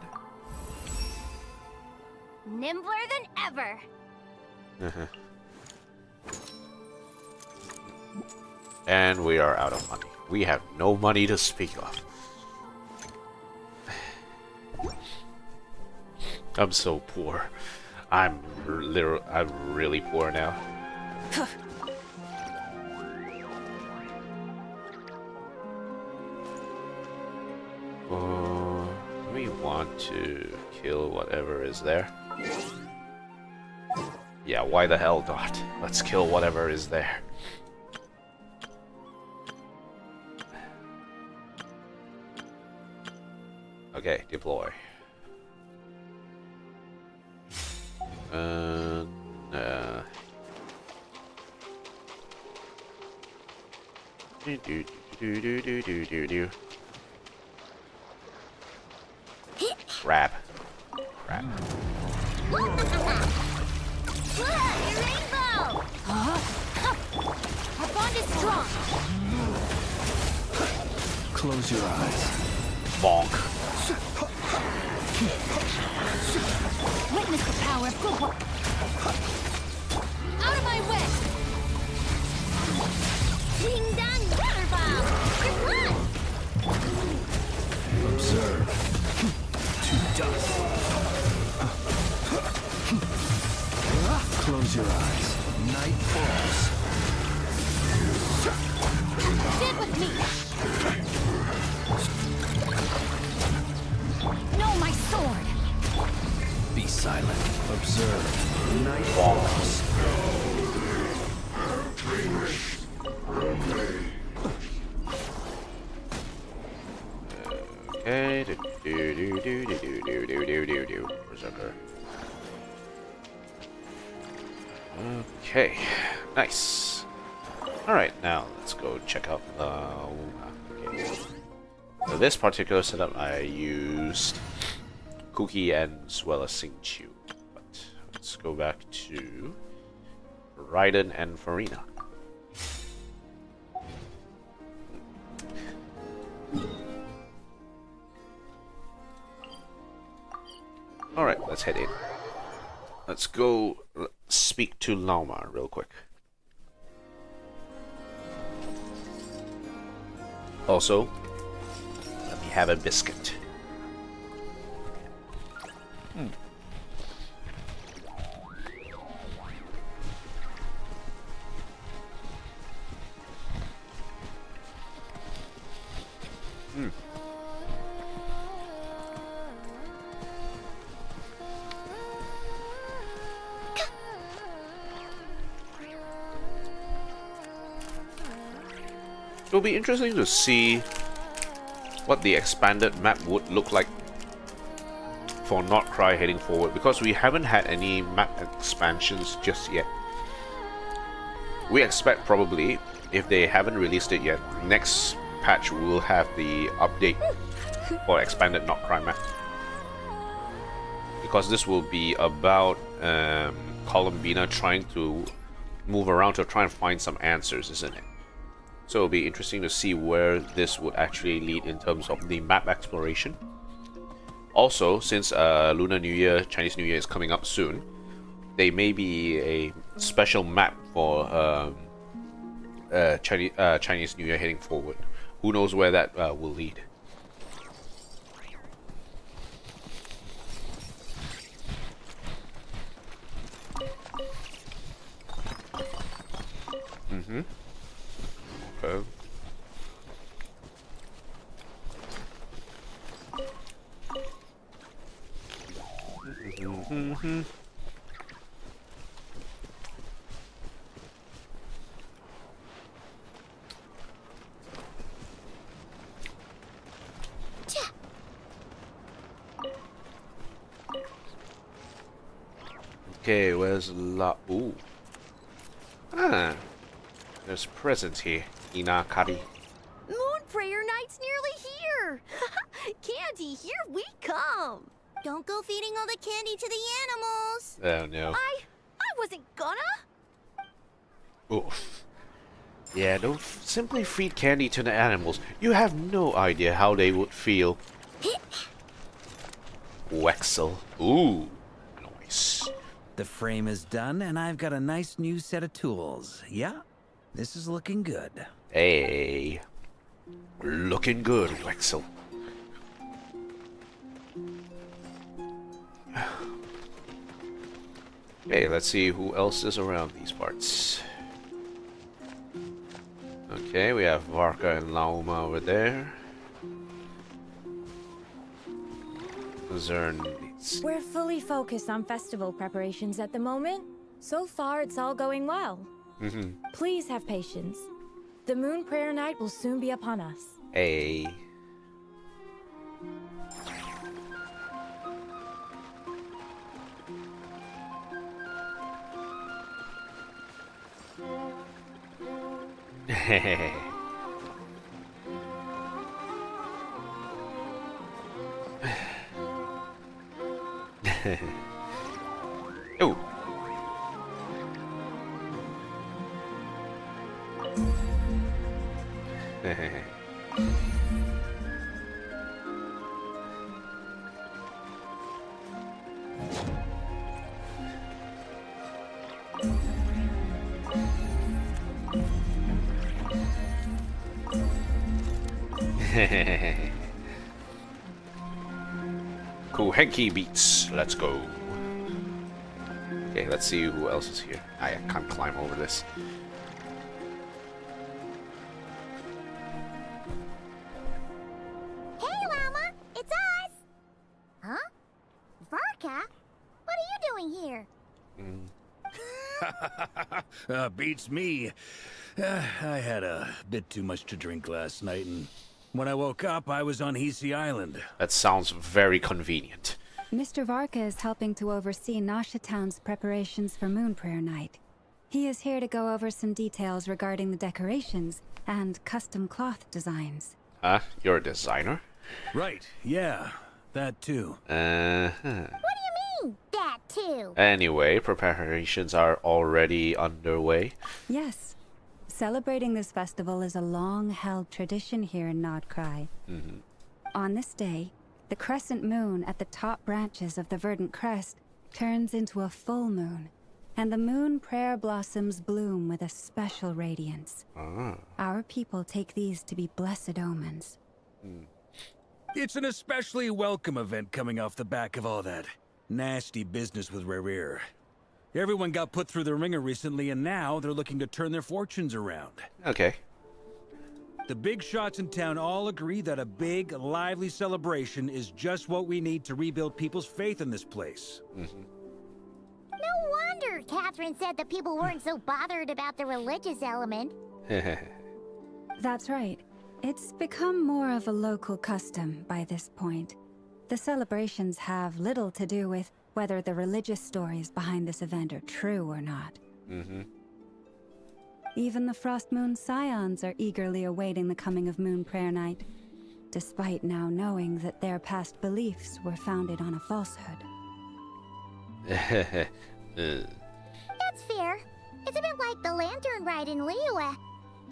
Nimbler than ever. And we are out of money. We have no money to speak of. I'm so poor. I'm really poor now. We want to kill whatever is there. Yeah, why the hell not? Let's kill whatever is there. Okay, deploy. Grab. Grab. Rainbow! Our bond is strong. Close your eyes. Bonk. Witness the power of good work. Out of my way! Ding dong water bomb! You're blood! Observe. To dust. Close your eyes. Night falls. Stand with me! No, my sword! Be silent. Observe. Night falls. Okay. Berserker. Okay. Nice. Alright, now let's go check out the... Okay. For this particular setup, I used Cookie as well as Singchu. But let's go back to Raiden and Farina. Alright, let's head in. Let's go speak to Lauma real quick. Also, let me have a biscuit. It'll be interesting to see what the expanded map would look like for Nod-krai heading forward, because we haven't had any map expansions just yet. We expect probably, if they haven't released it yet, next patch we will have the update for expanded Nod-krai map. Because this will be about Columbina trying to move around to try and find some answers, isn't it? So it'll be interesting to see where this would actually lead in terms of the map exploration. Also, since Lunar New Year, Chinese New Year is coming up soon, there may be a special map for Chinese New Year heading forward. Who knows where that will lead. Okay. Okay, where's Ooh. Ah. There's presents here. Inakari. Moon Prayer Night's nearly here! Candy, here we come! Don't go feeding all the candy to the animals. Oh no. I wasn't gonna! Oof. Yeah, don't simply feed candy to the animals. You have no idea how they would feel. Wexel. Ooh. Nice. The frame is done, and I've got a nice new set of tools. Yeah? This is looking good. Hey. Looking good, Wexel. Okay, let's see who else is around these parts. Okay, we have Varka and Lauma over there. Zern. We're fully focused on festival preparations at the moment. So far, it's all going well. Please have patience. The Moon Prayer Night will soon be upon us. Hey. Oh. Cool hanky beats. Let's go. Okay, let's see who else is here. I can't climb over this. Hey, Llama! It's us! Huh? Varka? What are you doing here? Beats me. I had a bit too much to drink last night, and when I woke up, I was on Hisi Island. That sounds very convenient. Mr. Varka is helping to oversee Nasha Town's preparations for Moon Prayer Night. He is here to go over some details regarding the decorations and custom cloth designs. Huh? You're a designer? Right, yeah, that too. What do you mean, that too? Anyway, preparations are already underway. Yes. Celebrating this festival is a long-held tradition here in Nod-krai. On this day, the crescent moon at the top branches of the verdant crest turns into a full moon, and the moon prayer blossoms bloom with a special radiance. Our people take these to be blessed omens. It's an especially welcome event coming off the back of all that nasty business with Rare. Everyone got put through the ringer recently, and now they're looking to turn their fortunes around. Okay. The big shots in town all agree that a big, lively celebration is just what we need to rebuild people's faith in this place. No wonder Catherine said that people weren't so bothered about the religious element. That's right. It's become more of a local custom by this point. The celebrations have little to do with whether the religious stories behind this event are true or not. Even the Frost Moon Scions are eagerly awaiting the coming of Moon Prayer Night, despite now knowing that their past beliefs were founded on a falsehood. That's fair. It's a bit like the Lantern Ride in Liyue.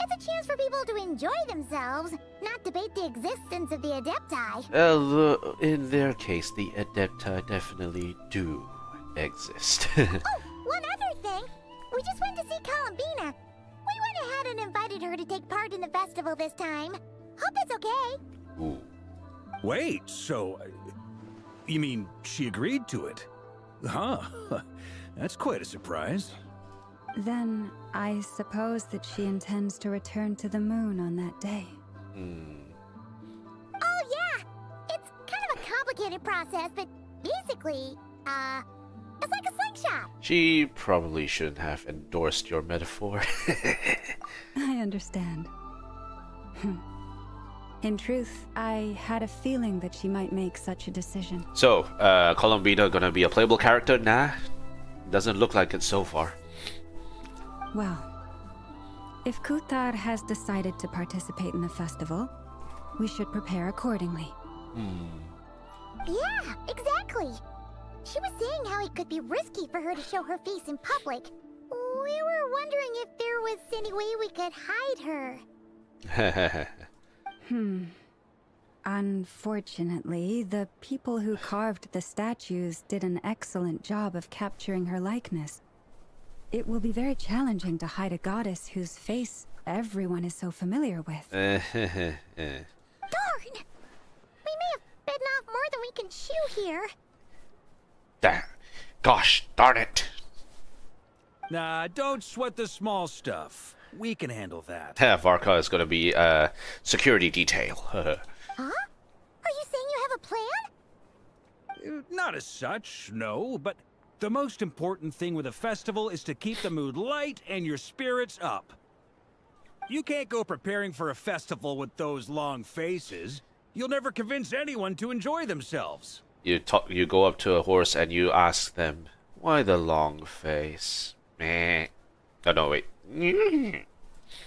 It's a chance for people to enjoy themselves, not debate the existence of the Adepti. In their case, the Adepti definitely do exist. Oh, one other thing. We just went to see Columbina. We went ahead and invited her to take part in the festival this time. Hope it's okay. Ooh. Wait, so... you mean she agreed to it? Huh. That's quite a surprise. Then, I suppose that she intends to return to the moon on that day. Oh, yeah. It's kind of a complicated process, but basically, it's like a slingshot. She probably shouldn't have endorsed your metaphor. I understand. In truth, I had a feeling that she might make such a decision. So, Columbina gonna be a playable character? Nah. Doesn't look like it so far. Well, if Kutar has decided to participate in the festival, we should prepare accordingly. Yeah, exactly. She was saying how it could be risky for her to show her face in public. We were wondering if there was any way we could hide her. Unfortunately, the people who carved the statues did an excellent job of capturing her likeness. It will be very challenging to hide a goddess whose face everyone is so familiar with. Darn! We may have bitten off more than we can chew here. Gosh, darn it. Nah, don't sweat the small stuff. We can handle that. Varka is going to be security detail. Huh? Are you saying you have a plan? Not as such, no, but the most important thing with a festival is to keep the mood light and your spirits up. You can't go preparing for a festival with those long faces. You'll never convince anyone to enjoy themselves. You go up to a horse and you ask them, why the long face? Meh. Oh, no, wait. The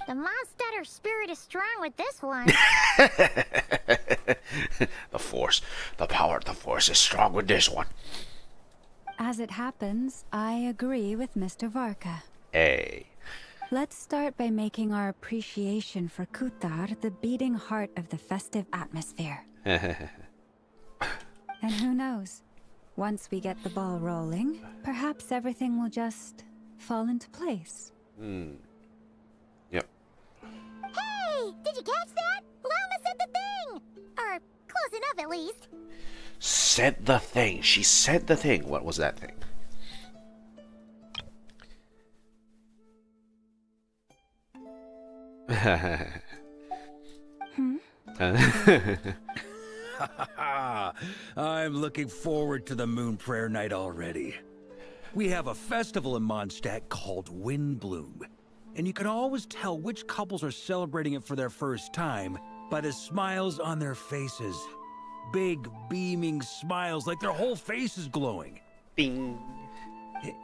Mondstatter spirit is strong with this one. The force. The power of the force is strong with this one. As it happens, I agree with Mr. Varka. Hey. Let's start by making our appreciation for Kutar the beating heart of the festive atmosphere. And who knows? Once we get the ball rolling, perhaps everything will just fall into place. Yep. Hey! Did you catch that? Llama said the thing! Or close enough, at least. Said the thing. She said the thing. What was that thing? I'm looking forward to the Moon Prayer Night already. We have a festival in Mondstadt called Windbloom, and you can always tell which couples are celebrating it for their first time by the smiles on their faces. Big, beaming smiles like their whole face is glowing. Bing.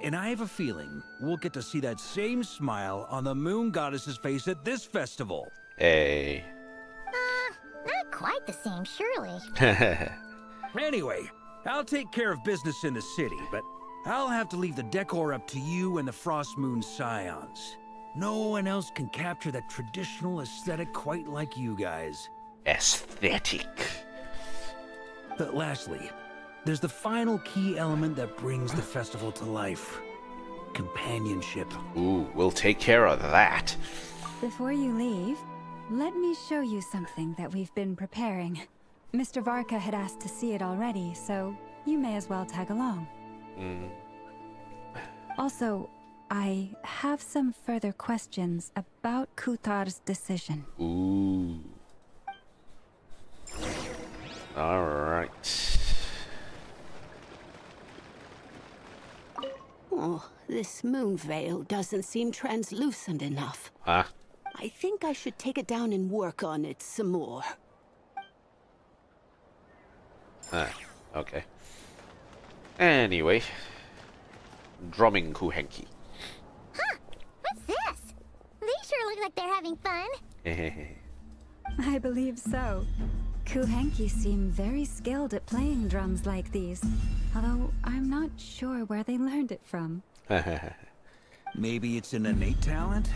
And I have a feeling we'll get to see that same smile on the Moon Goddess's face at this festival. Hey. Not quite the same, surely. Anyway, I'll take care of business in the city, but I'll have to leave the decor up to you and the Frost Moon Scions. No one else can capture that traditional aesthetic quite like you guys. Aesthetic. But lastly, there's the final key element that brings the festival to life. Companionship. Ooh, we'll take care of that. Before you leave, let me show you something that we've been preparing. Mr. Varka had asked to see it already, so you may as well tag along. Also, I have some further questions about Kutar's decision. Ooh. Alright. Oh, this moon veil doesn't seem translucent enough. Huh? I think I should take it down and work on it some more. Okay. Anyway. Drumming Kuhenki. Huh? What's this? They sure look like they're having fun. I believe so. Kuhenki seem very skilled at playing drums like these, although I'm not sure where they learned it from. Maybe it's an innate talent?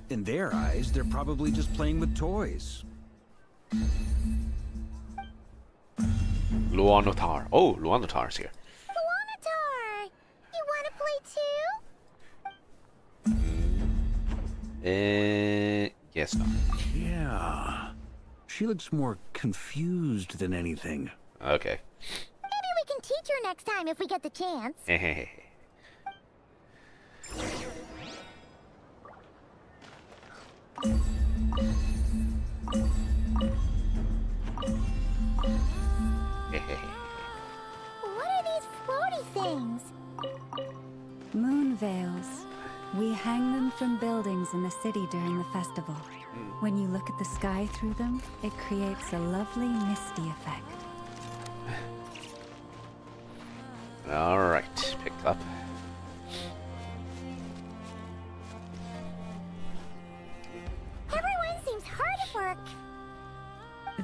In their eyes, they're probably just playing with toys. Luanotar. Oh, Luanotar's here. Luanatar! You want to play too? Yes, no. Yeah. She looks more confused than anything. Okay. Maybe we can teach her next time if we get the chance. What are these floaty things? Moon veils. We hang them from buildings in the city during the festival. When you look at the sky through them, it creates a lovely misty effect. Alright, picked up. Everyone seems hard at work.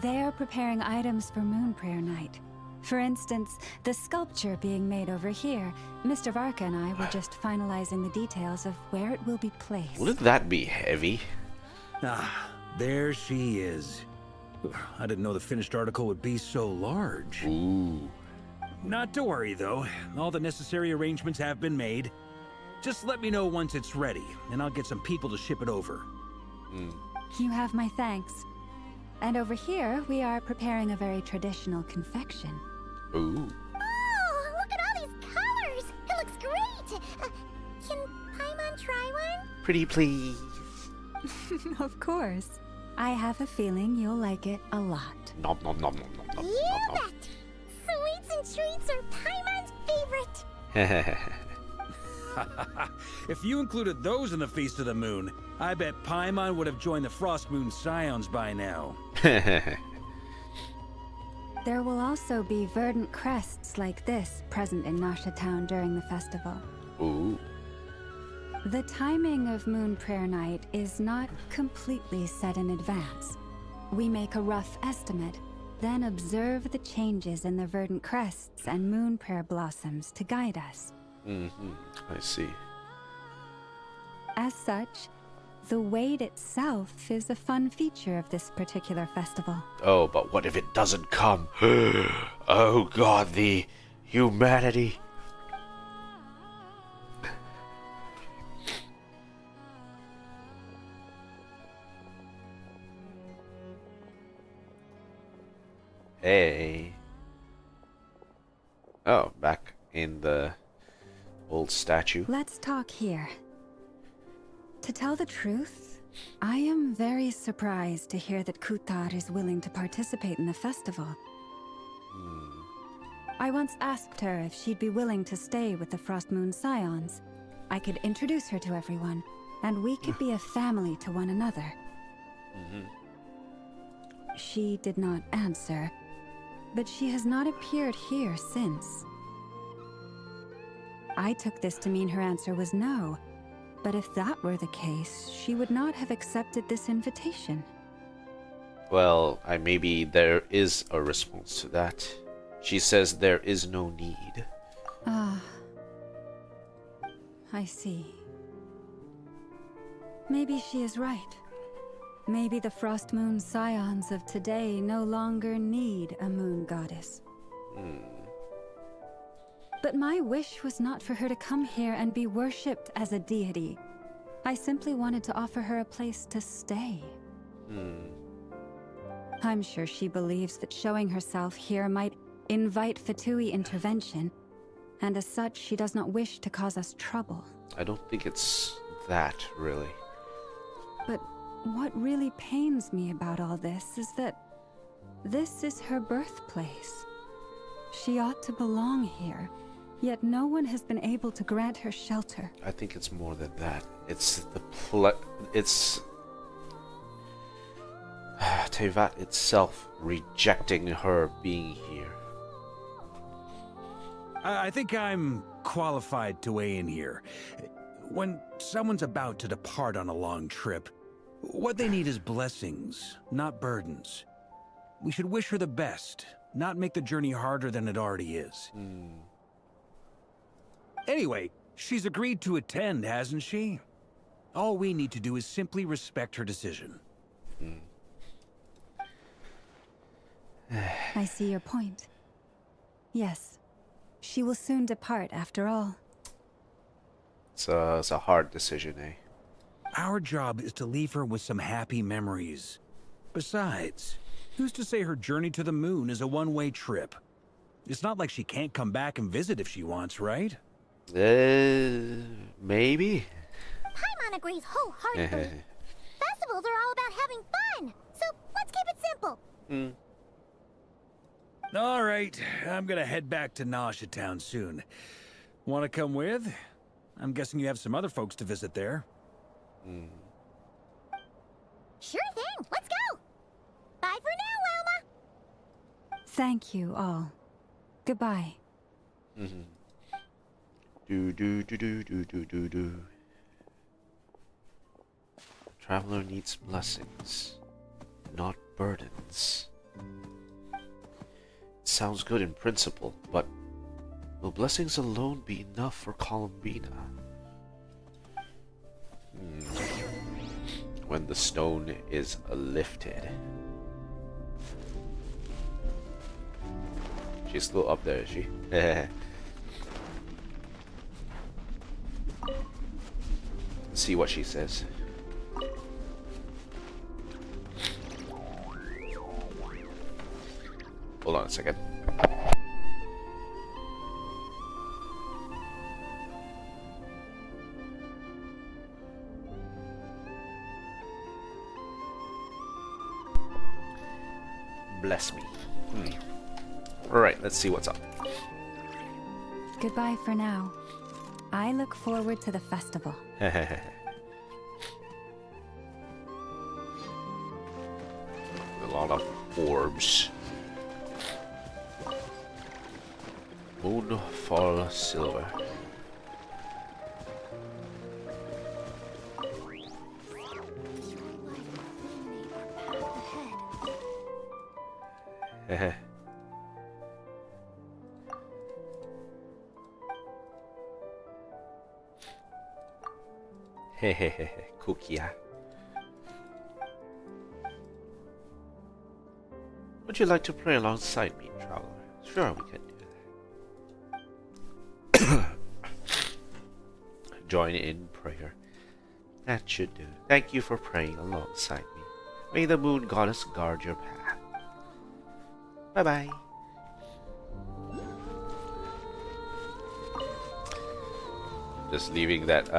They are preparing items for Moon Prayer Night. For instance, the sculpture being made over here. Mr. Varka and I were just finalizing the details of where it will be placed. Wouldn't that be heavy? Ah, there she is. I didn't know the finished article would be so large. Ooh. Not to worry, though. All the necessary arrangements have been made. Just let me know once it's ready, and I'll get some people to ship it over. You have my thanks. And over here, we are preparing a very traditional confection. Ooh. Oh, look at all these colors! It looks great! Can Paimon try one? Pretty please. Of course. I have a feeling you'll like it a lot. Nom nom nom nom nom nom. You nom, nom. bet! Sweets and treats are Paimon's favorite! If you included those in the Feast of the Moon, I bet Paimon would have joined the Frost Moon Scions by now. There will also be verdant crests like this present in Nasha Town during the festival. Ooh. The timing of Moon Prayer Night is not completely set in advance. We make a rough estimate, then observe the changes in the verdant crests and moon prayer blossoms to guide us. I see. As such, the wait itself is a fun feature of this particular festival. Oh, but what if it doesn't come? Oh god, the humanity. Hey. Oh, back in the old statue. Let's talk here. To tell the truth, I am very surprised to hear that Kutar is willing to participate in the festival. I once asked her if she'd be willing to stay with the Frost Moon Scions. I could introduce her to everyone, and we could be a family to one another. She did not answer, but she has not appeared here since. I took this to mean her answer was no, but if that were the case, she would not have accepted this invitation. Well, maybe there is a response to that. She says there is no need. Ah. I see. Maybe she is right. Maybe the Frost Moon Scions of today no longer need a moon goddess. But my wish was not for her to come here and be worshipped as a deity. I simply wanted to offer her a place to stay. I'm sure she believes that showing herself here might invite Fatui intervention, and as such, she does not wish to cause us trouble. I don't think it's that, really. But what really pains me about all this is that this is her birthplace. She ought to belong here, yet no one has been able to grant her shelter. I think it's more than that. It's the it's Tevat itself rejecting her being here. I think I'm qualified to weigh in here. When someone's about to depart on a long trip, what they need is blessings, not burdens. We should wish her the best, not make the journey harder than it already is. Anyway, she's agreed to attend, hasn't she? All we need to do is simply respect her decision. I see your point. Yes, she will soon depart after all. It's a hard decision, eh? Our job is to leave her with some happy memories. Besides, who's to say her journey to the moon is a one-way trip? It's not like she can't come back and visit if she wants, right? Maybe? Paimon agrees wholeheartedly. Festivals are all about having fun, so let's keep it simple. All right, I'm gonna head back to Nasha Town soon. Want to come with? I'm guessing you have some other folks to visit there. Sure thing, let's go! Bye for now, Wilma! Thank you all. Goodbye. Do. Traveler needs blessings, not burdens. Sounds good in principle, but will blessings alone be enough for Columbina? When the stone is lifted. She's still up there, is she? See what she says. Hold on a second. Bless me. Alright, let's see what's up. Goodbye for now. I look forward to the festival. A lot of orbs. Moonfall silver. Heh. Hehehe, cookie. Would you like to pray alongside me, traveler? Sure, we can do that. Join in prayer. That should do. Thank you for praying alongside me. May the moon goddess guard your path. Bye-bye. Just leaving that,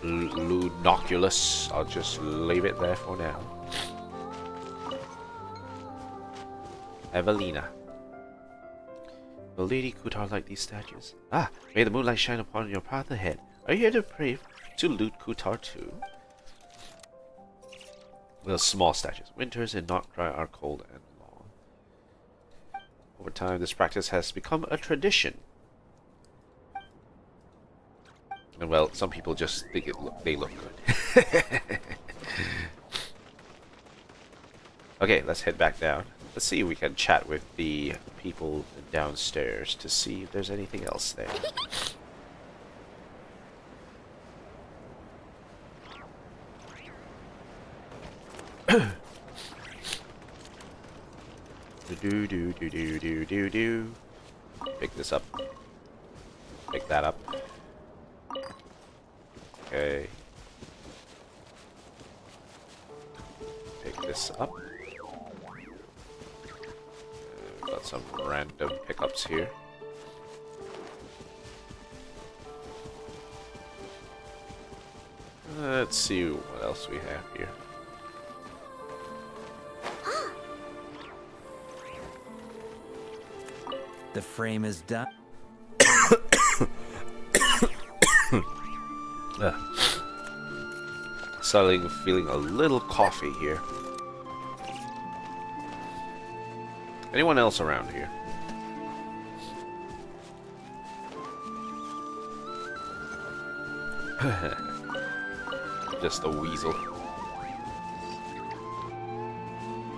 Lunoculus. I'll just leave it there for now. Evelina. Will Lady Kutar like these statues? Ah, may the moonlight shine upon your path ahead. Are you here to pray to Lute Kutar too? The small statues. Winters in Nod-krai are cold and long. Over time, this practice has become a tradition. And well, some people just think they look good. Okay, let's head back down. Let's see if we can chat with the people downstairs to see if there's anything else there. do. Pick this up. Pick that up. Okay. Pick this up. Got some random pickups here. Let's see what else we have here. The frame is done. Suddenly feeling a little coffee here. Anyone else around here? Just a weasel.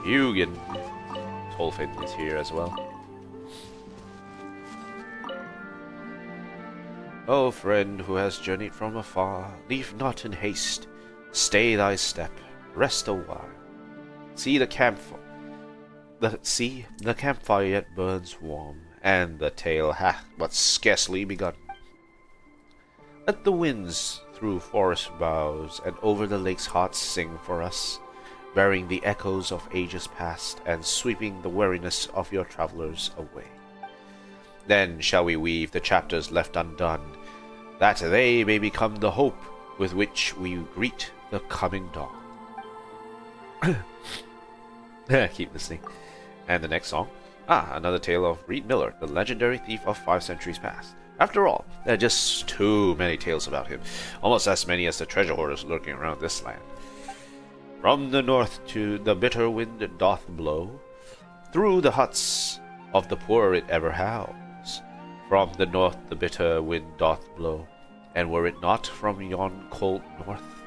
Hugin. Tolfin is here as well. O friend who has journeyed from afar, leave not in haste. Stay thy step, rest a while. See the campfire. The campfire yet burns warm, and the tale hath but scarcely begun. Let the winds through forest boughs and over the lake's heart sing for us, bearing the echoes of ages past and sweeping the weariness of your travelers away. Then shall we weave the chapters left undone, that they may become the hope with which we greet the coming dawn. Keep listening. And the next song. Another tale of Reed Miller, the legendary thief of 5 centuries past. After all, there are just too many tales about him, almost as many as the treasure hoarders lurking around this land. From the north to the bitter wind doth blow, through the huts of the poor it ever howls. From the north the bitter wind doth blow, and were it not from yon cold north,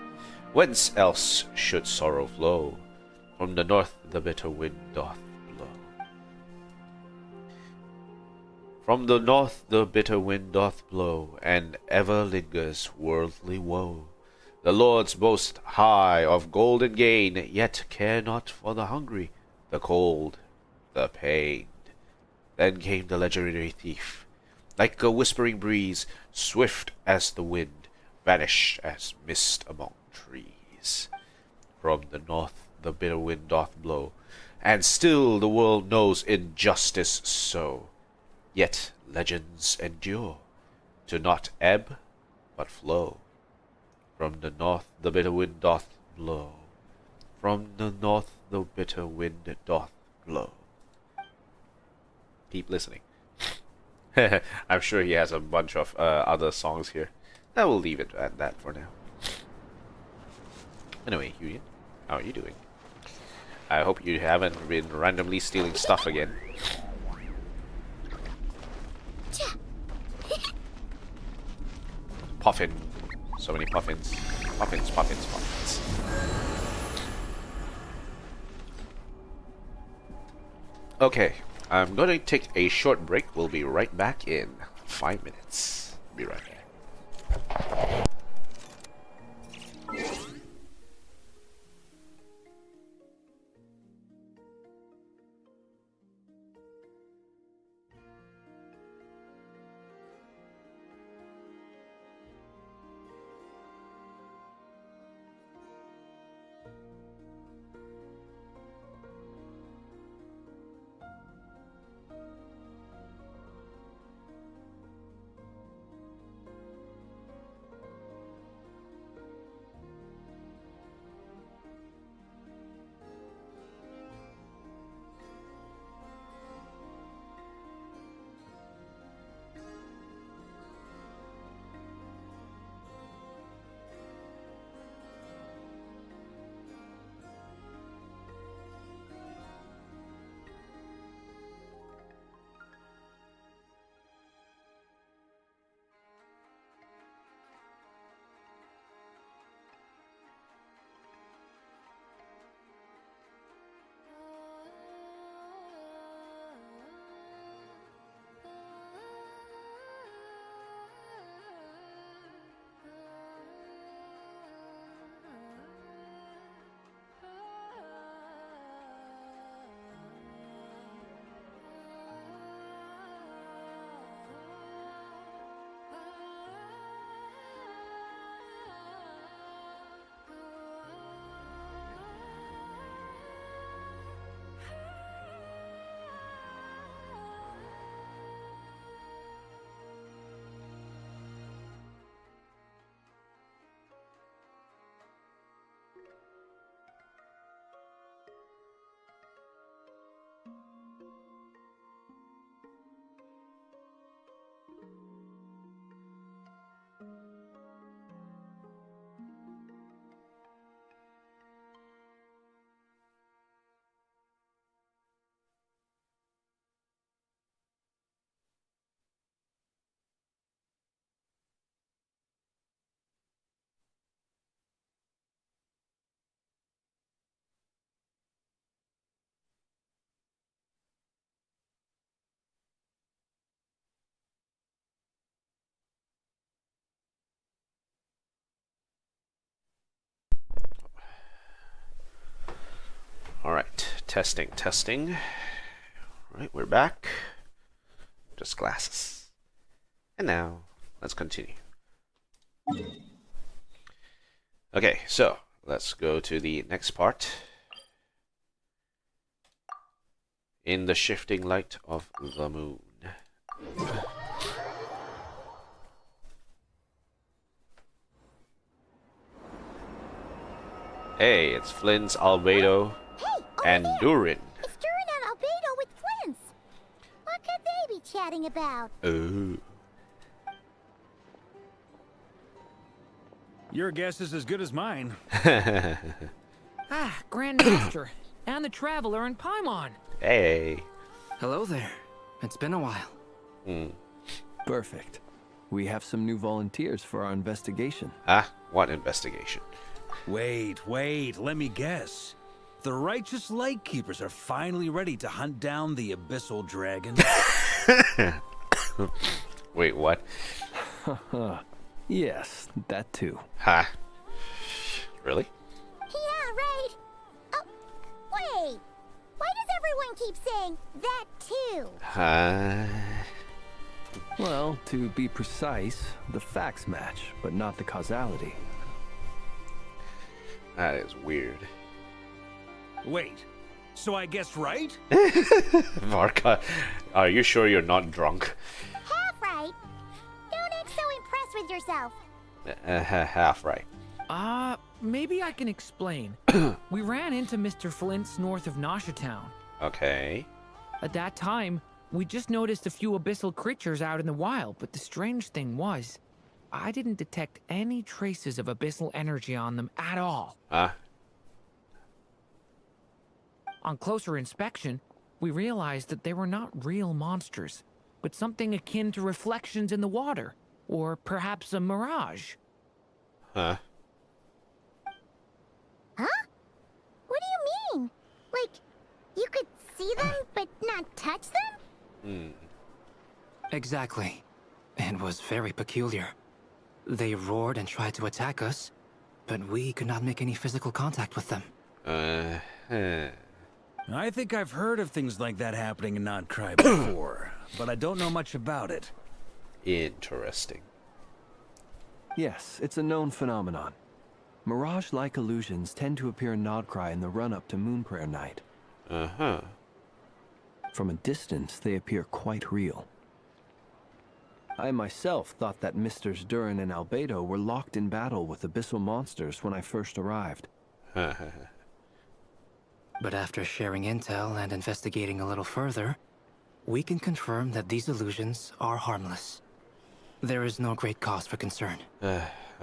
whence else should sorrow flow? From the north the bitter wind doth blow. From the north the bitter wind doth blow, and ever lingers worldly woe. The lords boast high of golden gain, yet care not for the hungry, the cold, the pained. Then came the legendary thief, like a whispering breeze, swift as the wind, vanish as mist among trees. From the north the bitter wind doth blow, and still the world knows injustice so. Yet legends endure, to not ebb, but flow. From the north the bitter wind doth blow. From the north the bitter wind doth blow. Keep listening. I'm sure he has a bunch of other songs here. I will leave it at that for now. Anyway, Yuyan, how are you doing? I hope you haven't been randomly stealing stuff again. Puffin. So many puffins. Puffins, puffins, puffins. Okay, I'm gonna take a short break. We'll be right back in 5 minutes. Be right back. Alright, testing, testing. Alright, we're back. Just glasses. And now, let's continue. Okay, so, let's go to the next part. In the shifting light of the moon. Hey, it's Flynn's Albedo and Durin. It's Durin and Albedo with Flynn's. What could they be chatting about? Oh. Your guess is as good as mine. Grandmaster, and the Traveler in Paimon. Hey. Hello there. It's been a while. Perfect. We have some new volunteers for our investigation. Ah, what investigation? Wait, let me guess. The righteous Lightkeepers are finally ready to hunt down the Abyssal Dragon. Wait, what? Yes, that too. Ha. Really? Yeah, right. Oh, wait. Why does everyone keep saying that too? Well, to be precise, the facts match, but not the causality. That is weird. Wait, so I guessed right? Varka, are you sure you're not drunk? Half right. Don't act so impressed with yourself. Half right. Maybe I can explain. We ran into Mr. Flint's north of Nasha Town. Okay. At that time, we just noticed a few abyssal creatures out in the wild, but the strange thing was, I didn't detect any traces of abyssal energy on them at all. On closer inspection, we realized that they were not real monsters, but something akin to reflections in the water, or perhaps a mirage. Huh? Huh? What do you mean? Like, you could see them, but not touch them? Exactly. It was very peculiar. They roared and tried to attack us, but we could not make any physical contact with them. I think I've heard of things like that happening in Nod-krai before, but I don't know much about it. Interesting. Yes, it's a known phenomenon. Mirage-like illusions tend to appear in Nod-krai in the run-up to Moon Prayer Night. From a distance, they appear quite real. I myself thought that Misters Durin and Albedo were locked in battle with abyssal monsters when I first arrived. But after sharing intel and investigating a little further, we can confirm that these illusions are harmless. There is no great cause for concern.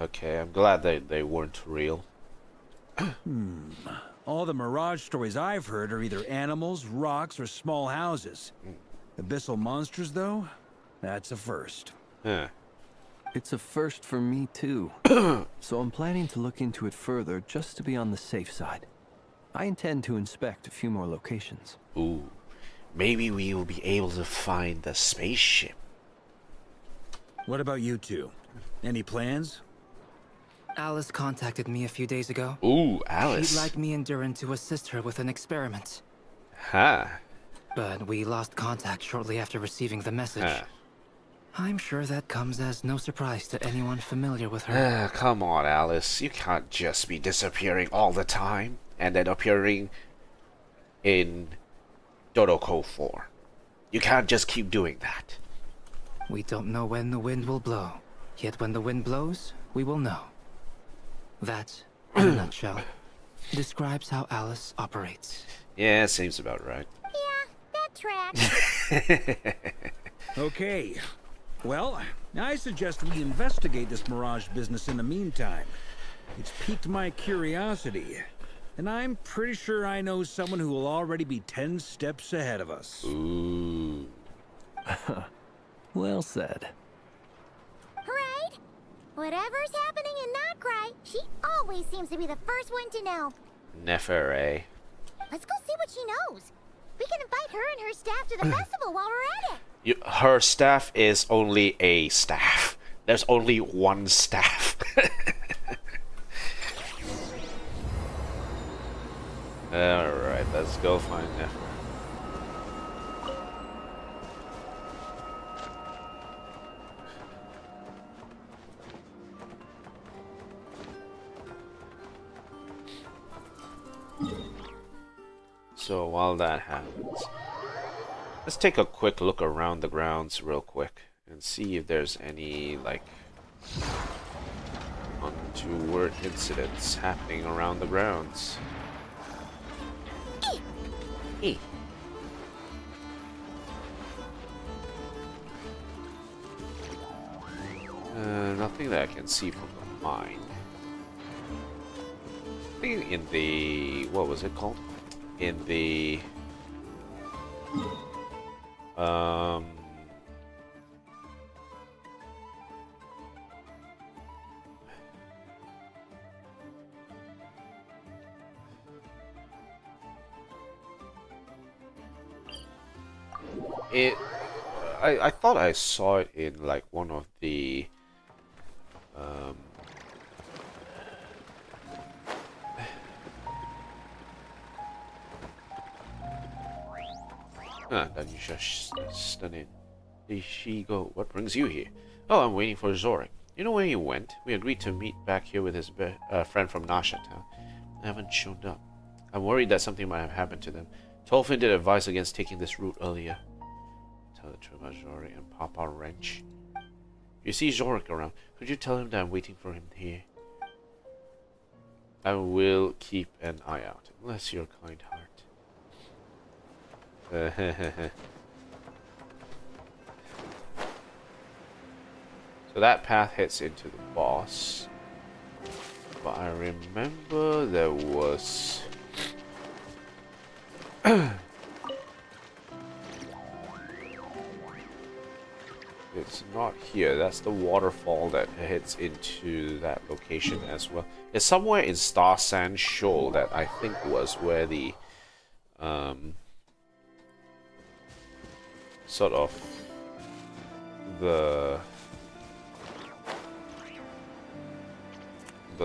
Okay, I'm glad they weren't real. All the mirage stories I've heard are either animals, rocks, or small houses. Abyssal monsters, though? That's a first. It's a first for me, too. So I'm planning to look into it further just to be on the safe side. I intend to inspect a few more locations. Ooh, maybe we will be able to find the spaceship. What about you two? Any plans? Alice contacted me a few days ago. Ooh, Alice. She'd like me and Durin to assist her with an experiment. But we lost contact shortly after receiving the message. I'm sure that comes as no surprise to anyone familiar with her. Come on, Alice. You can't just be disappearing all the time and then appearing in Dodoko 4. You can't just keep doing that. We don't know when the wind will blow. Yet when the wind blows, we will know. That, in a nutshell, describes how Alice operates. Yeah, seems about right. Yeah, that tracks. Okay. Well, I suggest we investigate this Mirage business in the meantime. It's piqued my curiosity, and I'm pretty sure I know someone who will already be 10 steps ahead of us. Ooh. Well said. Right? Whatever's happening in Nod-krai, she always seems to be the first one to know. Never, eh? Let's go see what she knows. We can invite her and her staff to the festival while we're at it. Her staff is only a staff. There's only one staff. Alright, let's go find Nefer. So while that happens, let's take a quick look around the grounds real quick and see if there's any, like, untoward incidents happening around the grounds. Nothing that I can see from the mine. I think in the... what was it called? In the... I thought I saw it in like one of the then you just stun it. did she go? What brings you here? Oh, I'm waiting for Zorik. You know where he went? We agreed to meet back here with his friend from Nasha Town. They haven't shown up. I'm worried that something might have happened to them. Tolfin did advise against taking this route earlier. Tell the truth about Zorik and Papa Wrench. You see Zorik around. Could you tell him that I'm waiting for him here? I will keep an eye out. Bless your kind heart. So that path heads into the boss. But I remember there was... It's not here. That's the waterfall that heads into that location as well. It's somewhere in Star Sand Shoal that I think was where the sort of the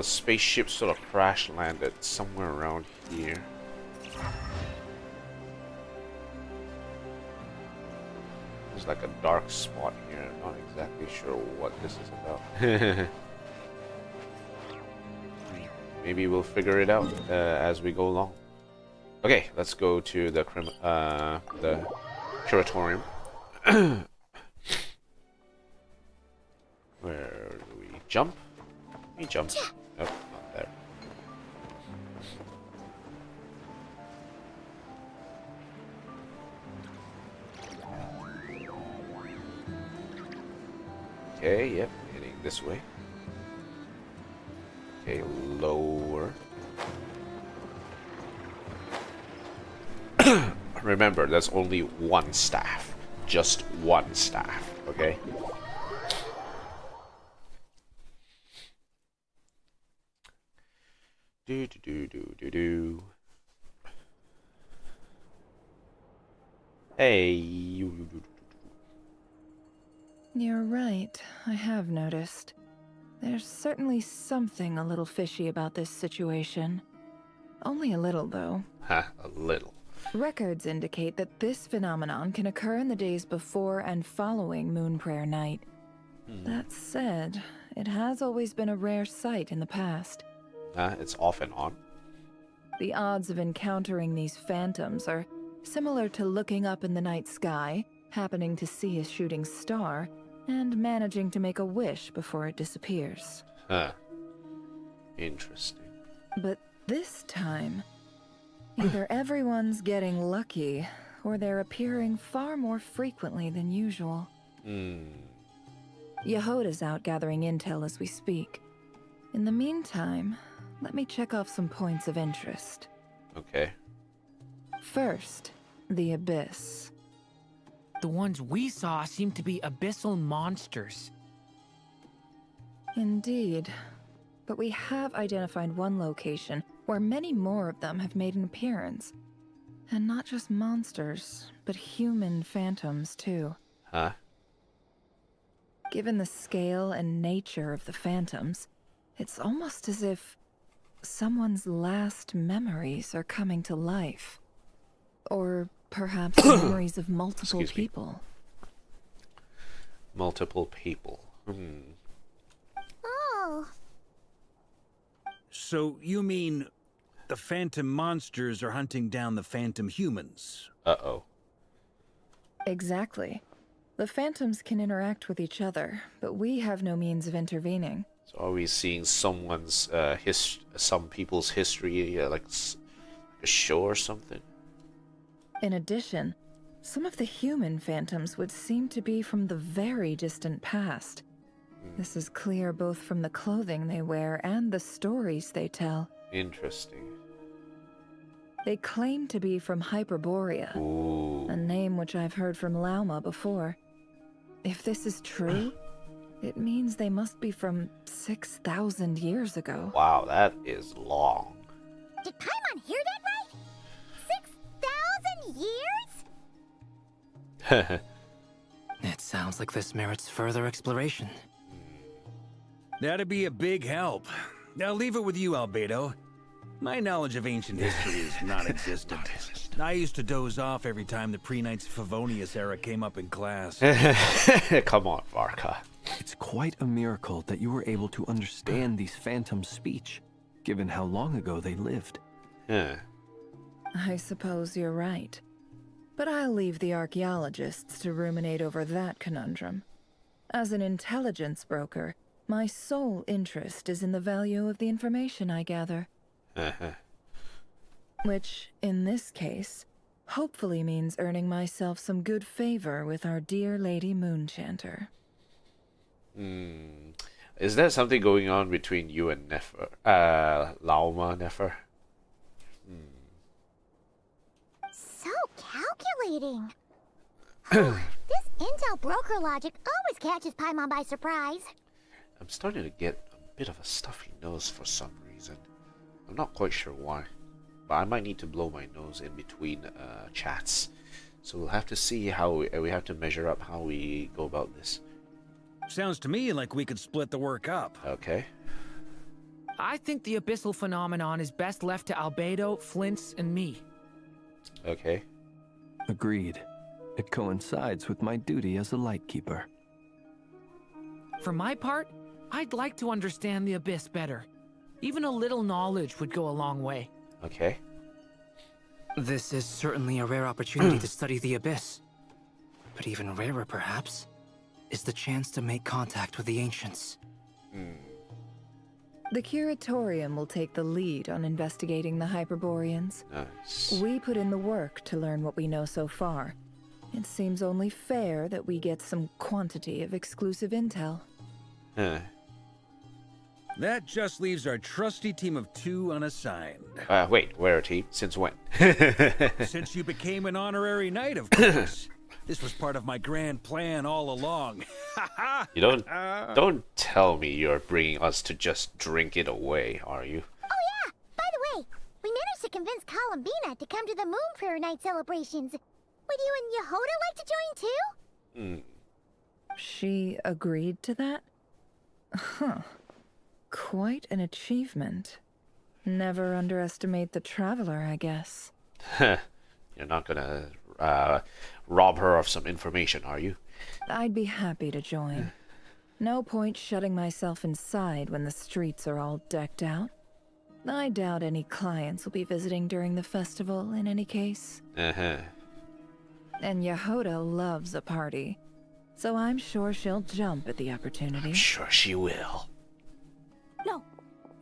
spaceship sort of crash landed somewhere around here. There's like a dark spot here. I'm not exactly sure what this is about. Maybe we'll figure it out as we go along. Okay, let's go to the curatorium. Where do we jump? We jump. Oh, not there. Okay, yep, heading this way. Okay, lower. Remember, there's only one staff. Just one staff, okay? Do. Hey, you. You're right, I have noticed. There's certainly something a little fishy about this situation. Only a little, though. Ha, a little. Records indicate that this phenomenon can occur in the days before and following Moon Prayer Night. That said, it has always been a rare sight in the past. It's off and on. The odds of encountering these phantoms are similar to looking up in the night sky, happening to see a shooting star, and managing to make a wish before it disappears. Huh. Interesting. But this time, either everyone's getting lucky, or they're appearing far more frequently than usual. Yehoda's out gathering intel as we speak. In the meantime, let me check off some points of interest. Okay. First, the Abyss. The ones we saw seem to be abyssal monsters. Indeed. But we have identified one location where many more of them have made an appearance. And not just monsters, but human phantoms too. Huh? Given the scale and nature of the phantoms, it's almost as if someone's last memories are coming to life. Or perhaps memories of multiple people. Multiple people. Oh. So you mean the phantom monsters are hunting down the phantom humans? Uh-oh. Exactly. The phantoms can interact with each other, but we have no means of intervening. So are we seeing someone's some people's history, like a show or something? In addition, some of the human phantoms would seem to be from the very distant past. This is clear both from the clothing they wear and the stories they tell. Interesting. They claim to be from Hyperborea, a name which I've heard from Lauma before. If this is true, it means they must be from 6,000 years ago. Wow, that is long. Did Paimon hear that right? 6,000 years? It sounds like this merits further exploration. That'd be a big help. I'll leave it with you, Albedo. My knowledge of ancient history is non-existent. I used to doze off every time the pre-Knights Favonius era came up in class. Come on, Varka. It's quite a miracle that you were able to understand these phantoms' speech, given how long ago they lived. Yeah. I suppose you're right. But I'll leave the archaeologists to ruminate over that conundrum. As an intelligence broker, my sole interest is in the value of the information I gather. Which, in this case, hopefully means earning myself some good favor with our dear Lady Moonchanter. Is there something going on between you and Nefer? Lauma Nefer? So calculating. This intel broker logic always catches Paimon by surprise. I'm starting to get a bit of a stuffy nose for some reason. I'm not quite sure why, but I might need to blow my nose in between chats. So we'll have to see how we have to measure up how we go about this. Sounds to me like we could split the work up. Okay. I think the abyssal phenomenon is best left to Albedo, Flints, and me. Okay. Agreed. It coincides with my duty as a lightkeeper. For my part, I'd like to understand the abyss better. Even a little knowledge would go a long way. Okay. This is certainly a rare opportunity to study the abyss. But even rarer, perhaps, is the chance to make contact with the ancients. The Curatorium will take the lead on investigating the Hyperboreans. Nice. We put in the work to learn what we know so far. It seems only fair that we get some quantity of exclusive intel. That just leaves our trusty team of 2 unassigned. Wait, we're a team? Since when? Since you became an honorary knight, of course. This was part of my grand plan all along. You don't tell me you're bringing us to just drink it away, are you? Oh yeah! By the way, we managed to convince Columbina to come to the Moon Prayer Night celebrations. Would you and Yehoda like to join too? She agreed to that? Huh. Quite an achievement. Never underestimate the traveler, I guess. You're not gonna rob her of some information, are you? I'd be happy to join. No point shutting myself inside when the streets are all decked out. I doubt any clients will be visiting during the festival in any case. And Yehoda loves a party, so I'm sure she'll jump at the opportunity. I'm sure she will. No.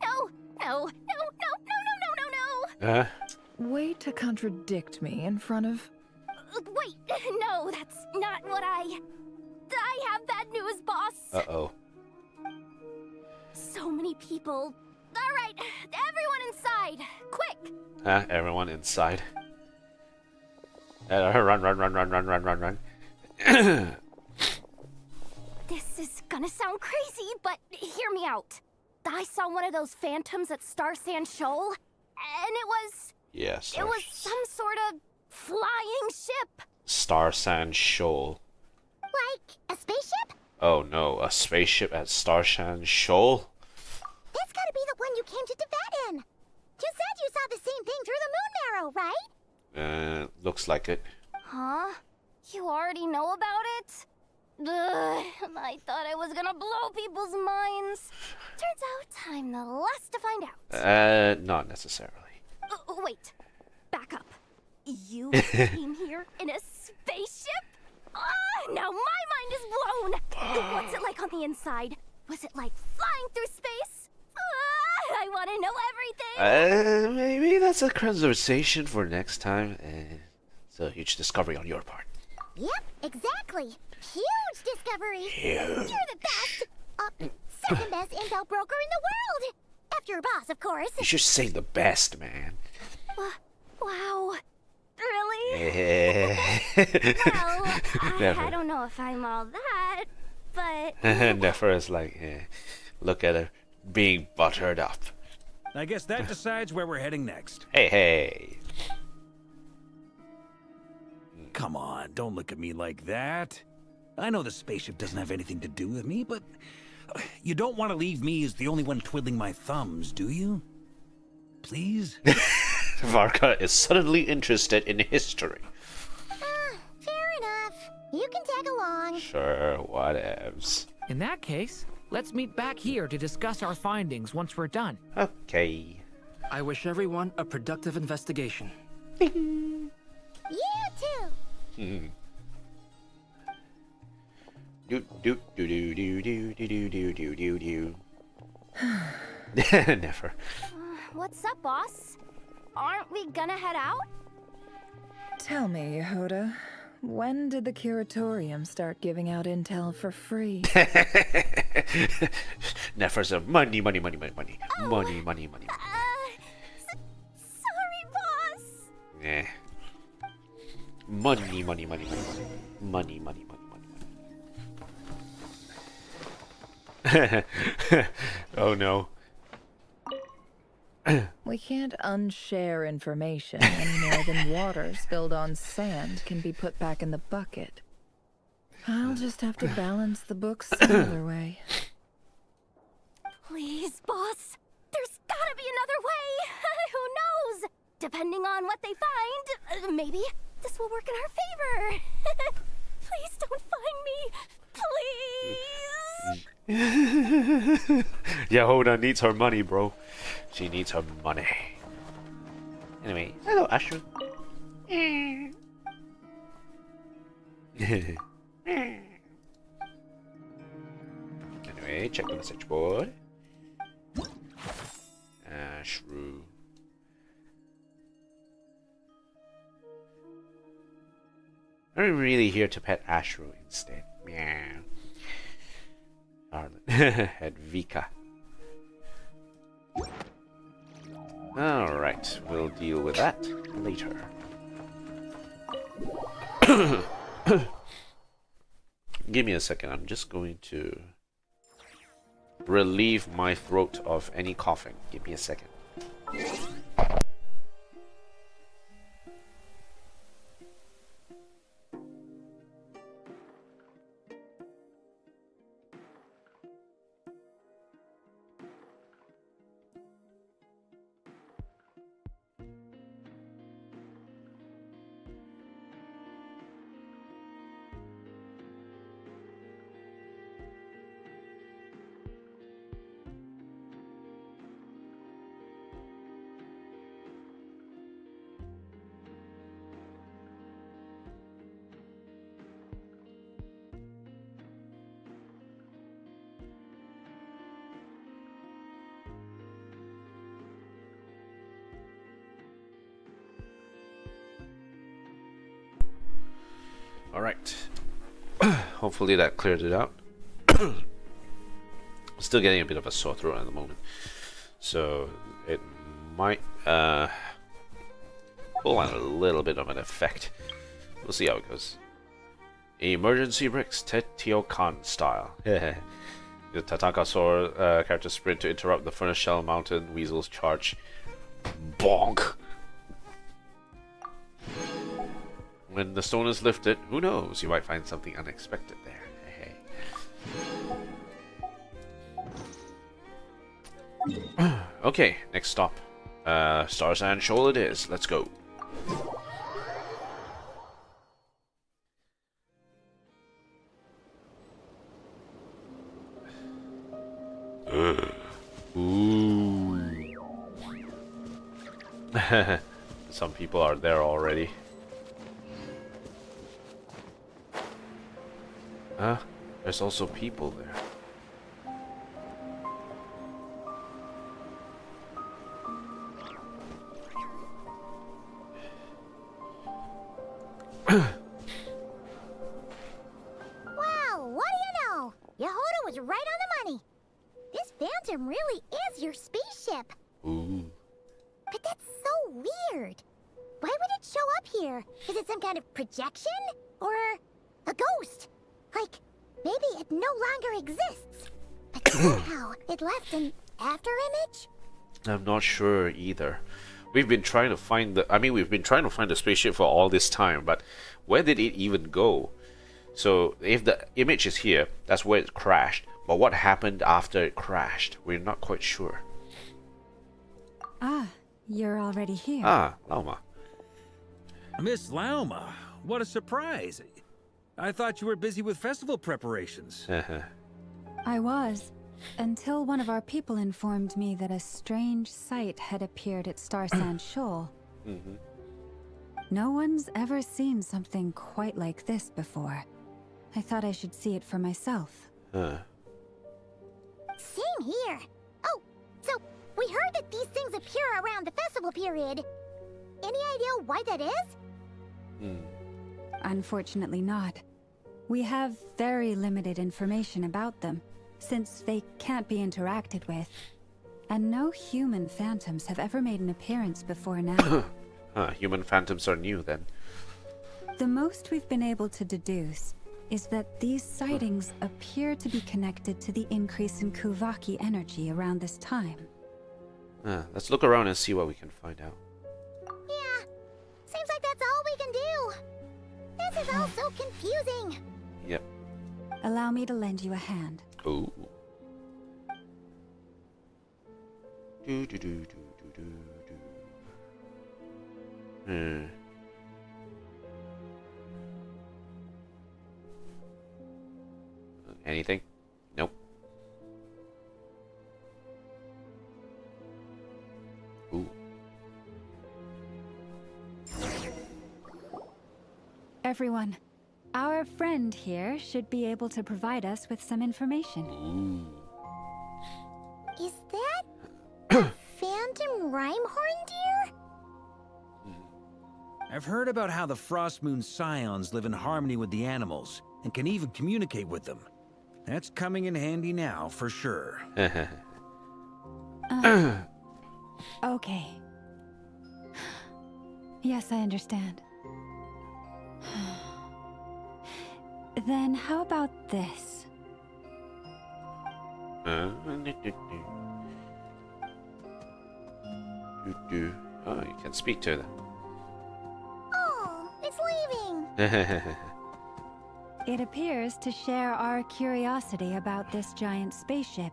No. No. No. No. No. No. No. No. No. Way to contradict me in front of... Wait. No, that's not what I have bad news, boss. Uh-oh. So many people. All right, everyone inside. Quick. Everyone inside. Run. This is gonna sound crazy, but hear me out. I saw one of those phantoms at Star Sand Shoal, and it was... Yes. It was some sort of flying ship. Star Sand Shoal. Like a spaceship? Oh no, a spaceship at Star Sand Shoal? That's gotta be the one you came to Tibet in. You said you saw the same thing through the moon marrow, right? Looks like it. Huh? You already know about it? Ugh, I thought I was gonna blow people's minds. Turns out I'm the last to find out. Not necessarily. Wait. Back up. You came here in a spaceship? Now my mind is blown. What's it like on the inside? Was it like flying through space? I want to know everything. Maybe that's a conversation for next time. It's a huge discovery on your part. Yep, exactly. Huge discovery. Huge. You're the best. Second best intel broker in the world. After your boss, of course. You should say the best, man. Wow. Really? Well, I don't know if I'm all that, but... Nefer is like, look at her, being buttered up. I guess that decides where we're heading next. Hey. Come on, don't look at me like that. I know the spaceship doesn't have anything to do with me, but you don't want to leave me as the only one twiddling my thumbs, do you? please? Varka is suddenly interested in history. Fair enough. You can tag along. Sure, whatevs. In that case, let's meet back here to discuss our findings once we're done. Okay. I wish everyone a productive investigation. You too. Do do do do do do do do do do do. Never. What's up, boss? Aren't we gonna head out? Tell me, Yehuda, when did the curatorium start giving out intel for free? Never's a money. Sorry, boss. Yeah. Money. Oh no. We can't unshare information any more than water spilled on sand can be put back in the bucket. I'll just have to balance the books some other way. Please, boss. There's gotta be another way. Who knows? Depending on what they find, maybe this will work in our favor. Please don't find me. Please. Yehuda needs her money, bro. She needs her money. Anyway, hello, Ashru. Anyway, check the message board. Ashru. I'm really here to pet Ashru instead. Meow. Charlotte. And Vika. Alright, we'll deal with that later. Give me a second, I'm just going to relieve my throat of any coughing. Give me a second. Alright. Hopefully that cleared it out. Still getting a bit of a sore throat at the moment. So it might pull on a little bit of an effect. We'll see how it goes. Emergency bricks, Tetiokan style. The Tatakasaur character sprint to interrupt the Furnace Shell Mountain Weasel's charge. Bonk! When the stone is lifted, who knows? You might find something unexpected there. Hey. Okay, next stop. Star Sand Shoal it is. Let's go. Ooh. Some people are there already. There's also people there. Wow, what do you know? Yehuda was right on the money. This Phantom really is your spaceship. Ooh. But that's so weird. Why would it show up here? Is it some kind of projection? Or a ghost? Like, maybe it no longer exists. But somehow it left an afterimage? I'm not sure either. We've been trying to find the spaceship for all this time, but where did it even go? So if the image is here, that's where it crashed. But what happened after it crashed? We're not quite sure. Ah, you're already here. Ah, Lauma. Miss Lauma, what a surprise. I thought you were busy with festival preparations. I was, until one of our people informed me that a strange sight had appeared at Star Sand Shoal. No one's ever seen something quite like this before. I thought I should see it for myself. Same here. Oh, so we heard that these things appear around the festival period. Any idea why that is? Unfortunately not. We have very limited information about them, since they can't be interacted with. And no human phantoms have ever made an appearance before now. Human phantoms are new then. The most we've been able to deduce is that these sightings appear to be connected to the increase in Kuvaki energy around this time. Let's look around and see what we can find out. Yeah, seems like that's all we can do. This is all so confusing. Yep. Allow me to lend you a hand. Ooh. Do do do do do do do. Anything? Nope. Ooh. Everyone, our friend here should be able to provide us with some information. Ooh. Is that a phantom Rhyme-horn deer? I've heard about how the Frost Moon Scions live in harmony with the animals, and can even communicate with them. That's coming in handy now, for sure. Okay. Yes, I understand. Then how about this? Oh, you can speak to them. Oh, it's leaving. It appears to share our curiosity about this giant spaceship,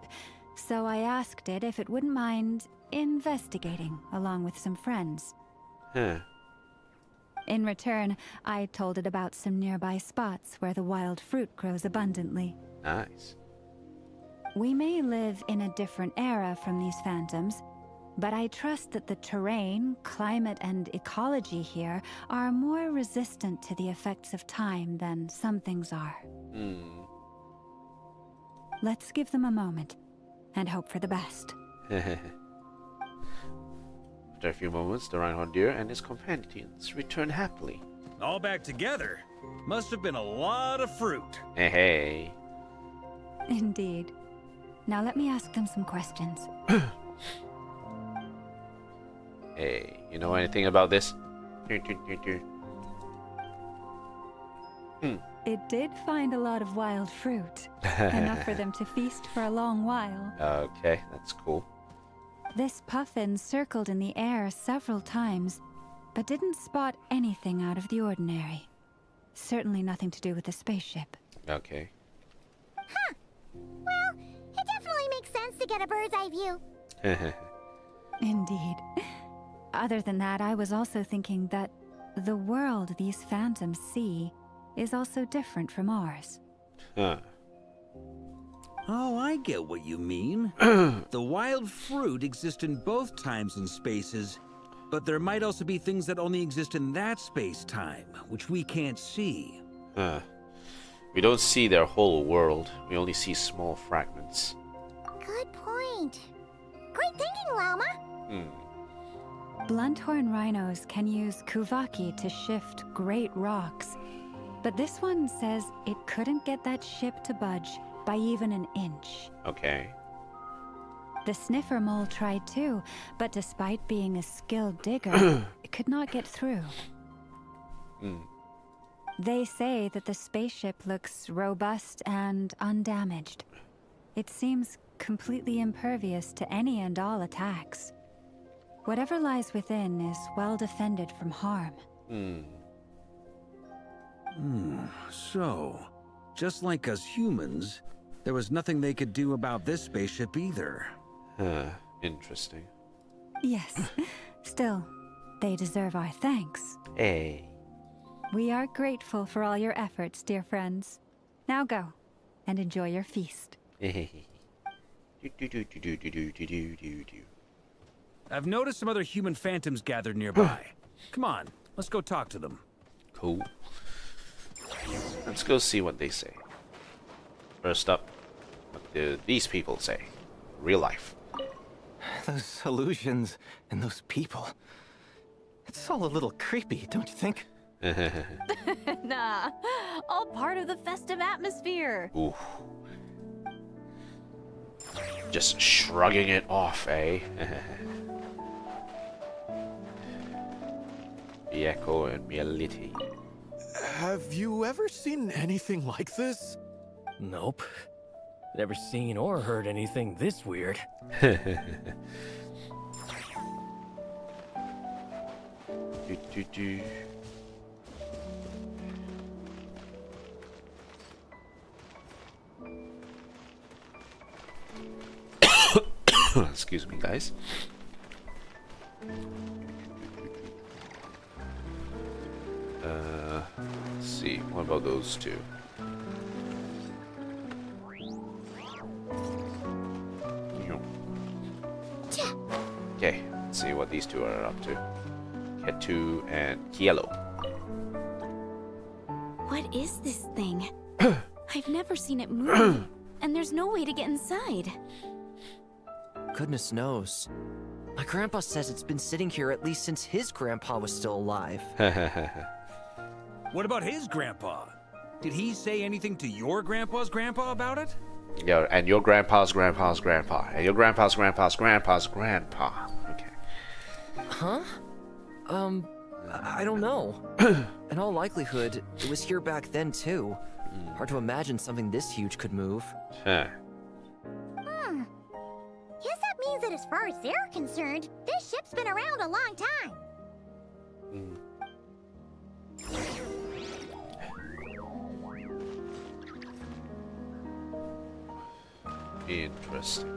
so I asked it if it wouldn't mind investigating along with some friends. In return, I told it about some nearby spots where the wild fruit grows abundantly. Nice. We may live in a different era from these phantoms, but I trust that the terrain, climate, and ecology here are more resistant to the effects of time than some things are. Let's give them a moment and hope for the best. After a few moments, the Reinhorn deer and his companions return happily. All back together? Must have been a lot of fruit. Hey. Indeed. Now let me ask them some questions. Hey, you know anything about this? It did find a lot of wild fruit. Enough for them to feast for a long while. Okay, that's cool. This puffin circled in the air several times, but didn't spot anything out of the ordinary. Certainly nothing to do with the spaceship. Okay. Huh. Well, it definitely makes sense to get a bird's eye view. Indeed. Other than that, I was also thinking that the world these phantoms see is also different from ours. Oh, I get what you mean. The wild fruit exist in both times and spaces, but there might also be things that only exist in that space-time, which we can't see. We don't see their whole world. We only see small fragments. Good point. Great thinking, Lauma. Blunthorn rhinos can use Kuvaki to shift great rocks, but this one says it couldn't get that ship to budge by even an inch. Okay. The sniffer mole tried too, but despite being a skilled digger, it could not get through. They say that the spaceship looks robust and undamaged. It seems completely impervious to any and all attacks. Whatever lies within is well defended from harm. So, just like us humans, there was nothing they could do about this spaceship either. Interesting. Yes, Still, they deserve our thanks. Hey. We are grateful for all your efforts, dear friends. Now go, and enjoy your feast. I've noticed some other human phantoms gathered nearby. Come on, let's go talk to them. Cool. Let's go see what they say. First up, what do these people say? Real life. Those illusions and those people. It's all a little creepy, don't you think? Nah, all part of the festive atmosphere. Ooh. Just shrugging it off, eh? Echo and reality. Have you ever seen anything like this? Nope. Never seen or heard anything this weird. Excuse me, guys. Let's see. What about those two? Okay, let's see what these two are up to. Ketu and Kielo. What is this thing? I've never seen it move, and there's no way to get inside. Goodness knows. My grandpa says it's been sitting here at least since his grandpa was still alive. What about his grandpa? Did he say anything to your grandpa's grandpa about it? Yeah, and your grandpa's grandpa's grandpa, and your grandpa's grandpa's grandpa's grandpa. Okay. Huh? I don't know. In all likelihood, it was here back then too. Hard to imagine something this huge could move. Huh. Guess that means that as far as they're concerned, this ship's been around a long time. Interesting.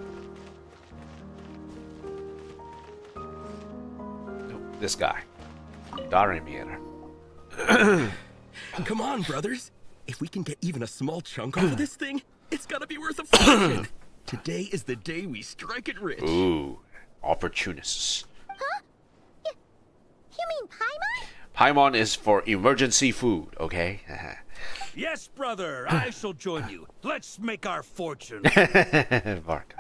This guy. Darimier. Come on, brothers. If we can get even a small chunk off of this thing, it's gotta be worth a fortune. Today is the day we strike it rich. Ooh, opportunists. Huh? You mean Paimon? Paimon is for emergency food, okay? Yes, brother, I shall join you. Let's make our fortune. Varka.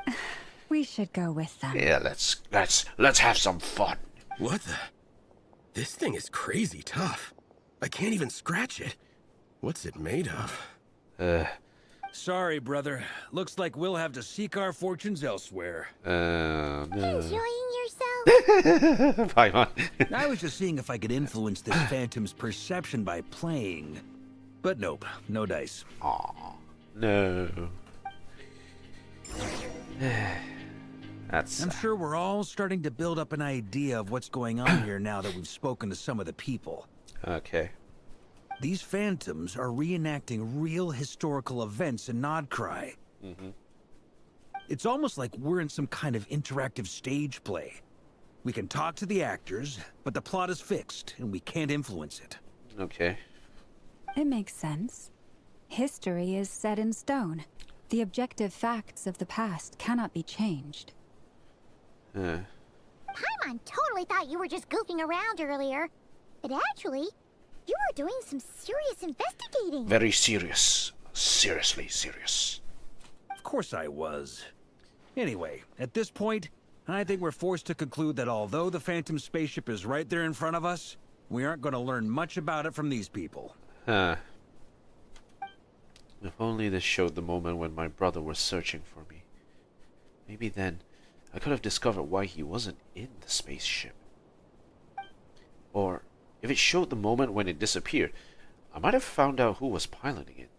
We should go with them. Yeah, let's have some fun. What the? This thing is crazy tough. I can't even scratch it. What's it made of? Sorry, brother. Looks like we'll have to seek our fortunes elsewhere. No. Enjoying yourself? Paimon. I was just seeing if I could influence this phantom's perception by playing. But nope, no dice. Aw, no. That's... I'm sure we're all starting to build up an idea of what's going on here now that we've spoken to some of the people. Okay. These phantoms are reenacting real historical events in Nod-krai. It's almost like we're in some kind of interactive stage play. We can talk to the actors, but the plot is fixed, and we can't influence it. Okay. It makes sense. History is set in stone. The objective facts of the past cannot be changed. Paimon totally thought you were just goofing around earlier. But actually, you were doing some serious investigating. Very serious. Seriously serious. Of course I was. Anyway, at this point, I think we're forced to conclude that although the Phantom spaceship is right there in front of us, we aren't going to learn much about it from these people. Huh. If only this showed the moment when my brother was searching for me. Maybe then I could have discovered why he wasn't in the spaceship. Or if it showed the moment when it disappeared, I might have found out who was piloting it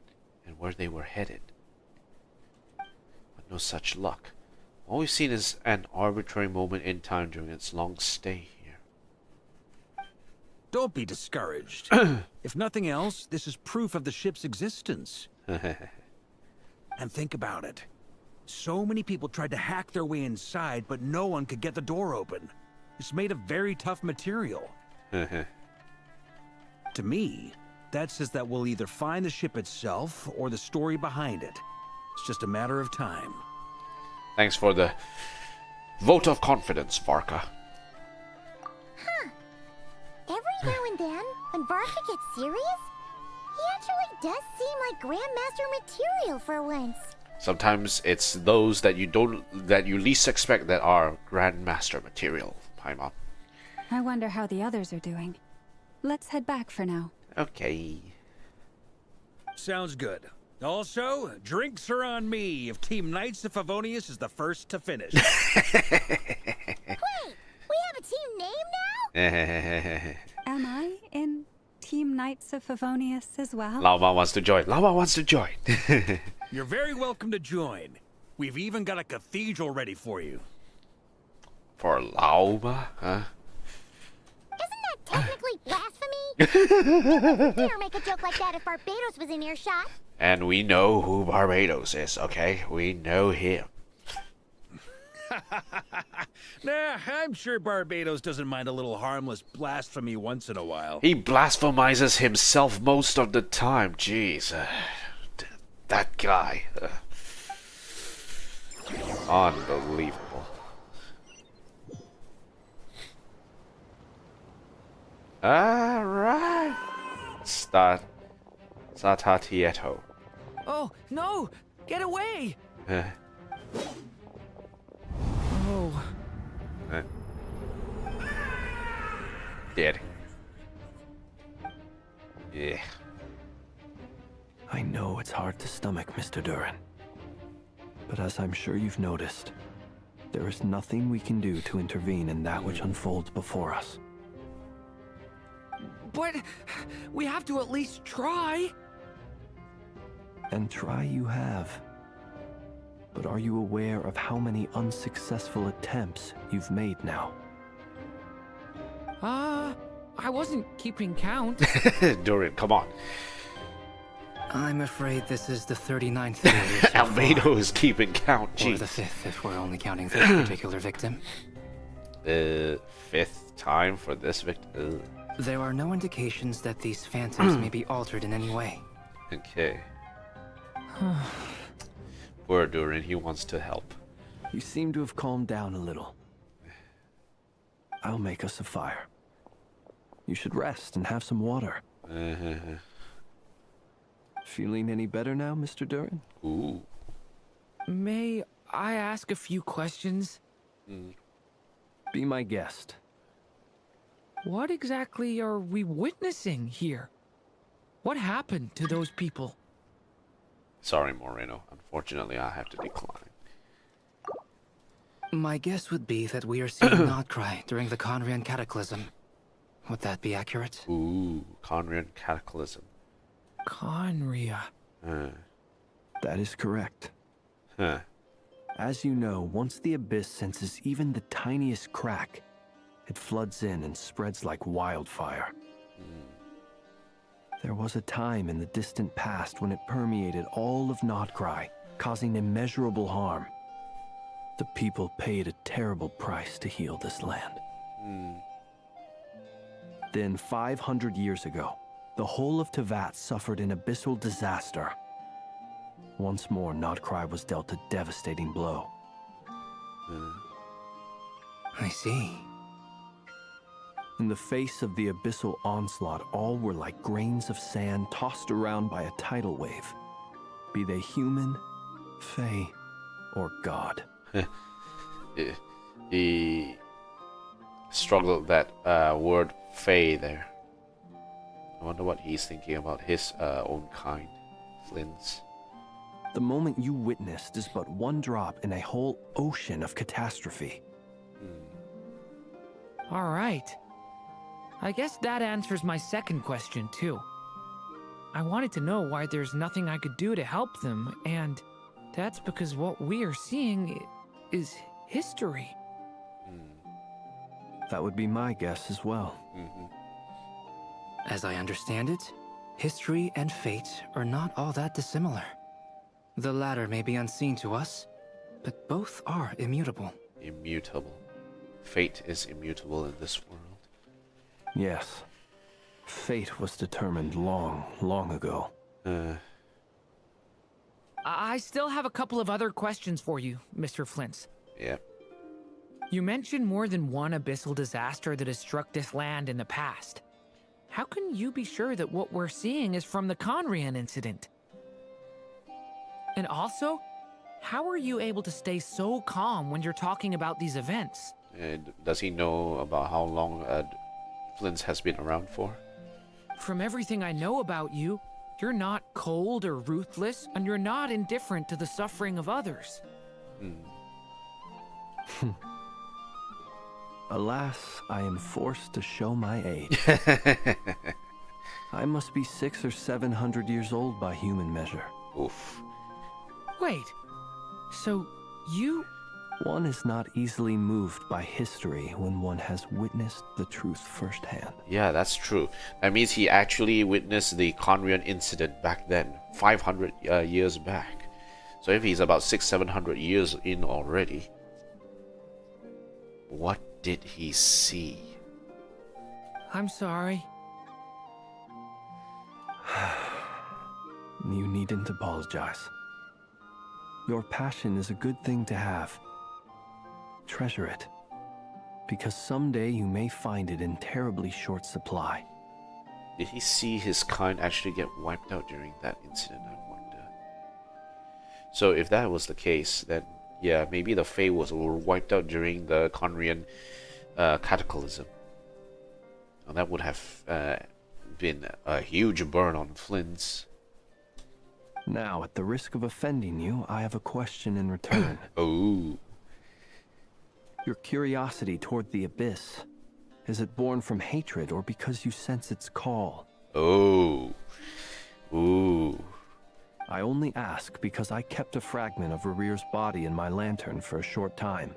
and where they were headed. But no such luck. All we've seen is an arbitrary moment in time during its long stay here. Don't be discouraged. If nothing else, this is proof of the ship's existence. And think about it. So many people tried to hack their way inside, but no one could get the door open. It's made of very tough material. To me, that says that we'll either find the ship itself or the story behind it. It's just a matter of time. Thanks for the vote of confidence, Varka. Huh. Every now and then, when Varka gets serious, he actually does seem like Grandmaster material for once. Sometimes it's those that you least expect that are Grandmaster material, Paimon. I wonder how the others are doing. Let's head back for now. Okay. Sounds good. Also, drinks are on me if Team Knights of Favonius is the first to finish. Wait, we have a team name now? Am I in Team Knights of Favonius as well? Laoma wants to join. Laoma wants to join. You're very welcome to join. We've even got a cathedral ready for you. For Laoma, huh? Isn't that technically blasphemy? Dare make a joke like that if Barbados was in earshot. And we know who Barbados is, okay? We know him. Nah, I'm sure Barbados doesn't mind a little harmless blasphemy once in a while. He blasphemizes himself most of the time. Jeez. That guy. Unbelievable. Alright. Satatieto. Oh, no! Get away! Oh. Dead. Yeah. I know it's hard to stomach, Mr. Durin. But as I'm sure you've noticed, there is nothing we can do to intervene in that which unfolds before us. But we have to at least try. And try you have. But are you aware of how many unsuccessful attempts you've made now? I wasn't keeping count. Durin, come on. I'm afraid this is the 39th failure so Albedo is keeping count, jeez. Or the 5th, if we're only counting this particular victim. The 5th time for this victim. There are no indications that these phantoms may be altered in any way. Okay. Poor Durin, he wants to help. You seem to have calmed down a little. I'll make us a fire. You should rest and have some water. Feeling any better now, Mr. Durin? Ooh. May I ask a few questions? Be my guest. What exactly are we witnessing here? What happened to those people? Sorry, Moreno. Unfortunately, I have to decline. My guess would be that we are seeing Nod-krai during the Conrian Cataclysm. Would that be accurate? Ooh, Conrian Cataclysm. Conria. That is correct. Huh. As you know, once the Abyss senses even the tiniest crack, it floods in and spreads like wildfire. There was a time in the distant past when it permeated all of Nod-krai, causing immeasurable harm. The people paid a terrible price to heal this land. Then 500 years ago, the whole of Teyvat suffered an abyssal disaster. Once more, Nod-krai was dealt a devastating blow. I see. In the face of the abyssal onslaught, all were like grains of sand tossed around by a tidal wave. Be they human, fae, or god. He struggled that word fae there. I wonder what he's thinking about his own kind. Flynn's. The moment you witnessed is but one drop in a whole ocean of catastrophe. All right. I guess that answers my second question, too. I wanted to know why there's nothing I could do to help them, and that's because what we are seeing is history. That would be my guess as well. As I understand it, history and fate are not all that dissimilar. The latter may be unseen to us, but both are immutable. Immutable. Fate is immutable in this world. Yes. Fate was determined long, long ago. I still have a couple of other questions for you, Mr. Flint. Yeah. You mentioned more than one abyssal disaster that has struck this land in the past. How can you be sure that what we're seeing is from the Conrian incident? And also, how are you able to stay so calm when you're talking about these events? Does he know about how long Flint has been around for? From everything I know about you, you're not cold or ruthless, and you're not indifferent to the suffering of others. Alas, I am forced to show my age. I must be 600 or 700 years old by human measure. Oof. Wait, so you... One is not easily moved by history when one has witnessed the truth firsthand. Yeah, that's true. That means he actually witnessed the Conrian incident back then, 500 years back. So if he's about 600-700 years in already, what did he see? I'm sorry. You needn't apologize. Your passion is a good thing to have. Treasure it, because someday you may find it in terribly short supply. Did he see his kind actually get wiped out during that incident, I wonder? So if that was the case, then yeah, maybe the Fae were wiped out during the Conrian cataclysm. And that would have been a huge burn on Flint's. Now, at the risk of offending you, I have a question in return. Oh. Your curiosity toward the Abyss, is it born from hatred or because you sense its call? Oh. Ooh. I only ask because I kept a fragment of Rarir's body in my lantern for a short time.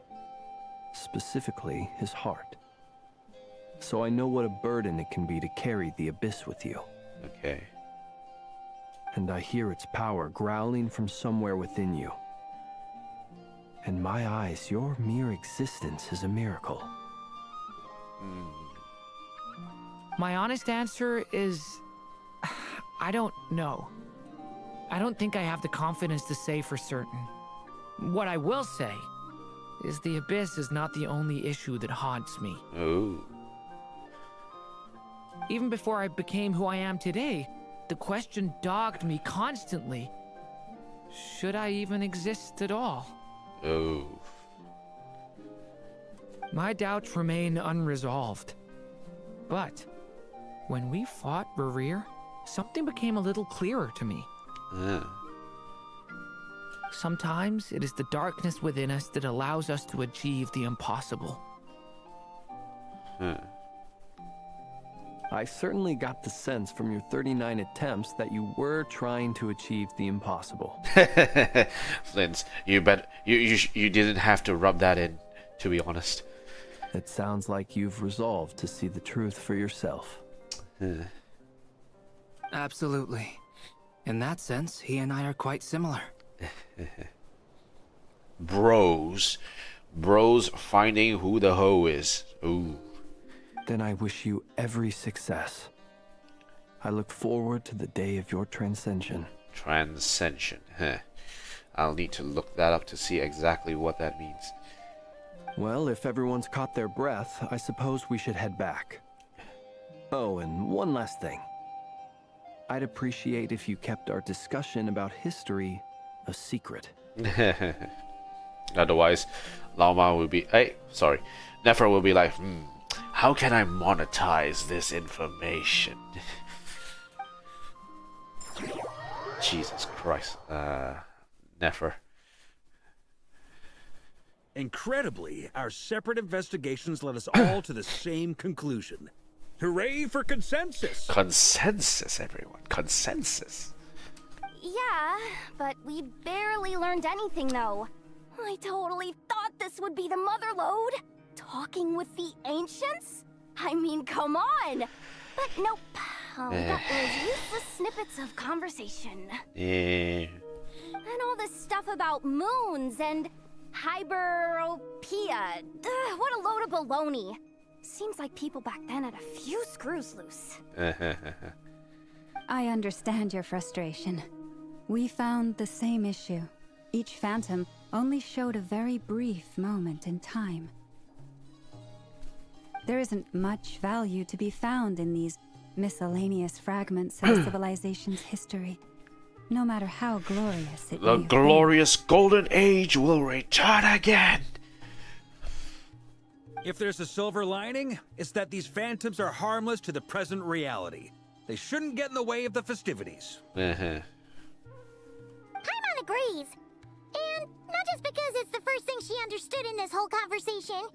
Specifically, his heart. So I know what a burden it can be to carry the Abyss with you. Okay. And I hear its power growling from somewhere within you. In my eyes, your mere existence is a miracle. My honest answer is... I don't know. I don't think I have the confidence to say for certain. What I will say is the Abyss is not the only issue that haunts me. Oh. Even before I became who I am today, the question dogged me constantly. Should I even exist at all? Oh. My doubts remain unresolved. But when we fought Rarir, something became a little clearer to me. Sometimes it is the darkness within us that allows us to achieve the impossible. I certainly got the sense from your 39 attempts that you were trying to achieve the impossible. Flint, you didn't have to rub that in, to be honest. It sounds like you've resolved to see the truth for yourself. Absolutely. In that sense, he and I are quite similar. Bros finding who the hoe is. Ooh. Then I wish you every success. I look forward to the day of your transcension. Transcension, huh. I'll need to look that up to see exactly what that means. Well, if everyone's caught their breath, I suppose we should head back. Oh, and one last thing. I'd appreciate if you kept our discussion about history a secret. Otherwise, Laoma will be... Nefer will be like, how can I monetize this information? Jesus Christ. Nefer. Incredibly, our separate investigations led us all to the same conclusion. Hooray for consensus! Consensus, everyone. Consensus. Yeah, but we barely learned anything, though. I totally thought this would be the mother lode. Talking with the ancients? I mean, come on! But nope. All we got was useless snippets of conversation. Yeah. And all this stuff about moons and Hyperopia. What a load of baloney. Seems like people back then had a few screws loose. I understand your frustration. We found the same issue. Each phantom only showed a very brief moment in time. There isn't much value to be found in these miscellaneous fragments of civilization's history, no matter how glorious it may The have glorious golden age will return again. If there's a silver lining, it's that these phantoms are harmless to the present reality. They shouldn't get in the way of the festivities. Paimon agrees. And not just because it's the first thing she understood in this whole conversation.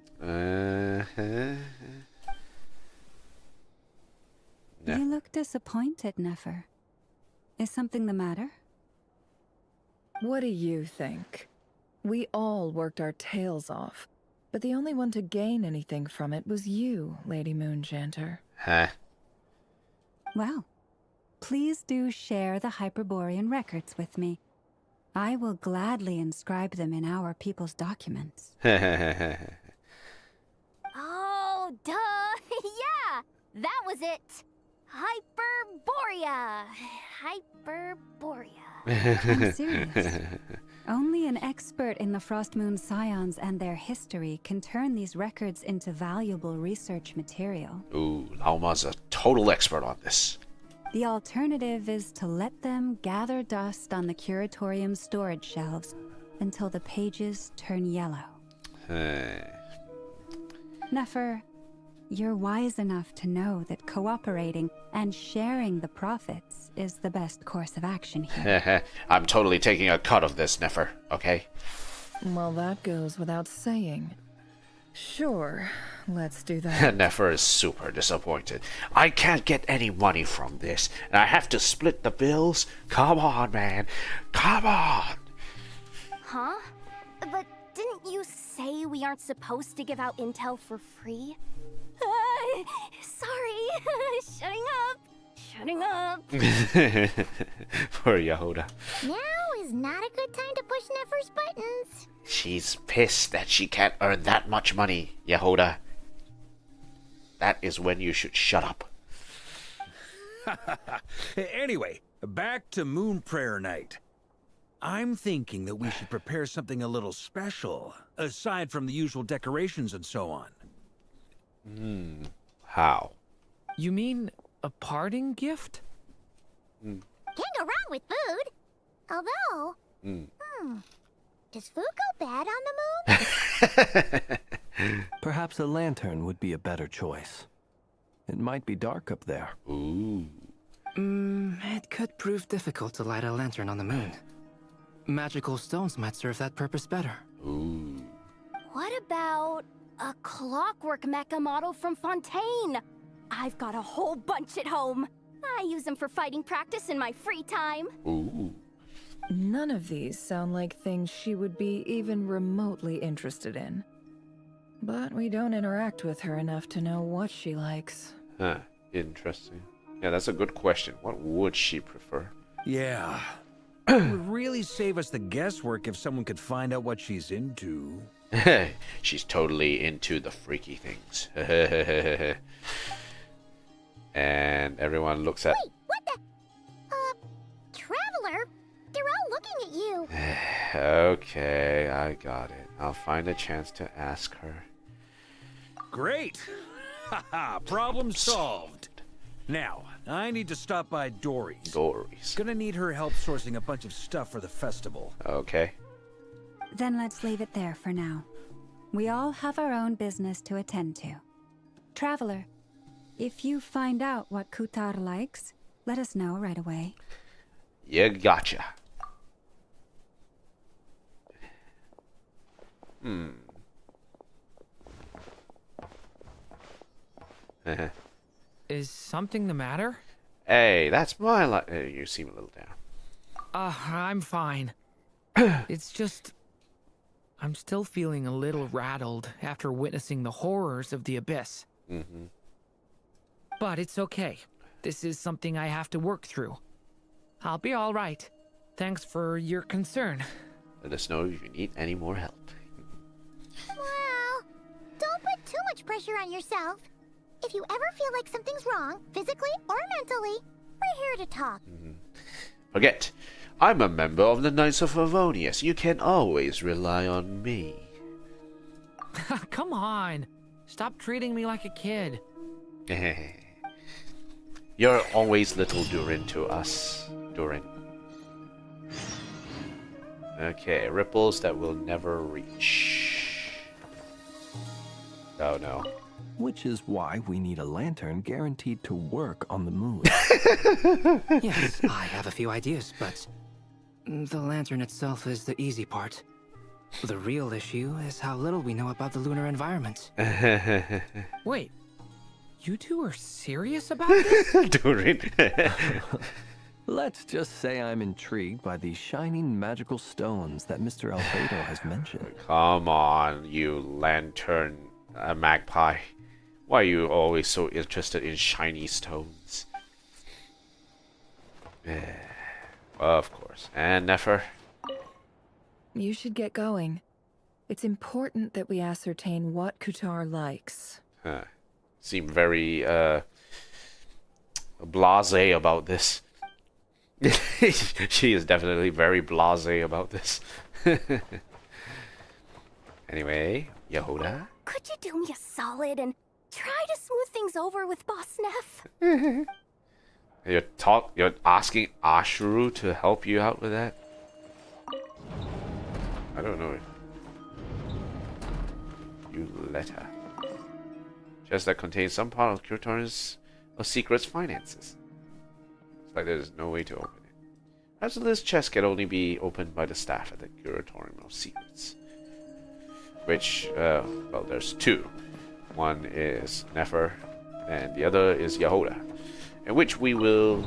You look disappointed, Nefer. Is something the matter? What do you think? We all worked our tails off, but the only one to gain anything from it was you, Lady Moonjanter. Huh? Well, please do share the Hyperborean records with me. I will gladly inscribe them in our people's documents. Oh, duh! Yeah! That was it! Hyperborea! Hyperborea. I'm serious. Only an expert in the Frost Moon Scions and their history can turn these records into valuable research material. Ooh, Lauma's a total expert on this. The alternative is to let them gather dust on the curatorium's storage shelves until the pages turn yellow. Nefer, you're wise enough to know that cooperating and sharing the profits is the best course of action here. I'm totally taking a cut of this, Nefer, okay? Well, that goes without saying. Sure, let's do that. Nefer is super disappointed. I can't get any money from this, and I have to split the bills? Come on, man. Come on. Huh? But didn't you say we aren't supposed to give out intel for free? Sorry. Shutting up. Poor Yehuda. Now is not a good time to push Nefer's buttons. She's pissed that she can't earn that much money, Yehuda. That is when you should shut up. Anyway, back to Moon Prayer Night. I'm thinking that we should prepare something a little special, aside from the usual decorations and so on. How? You mean a parting gift? Can't go wrong with food. Although, does food go bad on the moon? Perhaps a lantern would be a better choice. It might be dark up there. Ooh. It could prove difficult to light a lantern on the moon. Magical stones might serve that purpose better. Ooh. What about a clockwork mecha model from Fontaine? I've got a whole bunch at home. I use them for fighting practice in my free time. Ooh. None of these sound like things she would be even remotely interested in. But we don't interact with her enough to know what she likes. Huh. Interesting. Yeah, that's a good question. What would she prefer? Yeah. It would really save us the guesswork if someone could find out what she's into. She's totally into the freaky things. And everyone looks at... Wait, what the? Traveler? They're all looking at you. Okay, I got it. I'll find a chance to ask her. Great! Haha, problem solved. Now, I need to stop by Dory's. Dory's. Gonna need her help sourcing a bunch of stuff for the festival. Okay. Then let's leave it there for now. We all have our own business to attend to. Traveler, if you find out what Kutar likes, let us know right away. You gotcha. Is something the matter? Hey, that's my you seem a little down. I'm fine. It's just... I'm still feeling a little rattled after witnessing the horrors of the Abyss. But it's okay. This is something I have to work through. I'll be all right. Thanks for your concern. Let us know if you need any more help. Well, don't put too much pressure on yourself. If you ever feel like something's wrong, physically or mentally, we're here to talk. Forget, I'm a member of the Knights of Favonius. You can always rely on me. Come on. Stop treating me like a kid. You're always little Durin to us, Durin. Okay, ripples that will never reach. Oh no. Which is why we need a lantern guaranteed to work on the moon. Yes, I have a few ideas, but the lantern itself is the easy part. The real issue is how little we know about the lunar environment. Wait, you two are serious about this? Durin. Let's just say I'm intrigued by the shining magical stones that Mr. Alfredo has mentioned. Come on, you lantern magpie. Why are you always so interested in shiny stones? Of course. And Nefer? You should get going. It's important that we ascertain what Kutar likes. Huh. Seem very blasé about this. She is definitely very blasé about this. Anyway, Yehuda? Could you do me a solid and try to smooth things over with Boss Neff? You're asking Ashuru to help you out with that? I don't know. You letter. Chest that contains some part of Curator's secrets finances. It's like there's no way to open it. Perhaps this chest can only be opened by the staff at the Curatorium of Secrets. Which, well, there's two. One is Nefer, and the other is Yehuda. In which we will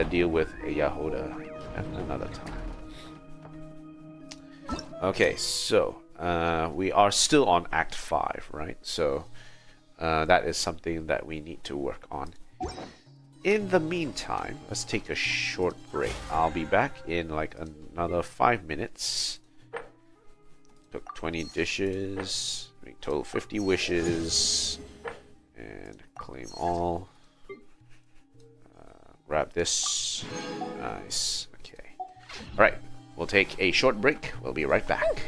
deal with Yehuda at another time. Okay, so we are still on Act 5, right? So that is something that we need to work on. In the meantime, let's take a short break. I'll be back in like another 5 minutes. Cook 20 dishes, make total 50 wishes, and claim all. Grab this. Nice. Okay. Alright, we'll take a short break. We'll be right back.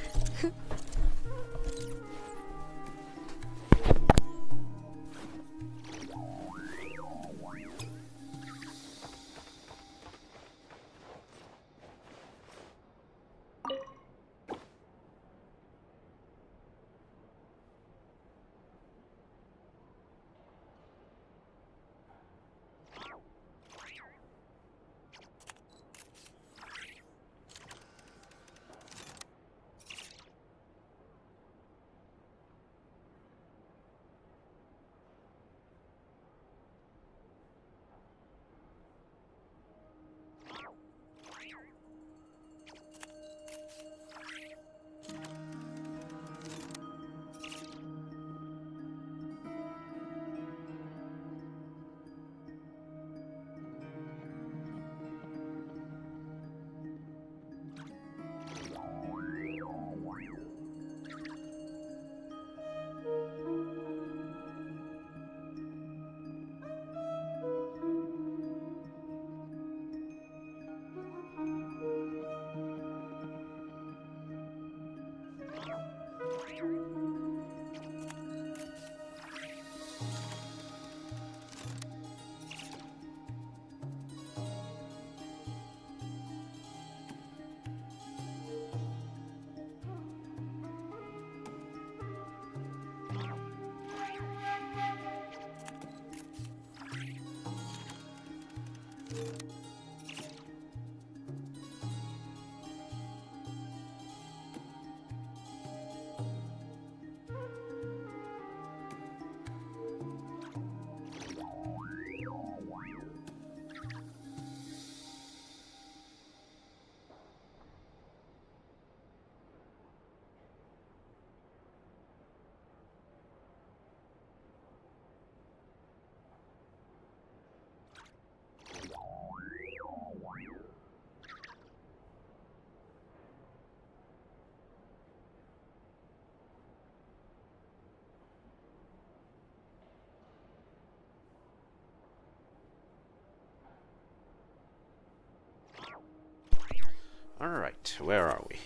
Alright, where are we?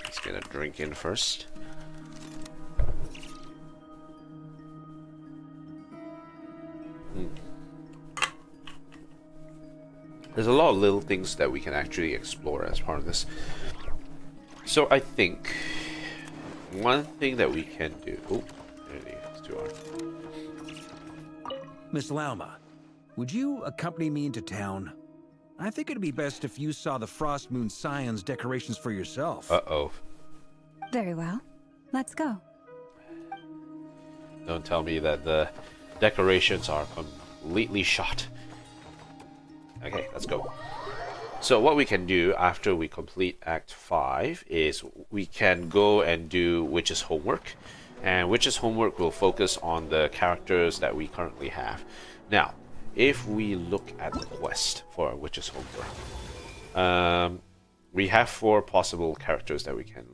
Let's get a drink in first. There's a lot of little things that we can actually explore as part of this. So I think one thing that we can do... Oh, there it is. It's too hard. Miss Lauma, would you accompany me into town? I think it'd be best if you saw the Frost Moon Scion's decorations for yourself. Uh-oh. Very well. Let's go. Don't tell me that the decorations are completely shot. Okay, let's go. So what we can do after we complete Act 5 is we can go and do Witch's homework. And Witch's homework will focus on the characters that we currently have. Now, if we look at the quest for Witch's homework, we have 4 possible characters that we can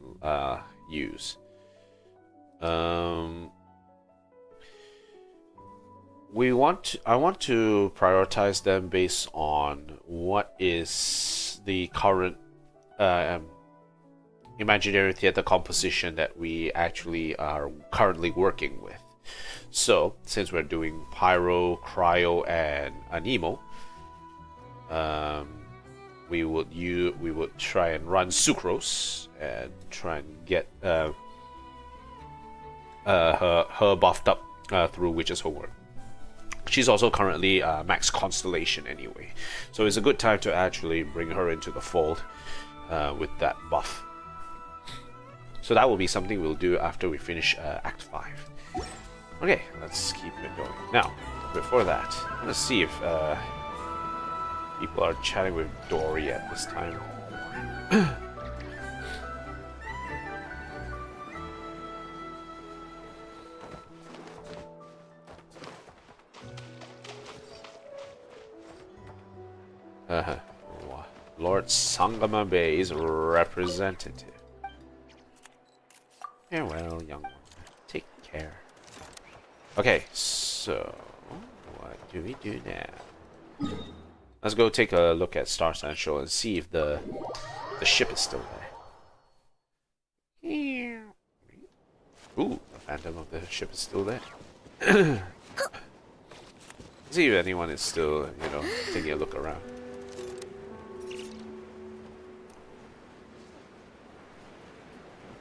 use. I want to prioritize them based on what is the current imaginary theater composition that we actually are currently working with. So, since we're doing Pyro, Cryo, and Anemo, we would try and run Sucrose and try and get her buffed up through Witch's homework. She's also currently max Constellation anyway, so it's a good time to actually bring her into the fold with that buff. So that will be something we'll do after we finish Act 5. Okay, let's keep it going. Now, before that, let's see if people are chatting with Dory at this time. Lord Sangama Bay's representative. Farewell, young one. Take care. Okay, so what do we do now? Let's go take a look at Star Central and see if the ship is still there. Ooh, the phantom of the ship is still there. See if anyone is still, taking a look around.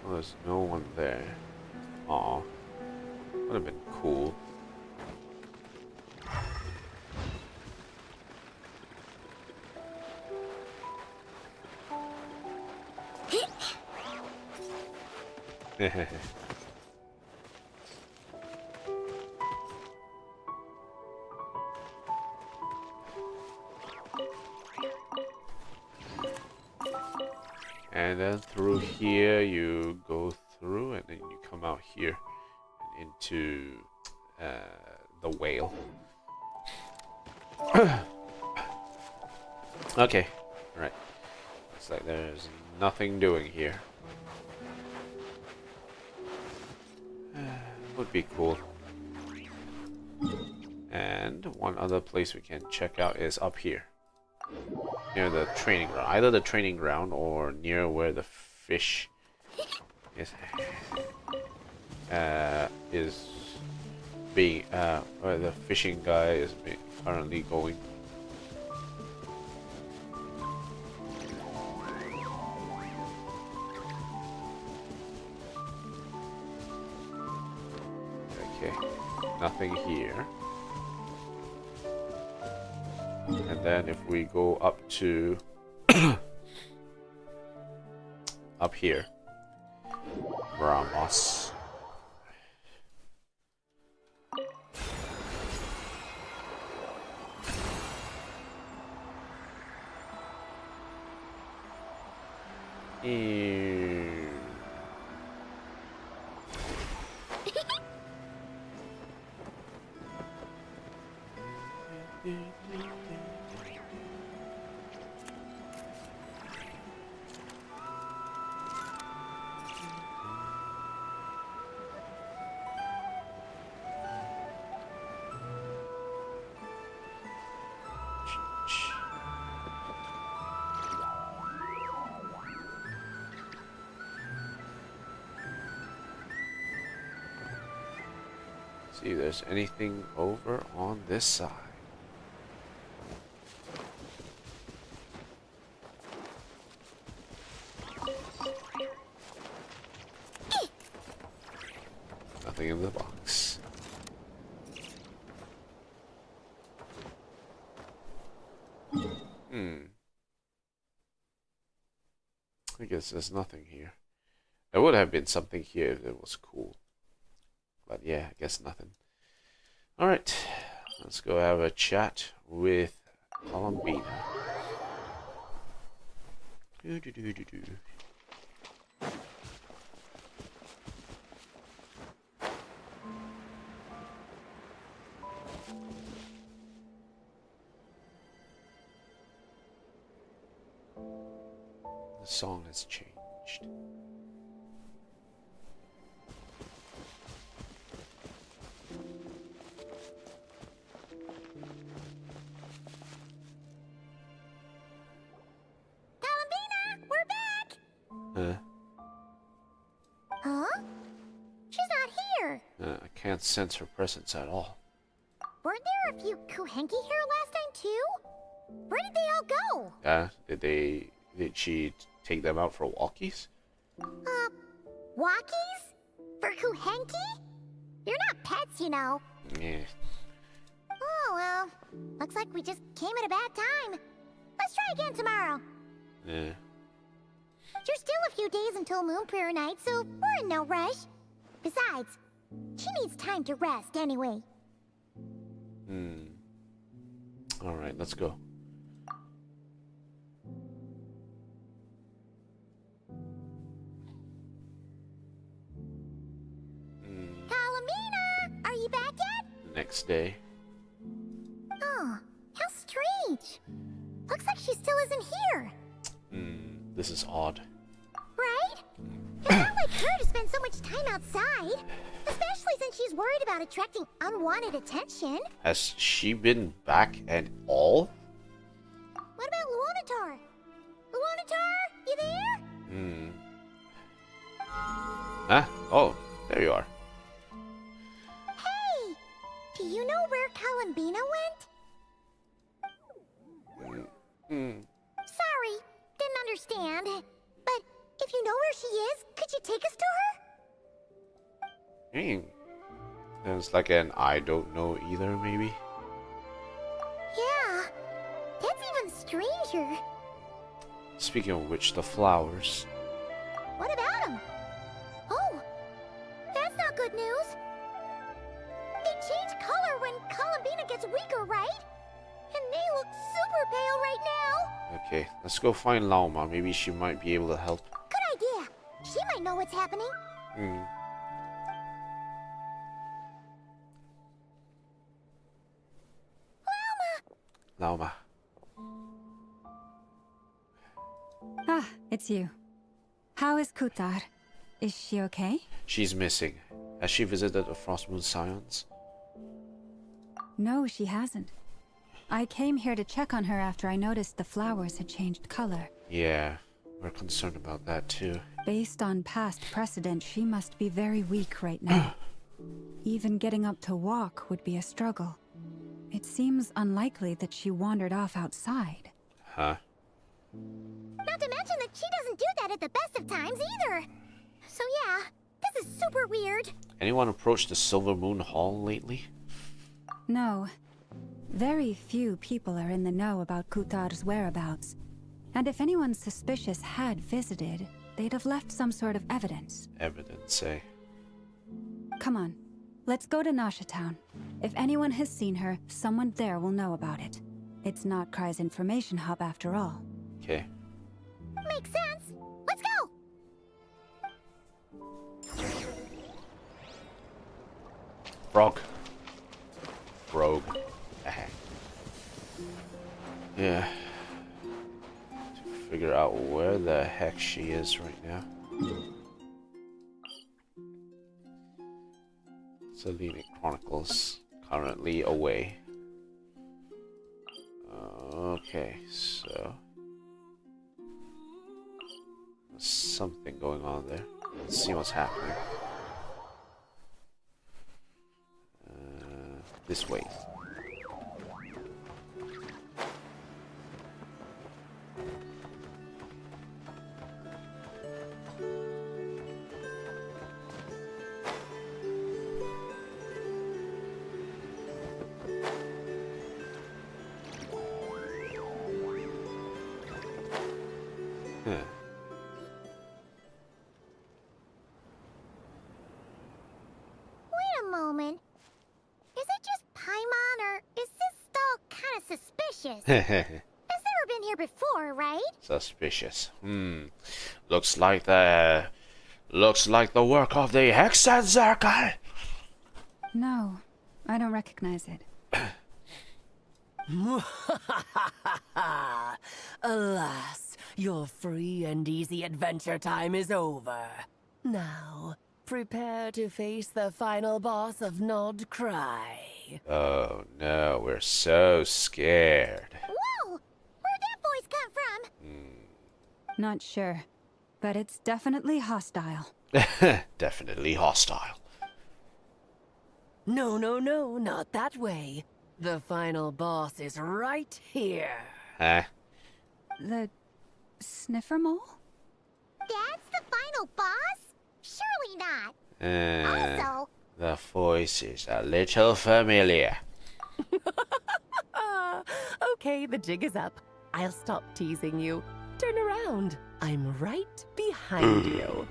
Well, there's no one there. Aw. Would have been cool. And then through here you go through, and then you come out here and into the whale. Okay, right. Looks like there's nothing doing here. Would be cool. And one other place we can check out is up here. Near the training ground. Either the training ground or near where the fish is being where the fishing guy is currently going. Okay, nothing here. And then if we go up to up here, Ramos. See if there's anything over on this side. Nothing in the box. I guess there's nothing here. There would have been something here if it was cool. But yeah, I guess nothing. Alright, let's go have a chat with Columbina. The song has changed. Huh? She's not here. I can't sense her presence at all. Weren't there a few Kuhenki here last time too? Where did they all go? Did she take them out for walkies? Walkies? For Kuhenki? You're not pets, you know. Yeah. Oh, well. Looks like we just came at a bad time. Let's try again tomorrow. Yeah. There's still a few days until Moon Prayer Night, so we're in no rush. Besides, she needs time to rest anyway. Alright, let's go. Talamina! Are you back yet? The next day. Oh, how strange. Looks like she still isn't here. This is odd. Right? It's not like her to spend so much time outside. Especially since she's worried about attracting unwanted attention. Has she been back at all? What about Luonatar? Luonatar, you there? Ah, oh, there you are. Hey! Do you know where Columbina went? Sorry, didn't understand. But if you know where she is, could you take us to her? There's like an I don't know either, maybe? Yeah, that's even stranger. Speaking of which, the flowers. What about them? Oh, that's not good news. They change color when Columbina gets weaker, right? And they look super pale right now. Okay, let's go find Lauma. Maybe she might be able to help. Good idea. She might know what's happening. Lauma. Ah, it's you. How is Kutar? Is she okay? She's missing. Has she visited the Frost Moon Scions? No, she hasn't. I came here to check on her after I noticed the flowers had changed color. Yeah, we're concerned about that too. Based on past precedent, she must be very weak right now. Even getting up to walk would be a struggle. It seems unlikely that she wandered off outside. Huh? Not to mention that she doesn't do that at the best of times either. So yeah, this is super weird. Anyone approached the Silver Moon Hall lately? No. Very few people are in the know about Kutar's whereabouts. And if anyone suspicious had visited, they'd have left some sort of evidence. Evidence, eh? Come on. Let's go to Nasha Town. If anyone has seen her, someone there will know about it. It's Nod-krai's information hub after all. Okay. Makes sense. Let's go! Frog. Rogue. Yeah. To figure out where the heck she is right now. Selenic Chronicles currently away. Okay, so there's something going on there. Let's see what's happening. This way. Wait a moment. Is it just Paimon, or is this stall kind of suspicious? It's never been here before, right? Suspicious. Looks like the work of the Hexenzirkel. No, I don't recognize it. Alas, your free and easy adventure time is over. Now, prepare to face the final boss of Nod-krai. Oh no, we're so scared. Whoa! Where'd that voice come from? Not sure, but it's definitely hostile. Definitely hostile. No, not that way. The final boss is right here. Huh? The sniffer mole? That's the final boss? Surely not. Also, the voice is a little familiar. Okay, the jig is up. I'll stop teasing you. Turn around. I'm right behind you.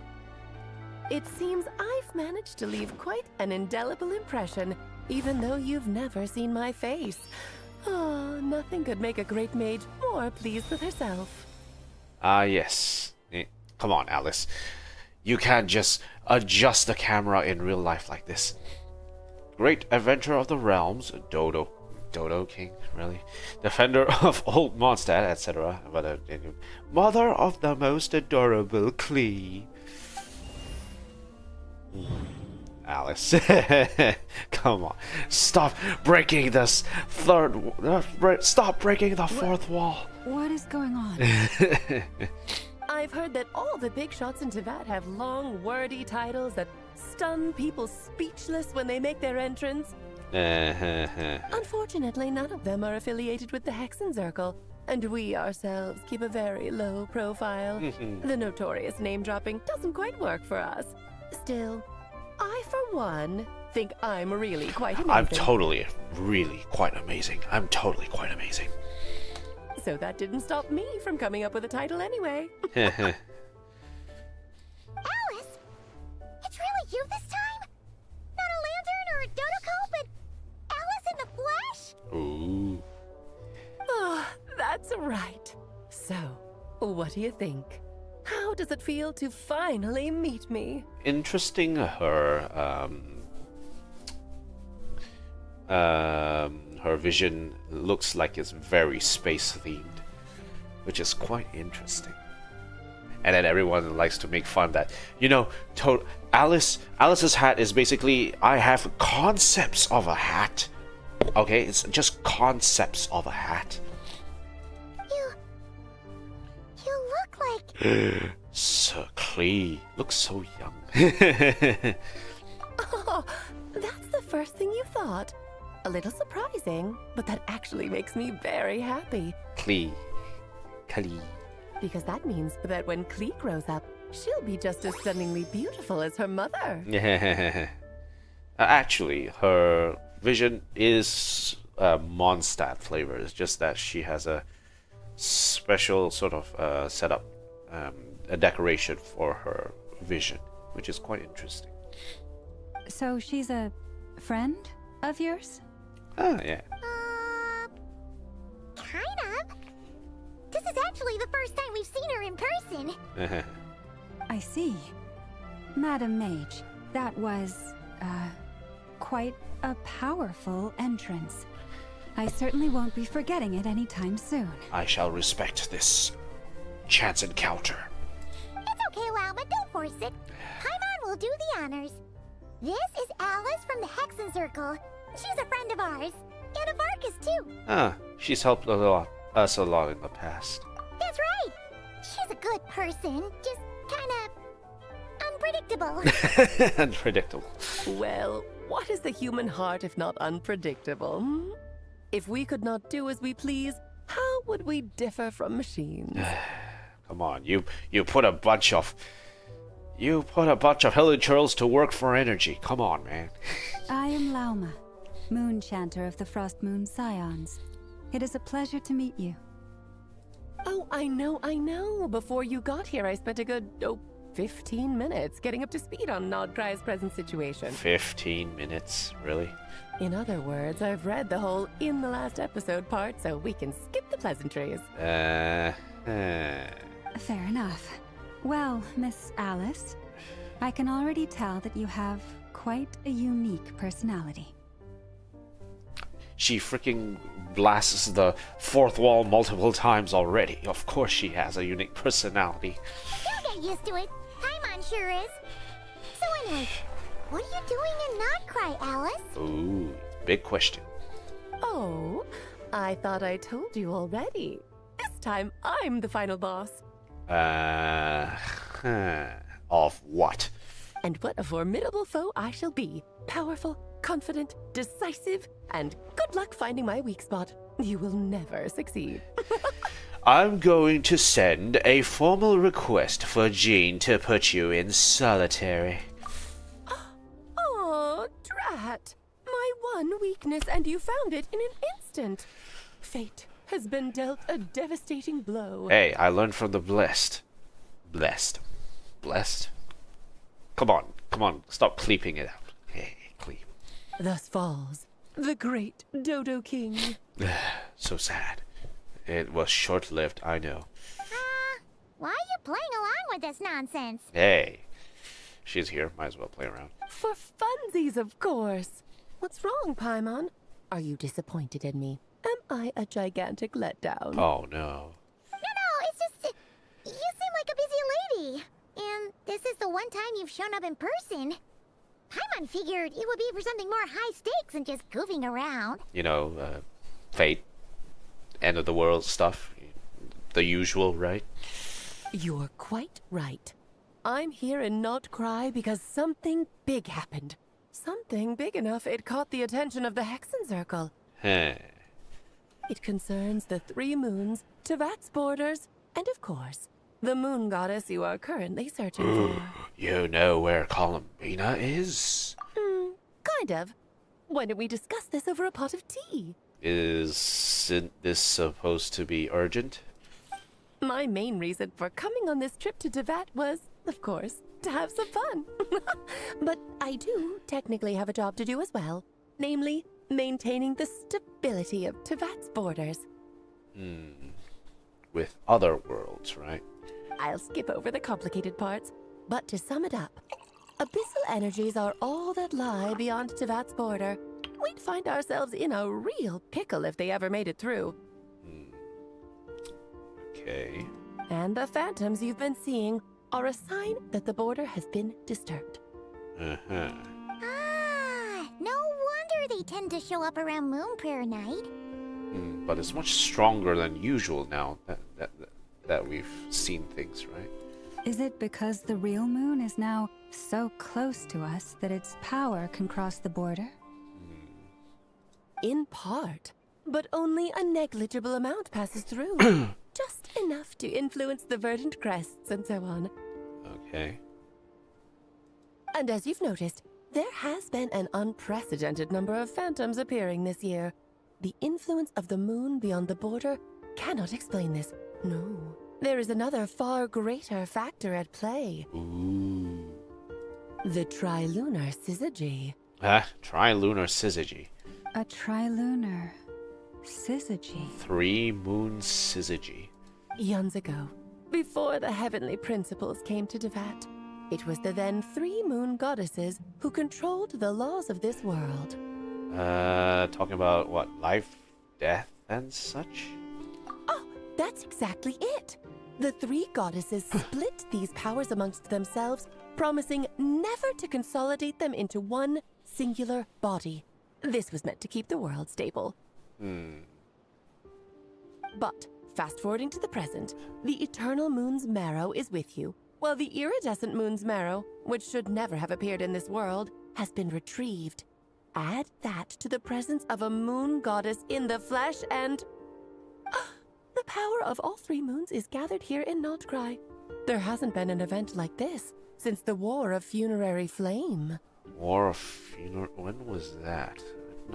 It seems I've managed to leave quite an indelible impression, even though you've never seen my face. Oh, nothing could make a great mage more pleased with herself. Yes. Come on, Alice. You can't just adjust the camera in real life like this. Great adventurer of the realms, Dodo King, really? Defender of Old Mondstadt, etc. But mother of the most adorable Klee. Alice, come on, stop breaking this stop breaking the fourth wall. What is going on? I've heard that all the big shots in Teyvat have long, wordy titles that stun people speechless when they make their entrance. Unfortunately, none of them are affiliated with the Hexenzirkel, and we ourselves keep a very low profile. The notorious name-dropping doesn't quite work for us. Still, I, for one, think I'm really quite amazing. I'm totally, really quite amazing. I'm totally quite amazing. So that didn't stop me from coming up with a title anyway. Alice? It's really you this time? Not a lantern or a Dodoko, but Alice in the flesh? Ooh. Oh, that's right. So, what do you think? How does it feel to finally meet me? Interesting. Her vision looks like it's very space themed, which is quite interesting. And then everyone likes to make fun that, you know, Alice's hat is basically, I have concepts of a hat. Okay, it's just concepts of a hat. You look like... Sir Klee looks so young. Oh, that's the first thing you thought. A little surprising, but that actually makes me very happy. Klee. Because that means that when Klee grows up, she'll be just as stunningly beautiful as her mother. Actually, her vision is Mondstadt flavor. It's just that she has a special sort of setup, a decoration for her vision, which is quite interesting. So she's a friend of yours? Oh, yeah. Kind of. This is actually the first time we've seen her in person. I see. Madam Mage, that was, quite a powerful entrance. I certainly won't be forgetting it anytime soon. I shall respect this chance encounter. It's okay, Lauma, don't force it. Paimon will do the honors. This is Alice from the Hexenzirkel. She's a friend of ours. And of Arcus, too. She's helped us a lot in the past. That's right. She's a good person, just kind of unpredictable. Unpredictable. Well, What is the human heart if not unpredictable? Hmm? If we could not do as we please, how would we differ from machines? Come on, you put a bunch of Helen churls to work for energy. Come on, man. I am Lauma, Moon Chanter of the Frost Moon Scions. It is a pleasure to meet you. Oh, I know. Before you got here, I spent a good, 15 minutes getting up to speed on Nod-krai's present situation. 15 minutes? Really? In other words, I've read the whole in the last episode part, so we can skip the pleasantries. Fair enough. Well, Miss Alice, I can already tell that you have quite a unique personality. She freaking blasts the fourth wall multiple times already. Of course she has a unique personality. You'll get used to it. Paimon sure is. So anyway, what are you doing in Nod-krai, Alice? Ooh, big question. Oh, I thought I told you already. This time, I'm the final boss. Of what? And what a formidable foe I shall be. Powerful, confident, decisive, and good luck finding my weak spot. You will never succeed. I'm going to send a formal request for Jean to put you in solitary. Oh, drat. My one weakness, and you found it in an instant. Fate has been dealt a devastating blow. Hey, I learned from the blessed. Blessed. Come on, stop cleeping it out. Hey, cleep. Thus falls the great Dodo King. So sad. It was short-lived, I know. Why are you playing along with this nonsense? Hey, she's here. Might as well play around. For funsies, of course. What's wrong, Paimon? Are you disappointed in me? Am I a gigantic letdown? Oh, no. No, it's just... You seem like a busy lady. And this is the one time you've shown up in person. Paimon figured it would be for something more high stakes than just goofing around. You know, fate, end of the world stuff. The usual, right? You're quite right. I'm here in Nod-krai because something big happened. Something big enough it caught the attention of the Hexen Circle. It concerns the 3 moons, Tevat's borders, and of course, the moon goddess you are currently searching for. You know where Columbina is? Kind of. Why don't we discuss this over a pot of tea? Isn't this supposed to be urgent? My main reason for coming on this trip to Tevat was, of course, to have some fun. But I do technically have a job to do as well. Namely, maintaining the stability of Tevat's borders. With other worlds, right? I'll skip over the complicated parts, but to sum it up, abyssal energies are all that lie beyond Tevat's border. We'd find ourselves in a real pickle if they ever made it through. Okay. And the phantoms you've been seeing are a sign that the border has been disturbed. No wonder they tend to show up around Moon Prayer Night. But it's much stronger than usual now that we've seen things, right? Is it because the real moon is now so close to us that its power can cross the border? In part, but only a negligible amount passes through. Just enough to influence the verdant crests and so on. Okay. And as you've noticed, there has been an unprecedented number of phantoms appearing this year. The influence of the moon beyond the border cannot explain this. No. There is another far greater factor at play. Ooh. The trilunar syzygy. Trilunar syzygy. A trilunar syzygy. 3 moon syzygy. Eons ago, before the heavenly principles came to Tevat, it was the then 3 moon goddesses who controlled the laws of this world. Talking about what? Life, death, and such? Oh, that's exactly it. The 3 goddesses split these powers amongst themselves, promising never to consolidate them into one singular body. This was meant to keep the world stable. But, fast-forwarding to the present, the eternal moon's marrow is with you, while the iridescent moon's marrow, which should never have appeared in this world, has been retrieved. add that to the presence of a moon goddess in the flesh and... the power of all 3 moons is gathered here in Nod-krai. There hasn't been an event like this since the War of Funerary Flame. War of Funeral... When was that? I'm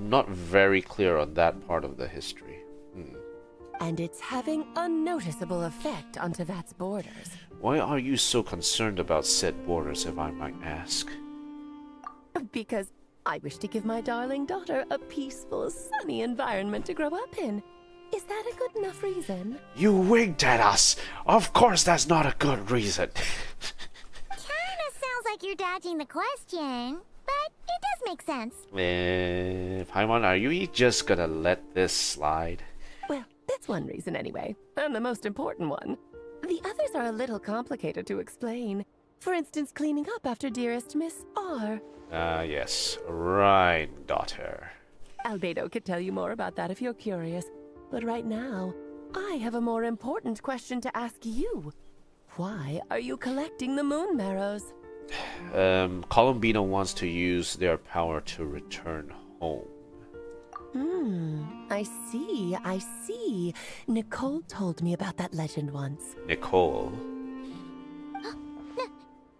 not very clear on that part of the history. And it's having a noticeable effect on Tevat's borders. Why are you so concerned about said borders, if I might ask? Because I wish to give my darling daughter a peaceful, sunny environment to grow up in. Is that a good enough reason? You winked at us! Of course that's not a good reason. Kinda sounds like you're dodging the question, but it does make sense. Paimon, are you just gonna let this slide? Well, that's one reason anyway, and the most important one. The others are a little complicated to explain. For instance, cleaning up after dearest Miss R. Yes. Right, daughter. Albedo could tell you more about that if you're curious. But right now, I have a more important question to ask you. Why are you collecting the moon marrows? Columbina wants to use their power to return home. I see. Nicole told me about that legend once. Nicole?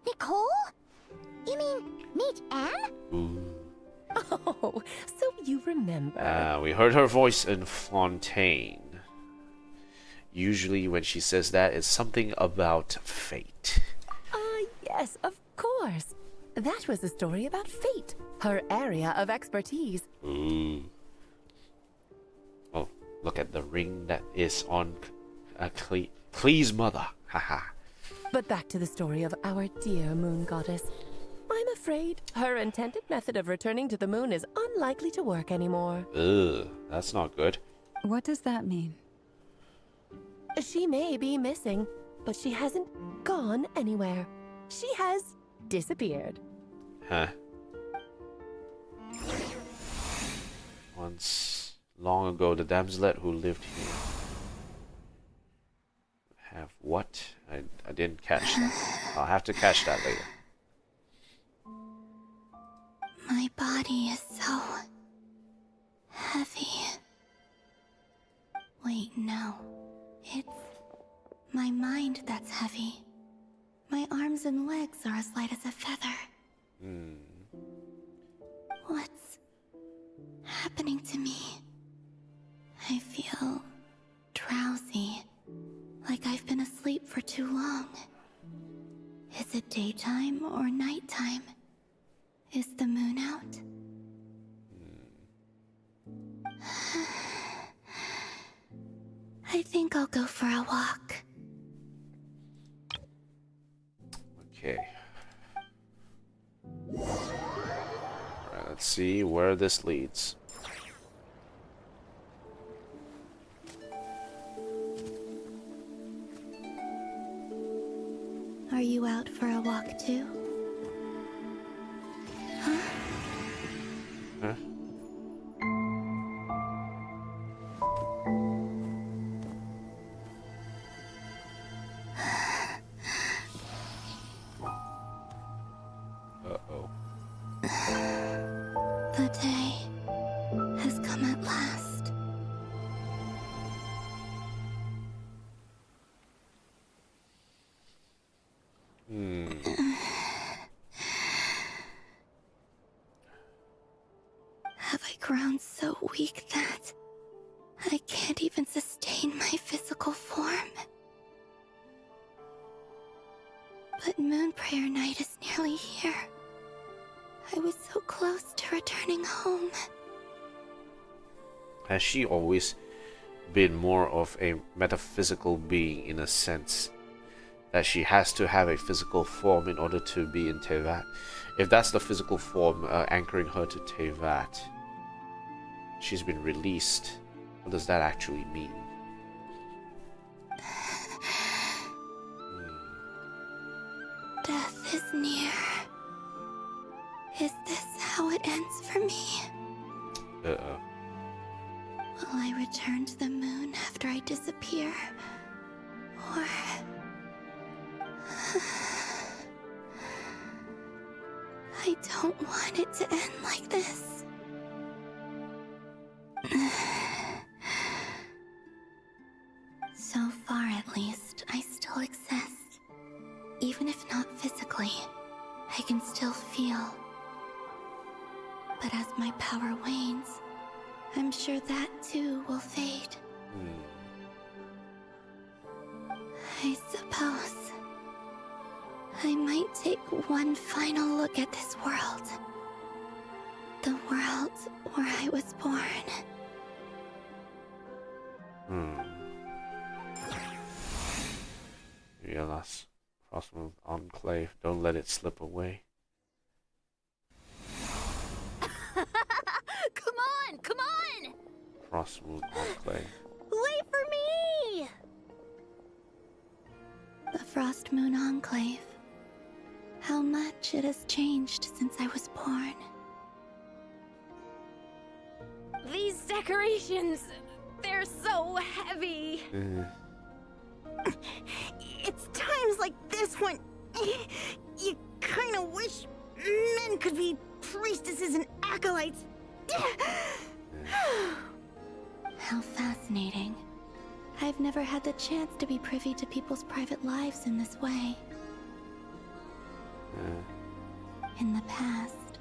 Nicole? You mean meet Anne? Ooh. Oh, so you remember. We heard her voice in Fontaine. Usually when she says that, it's something about fate. Yes, of course. That was a story about fate, her area of expertise. Ooh. Oh, look at the ring that is on Klee's mother. Haha. But back to the story of our dear moon goddess. I'm afraid her intended method of returning to the moon is unlikely to work anymore. Ugh, that's not good. What does that mean? She may be missing, but she hasn't gone anywhere. She has disappeared. Huh. Once, long ago, the damselet who lived here. Have what? I didn't catch that. I'll have to catch that later. My body is so heavy. Wait, no. It's my mind that's heavy. My arms and legs are as light as a feather. What's happening to me? I feel drowsy, like I've been asleep for too long. Is it daytime or nighttime? Is the moon out? I think I'll go for a walk. Okay. Alright, let's see where this leads. Are you out for a walk too? Huh? Huh? Uh-oh. The day has come at last. Have I grown so weak that I can't even sustain my physical form? But Moon Prayer Night is nearly here. I was so close to returning home. Has she always been more of a metaphysical being in a sense that she has to have a physical form in order to be in Tevat? If that's the physical form anchoring her to Tevat, she's been released. What does that actually mean? Death is near. Is this how it ends for me? Uh-oh. Will I return to the moon after I disappear? Or... I don't don't want it to end like this. So far, at least, I still exist. Even if not physically, I can still feel. But as my power wanes, I'm sure that too will fade. I suppose I might take one final look at this world. The world where I was born. Realize Frostmoon Enclave. Don't let it slip away. Come on, come on! Frostmoon Enclave. Wait for me! The Frost Moon Enclave. How much it has changed since I was born. These decorations, they're so heavy. It's times like this when you kind of wish men could be priestesses and acolytes. How fascinating. I've never had the chance to be privy to people's private lives in this way. In the past,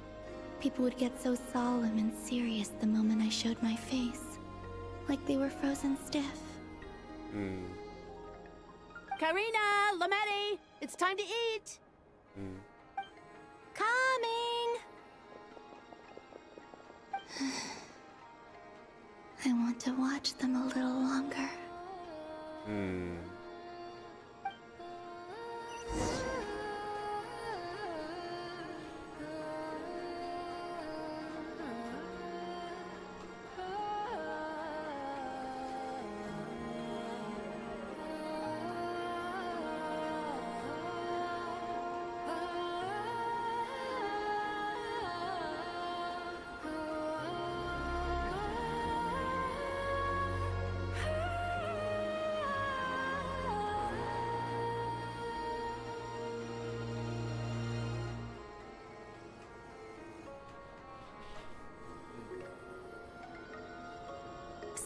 people would get so solemn and serious the moment I showed my face. Like they were frozen stiff. Karina, Lametti, it's time to eat. Coming. I want to watch them a little longer.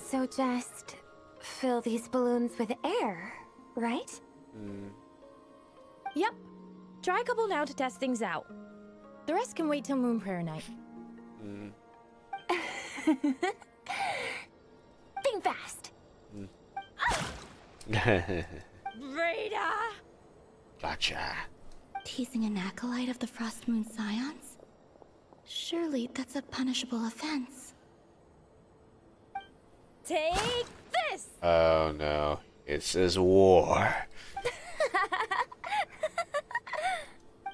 So just fill these balloons with air, right? Yep. Try a couple now to test things out. The rest can wait till Moon Prayer Night. Think fast. Breda! Gotcha. Teasing an acolyte of the Frost Moon Scions? Surely that's a punishable offense. Take this! Oh no. It says war.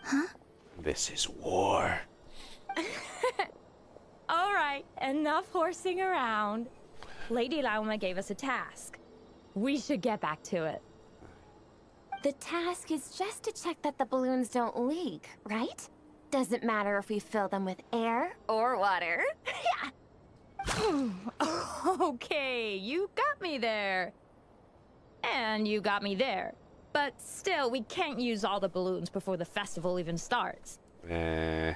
Huh? This is war. Alright, enough horsing around. Lady Lauma gave us a task. We should get back to it. The task is just to check that the balloons don't leak, right? Doesn't matter if we fill them with air or water. Yeah. Okay, you got me there. And you got me there. But still, we can't use all the balloons before the festival even starts. We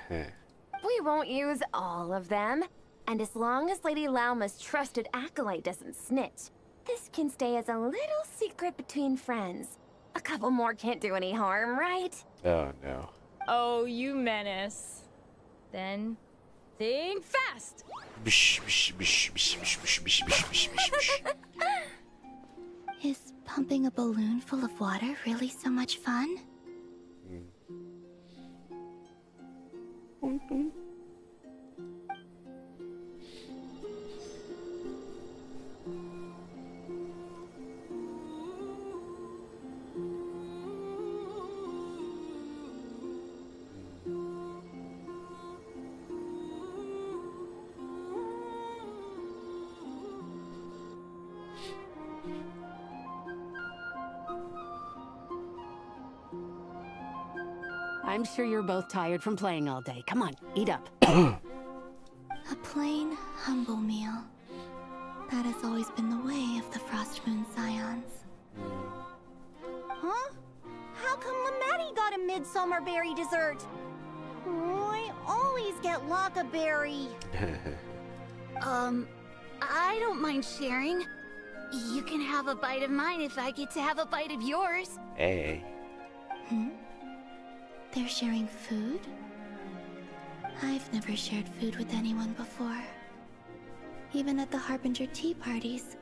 won't use all of them. And as long as Lady Lauma's trusted acolyte doesn't snitch, this can stay as a little secret between friends. A couple more can't do any harm, right? Oh no. Oh, you menace. Then, think fast! Is pumping a balloon full of water really so much fun? I'm sure you're both tired from playing all day. Come on, eat up. A plain, humble meal. That has always been the way of the Frost Moon Scions. Huh? How come Lametti got a midsummer berry dessert? Oh, I always just get Lockaberry? I don't mind sharing. You can have a bite of mine if I get to have a bite of yours. Hey. They're sharing food? I've never shared food with anyone before. Even at the Harbinger tea parties,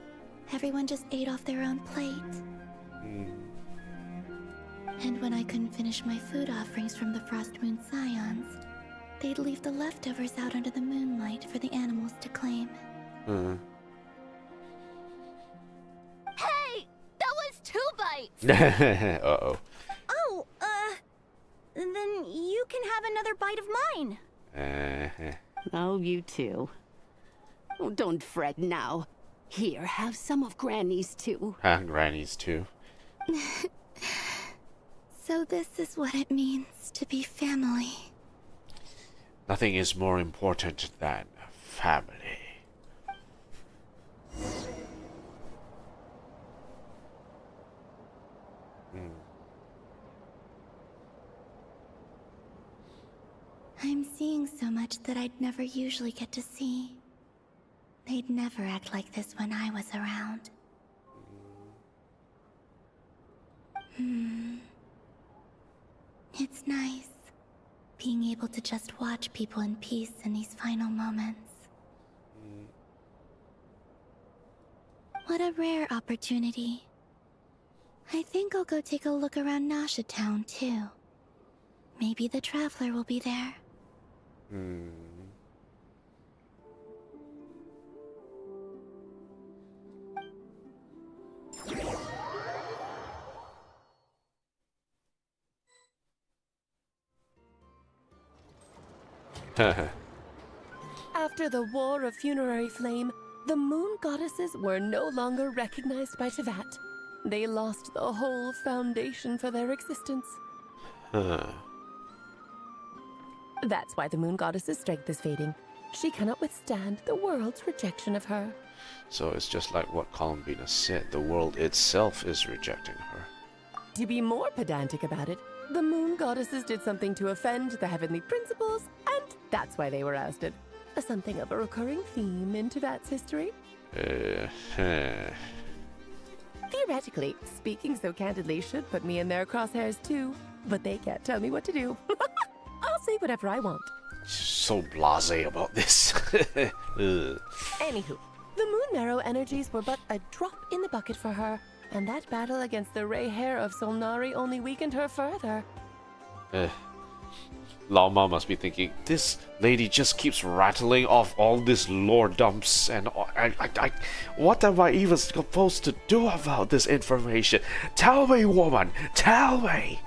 everyone just ate off their own plate. And when I couldn't finish my food offerings from the Frost Moon Scions, they'd leave the leftovers out under the moonlight for the animals to claim. Hey! That was 2 bites! Uh-oh. Oh, then you can have another bite of mine. Oh, you too. Oh, don't fret now. Here, have some of Granny's too. Granny's too. So this is what it means to be family. Nothing is more important than family. I'm seeing so much that I'd never usually get to see. They'd never act like this when I was around. It's nice, being able to just watch people in peace in these final moments. What a rare opportunity. I think I'll go take a look around Nasha Town, too. Maybe the Traveler will be there. After the War of Funerary Flame, the Moon Goddesses were no longer recognized by Tevat. They lost the whole foundation for their existence. That's why the Moon Goddess's strength is fading. She cannot withstand the world's rejection of her. So it's just like what Columbina said. The world itself is rejecting her. To be more pedantic about it, the Moon Goddesses did something to offend the heavenly principles, and that's why they were ousted. Something of a recurring theme in Tevat's history. Theoretically, speaking so candidly should put me in their crosshairs too, but they can't tell me what to do. I'll say whatever I want. So blasé about this. Anywho, the Moon Marrow energies were but a drop in the bucket for her, and that battle against the Ray Hair of Solnari only weakened her further. Laoma must be thinking, this lady just keeps rattling off all these lore dumps, and what am I even supposed to do about this information? Tell me, woman, tell me!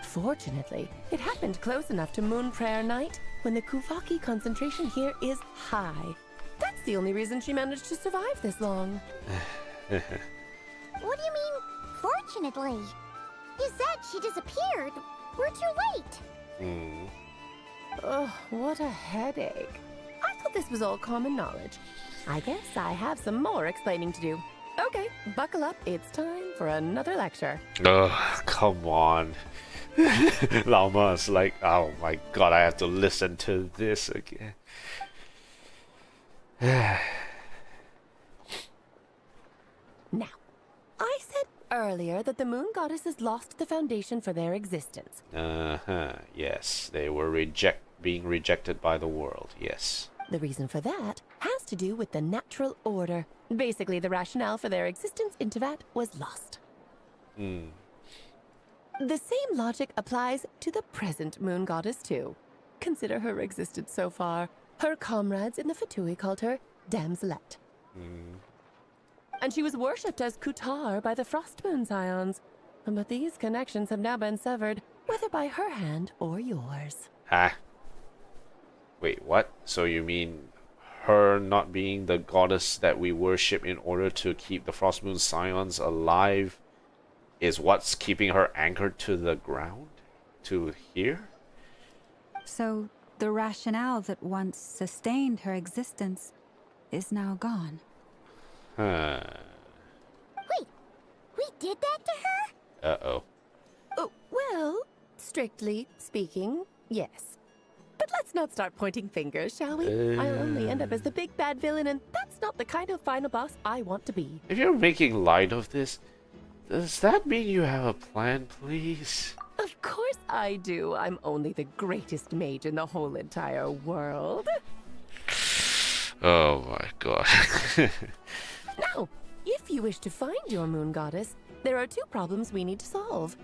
Fortunately, it happened close enough to Moon Prayer Night, when the Kuvaki concentration here is high. That's the only reason she managed to survive this long. What do you mean, fortunately? You said she disappeared. We're too late. Ugh, what a headache. I thought this was all common knowledge. I guess I have some more explaining to do. Okay, buckle up. It's time for another lecture. Ugh, come on. Laoma's like, oh my god, I have to listen to this again. Now, I said earlier that the Moon Goddesses lost the foundation for their existence. Yes, they were being rejected by the world, yes. The reason for that has to do with the natural order. Basically, the rationale for their existence in Tevat was lost. The same logic applies to the present Moon Goddess, too. Consider her existence so far. Her comrades in the Fatui called her Damselette. And she was worshipped as Kutar by the Frost Moon Scions. But these connections have now been severed, whether by her hand or yours. Wait, what? So you mean her not being the goddess that we worship in order to keep the Frost Moon Scions alive is what's keeping her anchored to the ground? To here? So the rationale that once sustained her existence is now gone. Wait, we did that to her? Uh-oh. Oh, well, strictly speaking, yes. But let's let's not start pointing fingers, shall we? I'll only end up as the big bad villain, and that's not the kind of final boss I want to be. If you're making light of this, does that mean you have a plan, please? Of course I do. I'm only the greatest mage in the whole entire world. Oh my god. Now, if you wish to find your moon goddess, there are 2 problems we need to solve.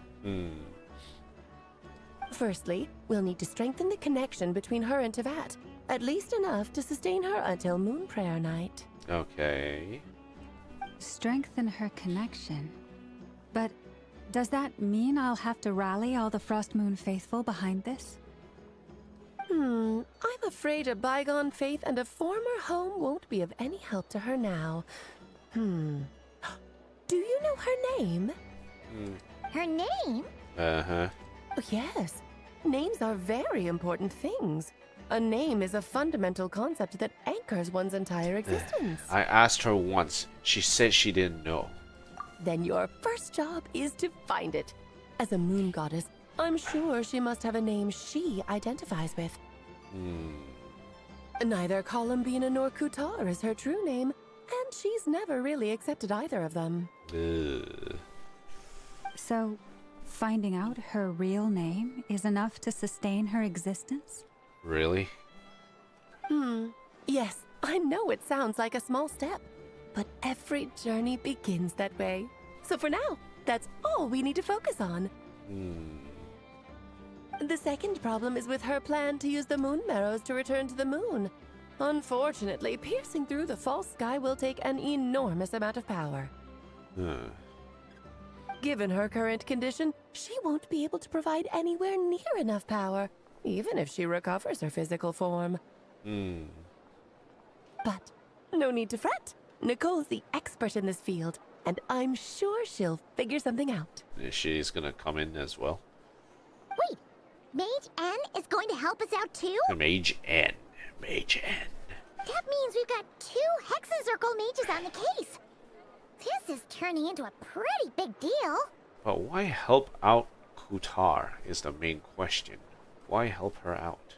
Firstly, we'll need to strengthen the connection between her and Teyvat, at least enough to sustain her until Moon Prayer Night. Okay. Strengthen her connection. But does that mean I'll have to rally all the Frost Moon faithful behind this? I'm afraid a bygone faith and a former home won't be of any help to her now. Do you know her name? Her name? Uh-huh. Oh, yes. Names are very important things. A name is a fundamental concept that anchors one's entire existence. I asked her once. She said she didn't know. Then your first job is to find it. As a moon goddess, I'm sure she must have a name she identifies with. Neither Columbina nor Kutar is her true name, and she's never really accepted either of them. So, finding out her real name is enough to sustain her existence? Really? Yes, I know it sounds like a small step, but every journey begins that way. So for now, that's all we need to focus on. The second problem is with her plan to use the moon marrows to return to the moon. Unfortunately, piercing through the false sky will take an enormous amount of power. Given her current condition, she won't be able to provide anywhere near enough power, even if she recovers her physical form. But no need to fret. Nicole's the expert in this field, and I'm sure she'll figure something out. She's gonna come in as well. Wait, Mage N is going to help us out too? Mage N. Mage N. That means we've got 2 Hexencircle mages on the case. This is turning into a pretty big deal. But why help out Kutar is the main question. Why help her out?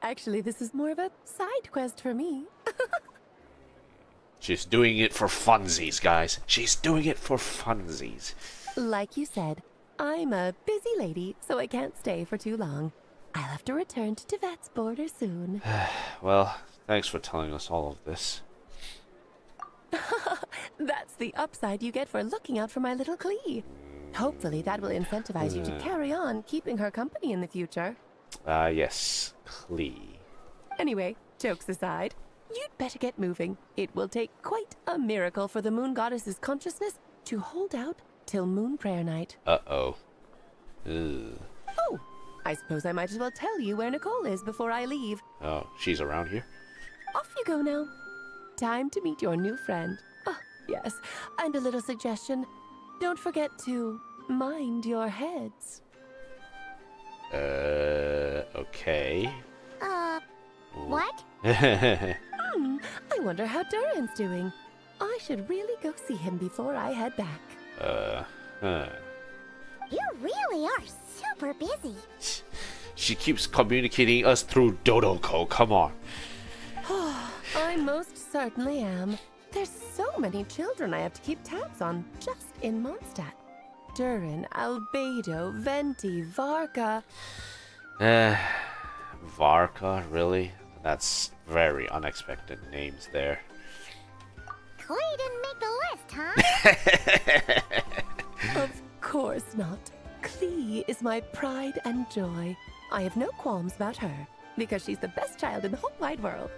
Actually, this is more of a side quest for me. She's doing it for funsies, guys. She's doing it for funsies. Like you said, I'm a busy lady, so I can't stay for too long. I'll have to return to Teyvat's border soon. Well, thanks for telling us all of this. That's the upside you get for looking out for my little Klee. Hopefully that will incentivize you to carry on keeping her company in the future. Yes, Klee. Anyway, jokes aside, you'd better get moving. It will take quite a miracle for the moon goddess's consciousness to hold out till Moon Prayer Night. Uh-oh. Oh, I suppose I might as well tell you where Nicole is before I leave. Oh, she's around here? Off you go now. Time to meet your new friend. Oh, yes, and a little suggestion. Don't forget to mind your heads. Okay. What? I wonder how Durin's doing. I should really go see him before I head back. You really are super busy. She keeps communicating us through Dodoko, come on. I most certainly am. There's so many children I have to keep tabs on just in Mondstadt. Durin, Albedo, Venti, Varka. Varka, really? That's very unexpected names there. Klee didn't make the list, huh? Of course not. Klee is my pride and joy. I have no qualms about her, because she's the best child in the whole wide world.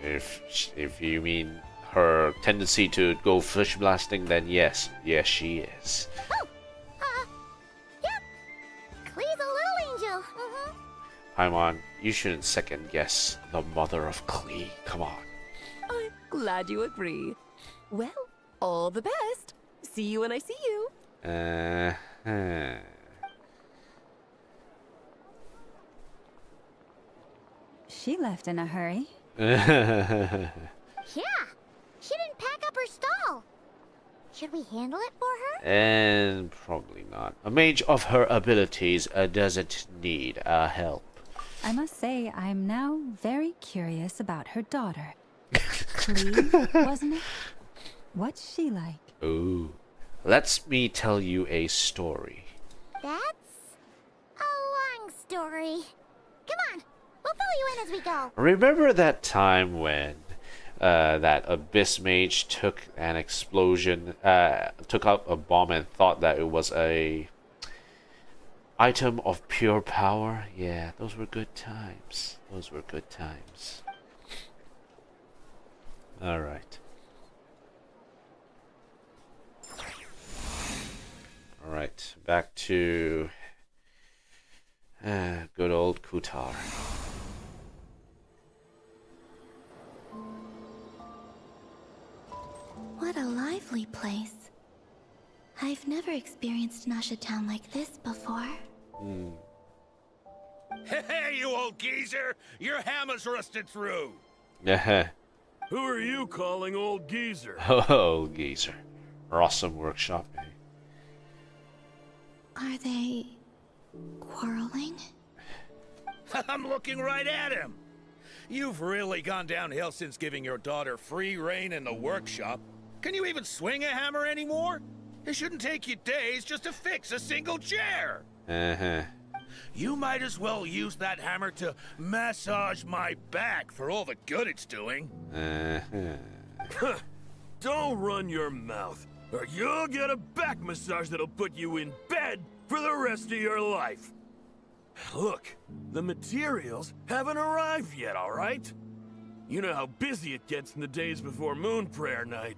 If you mean her tendency to go fish blasting, then yes. Yes, she is. Oh! Yep. Klee's a little angel. Paimon, you shouldn't second guess the mother of Klee. Come on. I'm glad you agree. Well, all the best. See you when I see you. She left in a hurry. Yeah. She didn't pack up her stall. Should we handle it for her? And probably not. A mage of her abilities doesn't need help. I must say, I'm now very curious about her daughter. Cleve, wasn't it? What's she like? Ooh. Let me tell you a story. That's a long story. Come on, we'll fill you in as we go. Remember that time when that Abyss Mage took an explosion, took out a bomb and thought that it was a item of pure power? Yeah, those were good times. Those were good times. Alright. Alright, back to good old Kutar. What a lively place. I've never experienced Nasha Town like this before. Hey, you old geezer! Your hammer's rusted through! Who are you calling old geezer? Oh, geezer. Awesome workshop. Are they quarreling? I'm looking right at him. You've really gone downhill since giving your daughter free reign in the workshop. Can you even swing a hammer anymore? It shouldn't take you days just to fix a single chair. You might as well use that hammer to massage my back for all the good it's doing. Don't run your mouth, or you'll get a back massage that'll put you in bed for the rest of your life. Look, the materials haven't arrived yet, all right? You know how busy it gets in the days before Moon Prayer Night.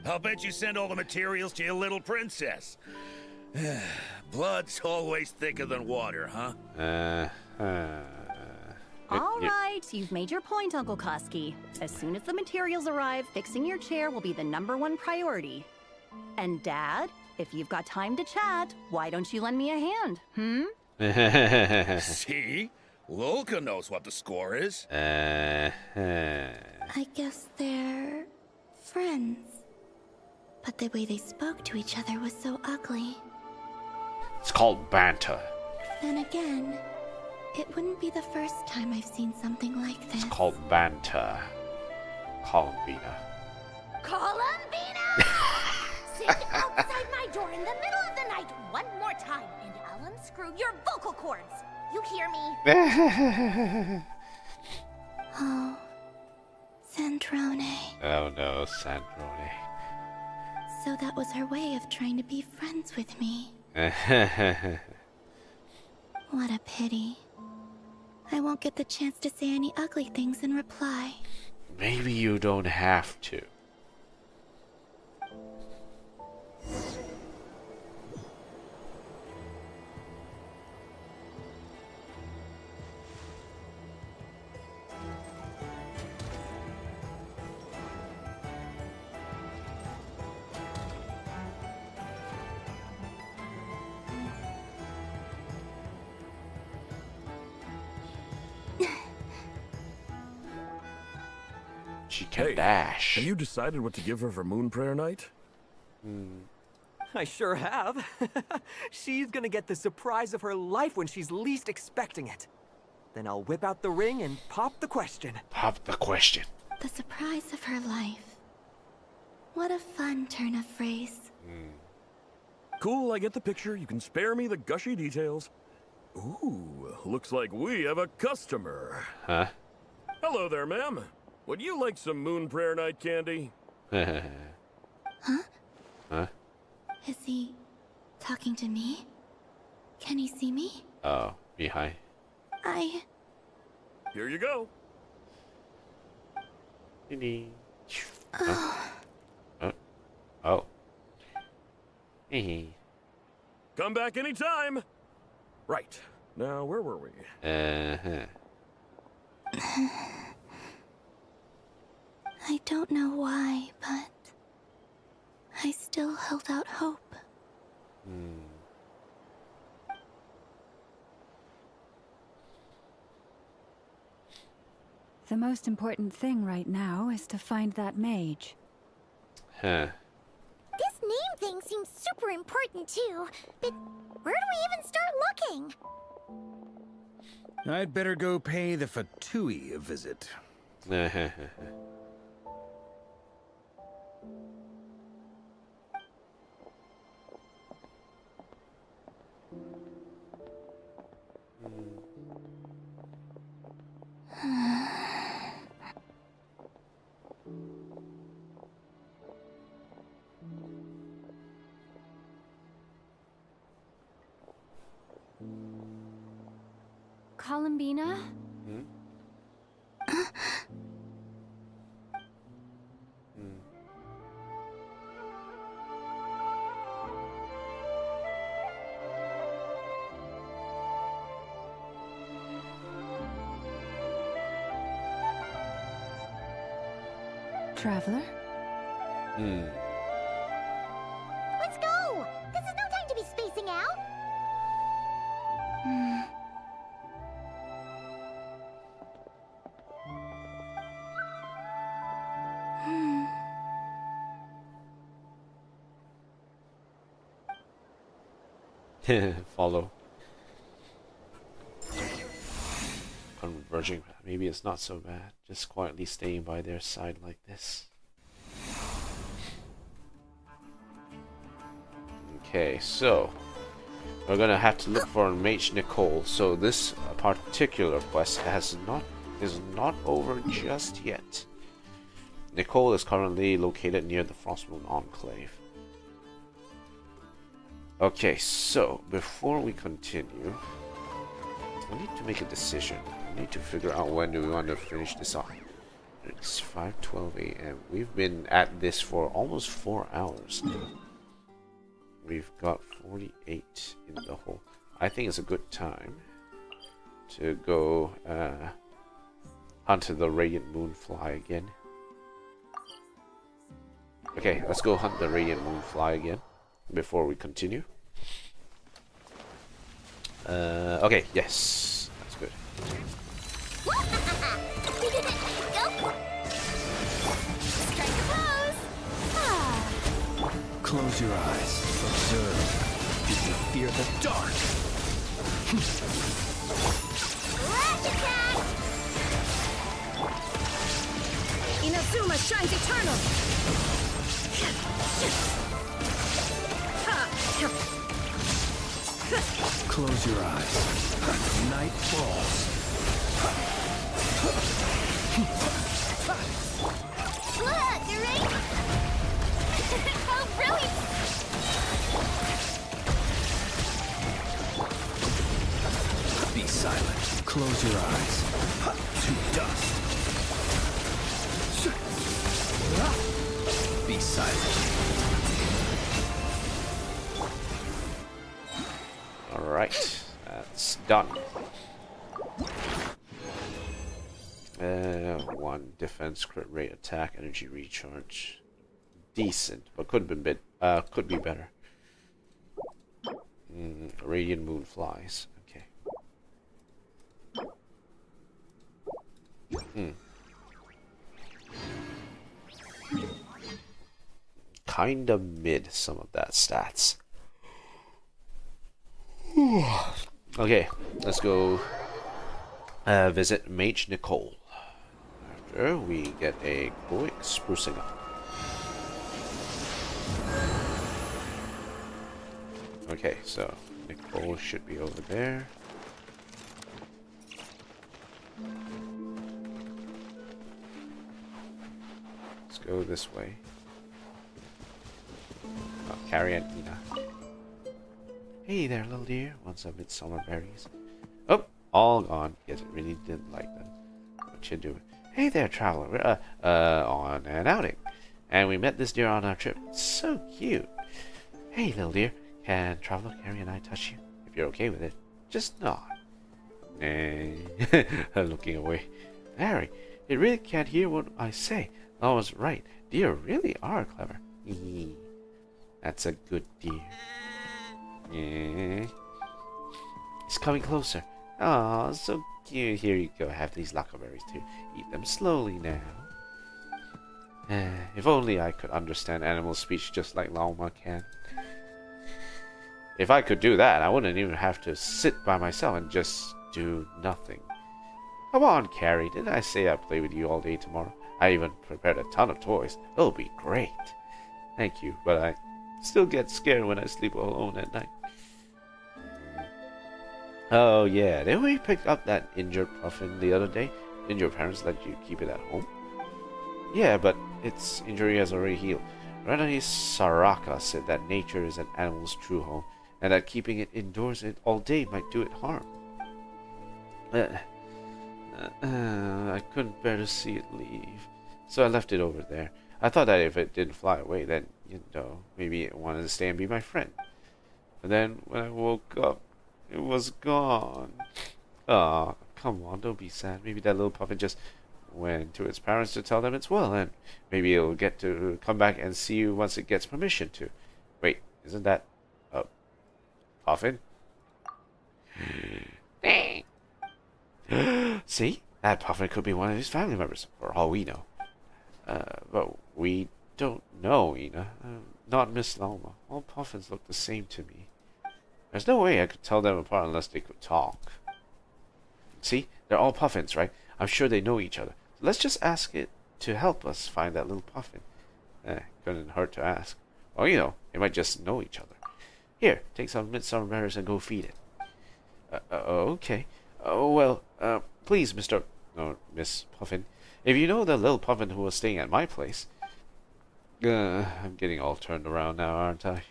I'll bet you send all the materials to your little princess. Blood's always thicker than water, huh? All right, you've made your point, Uncle Koski. As soon as the materials arrive, fixing your chair will be the #1 priority. And Dad, if you've got time to chat, why don't you lend me a hand, See? Lolka knows what the score is. I guess they're friends. But the way they spoke to each other was so ugly. It's called banter. Then again, it wouldn't be the first time I've seen something like this. It's called banter. Columbina. Columbina! Sing outside my door in the middle of the night one more time, and I'll unscrew your vocal cords. You hear me? Oh, Sandrone. Oh no, Sandrone. So that was her way of trying to be friends with me. What a pity. I won't get the chance to say any ugly things in reply. Maybe you don't have to. She can dash. Have you decided what to give her for Moon Prayer Night? I sure have. She's gonna get the surprise of her life when she's least expecting it. Then I'll whip out the ring and pop the question. Pop the question. The surprise of her life. What a fun turn of phrase. Cool, I get the picture. You can spare me the gushy details. Ooh, looks like we have a customer. Huh? Hello there, ma'am. Would you like some Moon Prayer Night candy? Huh? Huh? Is he talking to me? Can he see me? Oh, behind. Here you go. Oh. Come back anytime. Right. Now, where were we? I don't know why, but I still held out hope. The most important thing right now is to find that mage. Huh. This name thing seems super important too, but where do we even start looking? I'd better go pay the Fatui a visit. Columbina? Traveler? Let's go! This is no time to be spacing out! Follow. Converging. Maybe it's not so bad. Just quietly staying by their side like this. Okay, so we're gonna have to look for Mage Nicole. So this particular quest is not over just yet. Nicole is currently located near the Frostmoon Enclave. Okay, so before we continue, I need to make a decision. I need to figure out when do we want to finish this off. It's 5:12 a.m. We've been at this for almost 4 hours now. We've got 48 in the hole. I think it's a good time to go hunt the Radiant Moonfly again. Okay, let's go hunt the Radiant Moonfly again before we continue. Okay, yes, that's good. Close your eyes. Observe. Do you fear the dark? Flash attack! Inazuma shines eternal! Close your eyes. Night falls. Look, you're right! Oh, brilliant! Be silent. Close your eyes. To dust. Be silent. Alright, that's done. 1 defense, crit rate, attack, energy recharge. Decent, but could be better. Radiant Moon flies. Okay. Kinda mid some of that stats. Okay, let's go visit Mage Nicole. After we get a quick sprucing up. Okay, so Nicole should be over there. Let's go this way. Oh, Carrie and Ina. Hey there, little dear. Want some midsummer berries? Oh, all gone. Guess it really didn't like them. What you doing? Hey there, traveler. We're on an outing, and we met this deer on our trip. So cute. Hey, little dear. Can traveler Carrie and I touch you? If you're okay with it, just nod. I'm looking away. Harry, it really can't hear what I say. I was right. Deer really are clever. That's a good deer. Yeah. It's coming closer. Oh, so cute. Here you go. Have these lacquerberries too. Eat them slowly now. If only I could understand animal speech just like Lauma can. If I could do that, I wouldn't even have to sit by myself and just do nothing. Come on, Carrie. Didn't I say I'd play with you all day tomorrow? I even prepared a ton of toys. It'll be great. Thank you, but I still get scared when I sleep alone at night. Oh yeah, didn't we pick up that injured puffin the other day? Didn't your parents let you keep it at home? Yeah, but its injury has already healed. Ranani Saraka said that nature is an animal's true home, and that keeping it indoors all day might do it harm. I couldn't bear to see it leave, so I left it over there. I thought that if it didn't fly away, then, maybe it wanted to stay and be my friend. But then, when I woke up, it was gone. Aw, come on, don't be sad. Maybe that little puppet just went to its parents to tell them it's well, and maybe it'll get to come back and see you once it gets permission to. Wait, isn't that a puffin? See? That puffin could be one of his family members, for all we know. But we don't know, Ina. Not Miss Lauma. All puffins look the same to me. There's no way I could tell them apart unless they could talk. See? They're all puffins, right? I'm sure they know each other. So let's just ask it to help us find that little puffin. Couldn't hurt to ask. Well, they might just know each other. Here, take some midsummer berries and go feed it. Okay. Please, Miss Puffin. If you know the little puffin who was staying at my place... I'm getting all turned around now, aren't I?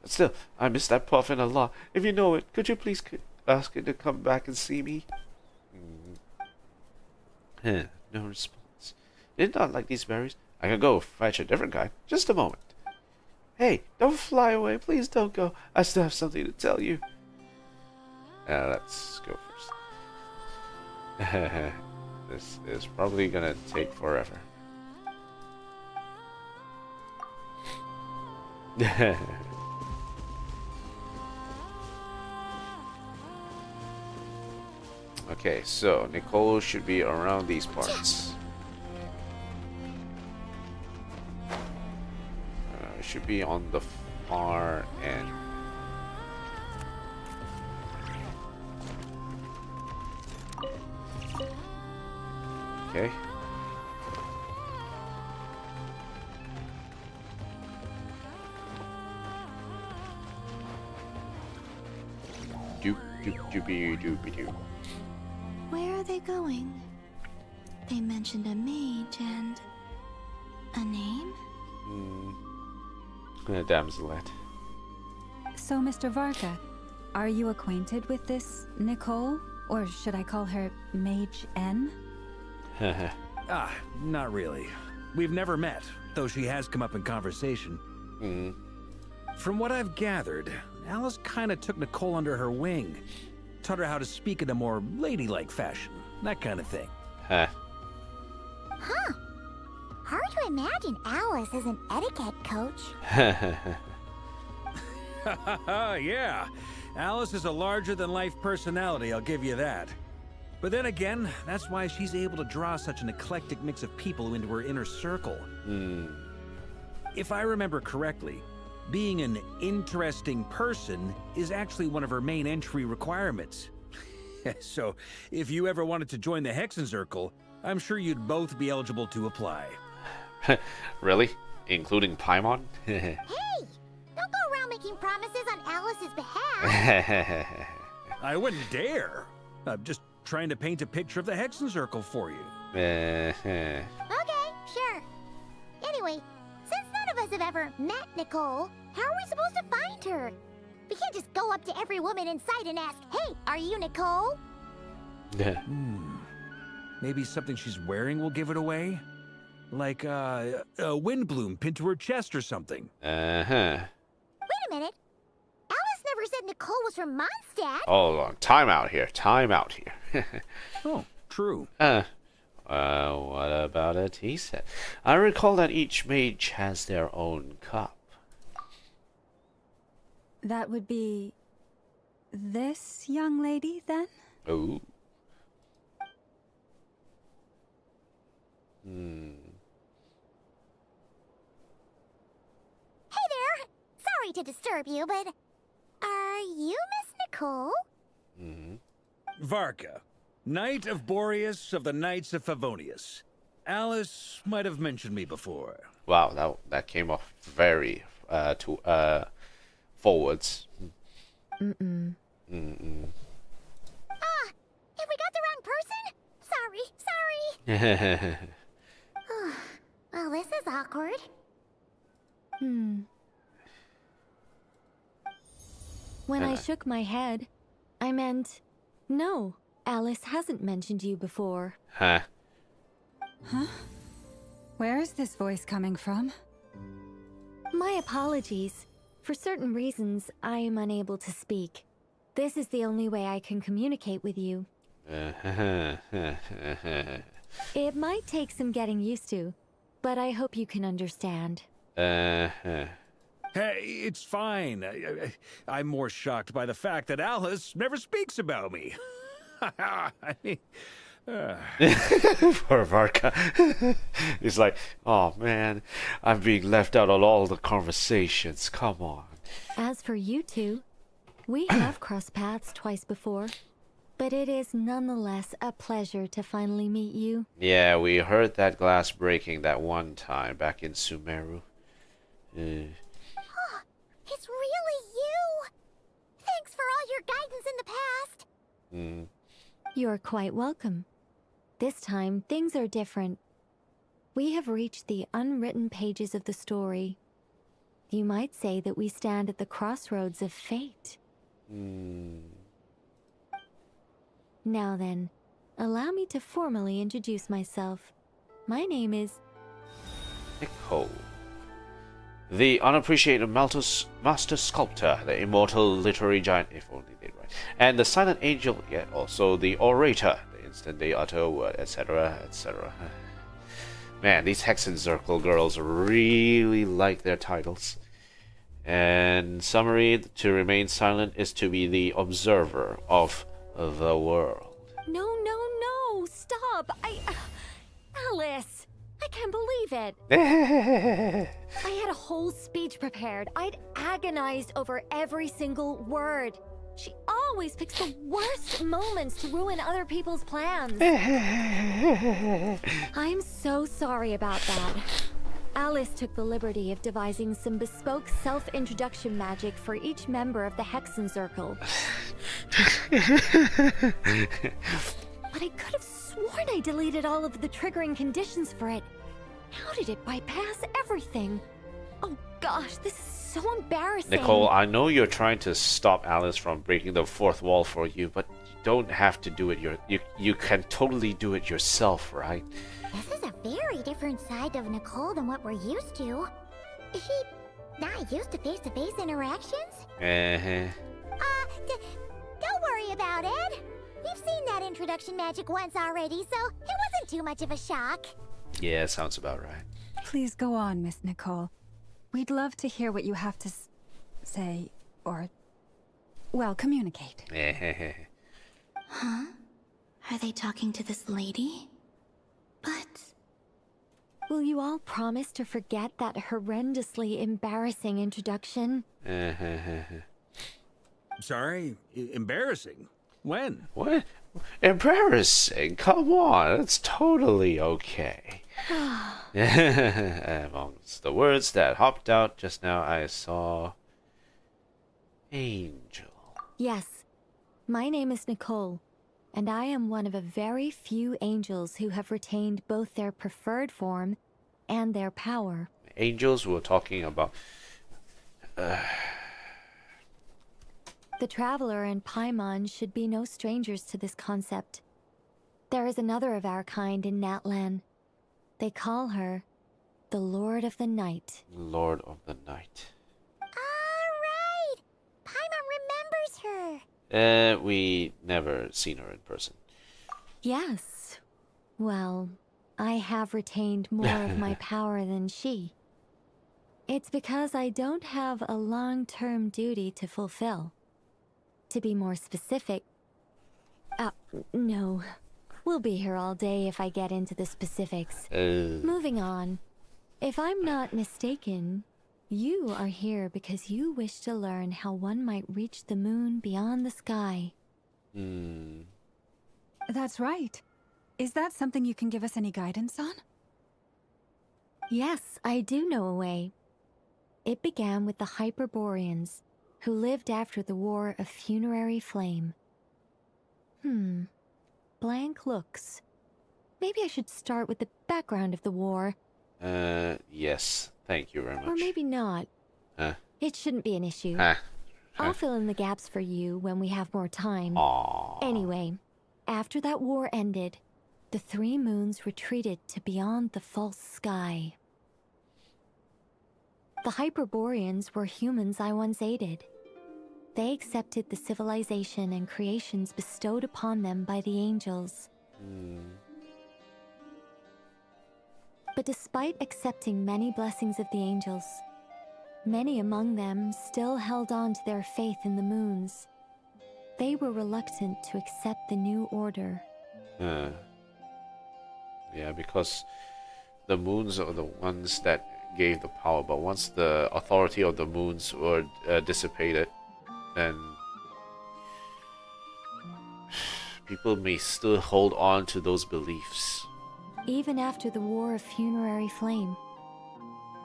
But still, I miss that puffin a lot. If you know it, could you please ask it to come back and see me? No response. Did not like these berries. I can go fetch a different kind. Just a moment. Hey, don't fly away. Please don't go. I still have something to tell you. Let's go first. This is probably gonna take forever. Okay, so Nicole should be around these parts. Should be on the far end. Okay. Doop doop doopy doopy doop. Where are they going? They mentioned a mage and a name? Damselette. So, Mr. Varka, are you acquainted with this Nicole? Or should I call her Mage N? Not really. We've never met, though she has come up in conversation. From what I've gathered, Alice kinda took Nicole under her wing. Taught her how to speak in a more ladylike fashion. That kind of thing. Huh. Hard to imagine Alice as an etiquette coach. Yeah. Alice is a larger-than-life personality, I'll give you that. But then again, that's why she's able to draw such an eclectic mix of people into her inner circle. If I remember correctly, being an interesting person is actually one of her main entry requirements. So, if you ever wanted to join the Hexenzirkel, I'm sure you'd both be eligible to apply. Really? Including Paimon? Hey! Don't go around making promises on Alice's behalf. I wouldn't dare. I'm just trying to paint a picture of the Hexenzirkel for you. Okay, sure. Anyway, since none of us have ever met Nicole, how are we supposed to find her? We can't just go up to every woman in sight and ask, hey, are you Nicole? Maybe something she's wearing will give it away? Like, a windbloom pinned to her chest or something. Wait a minute. Alice never said Nicole was from Mondstadt. Hold on. Time out here. Oh, true. What about a tea set? I recall that each mage has their own cup. That would be... this young lady, then? Oh. Hey there! Sorry to disturb you, but... are you Miss Nicole? Varka, Knight of Boreas of the Knights of Favonius. Alice might have mentioned me before. Wow, that came off very forwards. Mm-mm. Mm-mm. Have we got the wrong person? Sorry. Well, this is awkward. When I shook my head, I meant, no, Alice hasn't mentioned you before. Huh? Where is this voice coming from? My apologies. For certain reasons, I am unable to speak. This is the only way I can communicate with you. It might take some getting used to, but I hope you can understand. Hey, it's fine. I'm more shocked by the fact that Alice never speaks about me. I mean, Poor Varka. He's like, oh man, I'm being left out of all the conversations. Come on. As for you two, we have crossed paths twice before, but it is nonetheless a pleasure to finally meet you. Yeah, we heard that glass breaking that one time back in Sumeru. It's really you! Thanks for all your guidance in the past! You're quite welcome. This time, things are different. We have reached the unwritten pages of the story. You might say that we stand at the crossroads of fate. Now then, allow me to formally introduce myself. My name is... Nicole. The unappreciated master sculptor, the immortal literary giant, if only they'd write, and the silent angel, yet also the orator, the instant they utter a word, etc., etc. Man, these Hexen Circle girls really like their titles. And summary, to remain silent is to be the observer of the world. No, stop! Alice! I can't believe it! I had a whole speech prepared. I'd agonized over every single word. She always picks the worst moments to ruin other people's plans. I'm so sorry about that. Alice took the liberty of devising some bespoke self-introduction magic for each member of the Hexen Circle. But I could have sworn I deleted all of the triggering conditions for it. How did it bypass everything? Oh gosh, this is so embarrassing. Nicole, I know you're trying to stop Alice from breaking the fourth wall for you, but you don't have to do it. You can totally do it yourself, right? This is a very different side of Nicole than what we're used to. Is she not used to face-to-face interactions? Don't worry about it. We've seen that introduction magic once already, so it wasn't too much of a shock. Yeah, sounds about right. Please go on, Miss Nicole. We'd love to hear what you have to say, or, well, communicate. Huh? Are they talking to this lady? But... Will you all promise to forget that horrendously embarrassing introduction? Sorry? Embarrassing? When? What? Embarrassing? Come on, it's totally okay. Amongst the words that hopped out just now, I saw... Angel. Yes. My name is Nicole, and I am one of a very few angels who have retained both their preferred form and their power. Angels we're talking about... The Traveler and Paimon should be no strangers to this concept. There is another of our kind in Natlan. They call her the Lord of the Night. Lord of the Night. Alright! Paimon remembers her! We never seen her in person. Yes. Well, I have retained more of my power than she. It's because I don't have a long-term duty to fulfill. To be more specific... no. We'll be here all day if I get into the specifics. Moving on. If I'm not mistaken, you are here because you wish to learn how one might reach the moon beyond the sky. That's right. Is that something you can give us any guidance on? Yes, I do know a way. It began with the Hyperboreans, who lived after the War of Funerary Flame. Blank looks. Maybe I should start with the background of the war. Yes. Thank you very much. Or maybe not. It shouldn't be an issue. I'll fill in the gaps for you when we have more time. Anyway, after that war ended, the three moons retreated to beyond the false sky. The Hyperboreans were humans I once aided. They accepted the civilization and creations bestowed upon them by the angels. But despite accepting many blessings of the angels, many among them still held on to their faith in the moons. They were reluctant to accept the new order. Yeah, because the moons are the ones that gave the power, but once the authority of the moons were dissipated, then people may still hold on to those beliefs. Even after the War of Funerary Flame,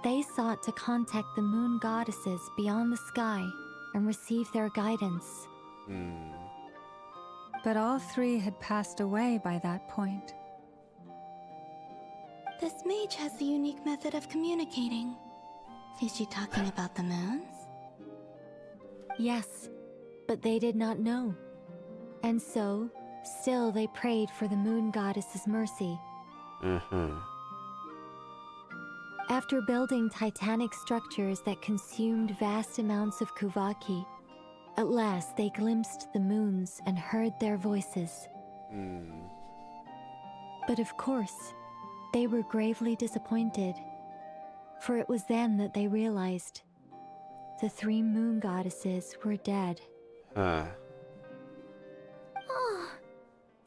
they sought to contact the moon goddesses beyond the sky and receive their guidance. But all three had passed away by that point. This mage has a unique method of communicating. Is she talking about the moons? Yes, but they did not know. And so, still they prayed for the moon goddess's mercy. After building titanic structures that consumed vast amounts of Kuvaki, at last they glimpsed the moons and heard their voices. But of course, they were gravely disappointed, for it was then that they realized the three moon goddesses were dead. Oh,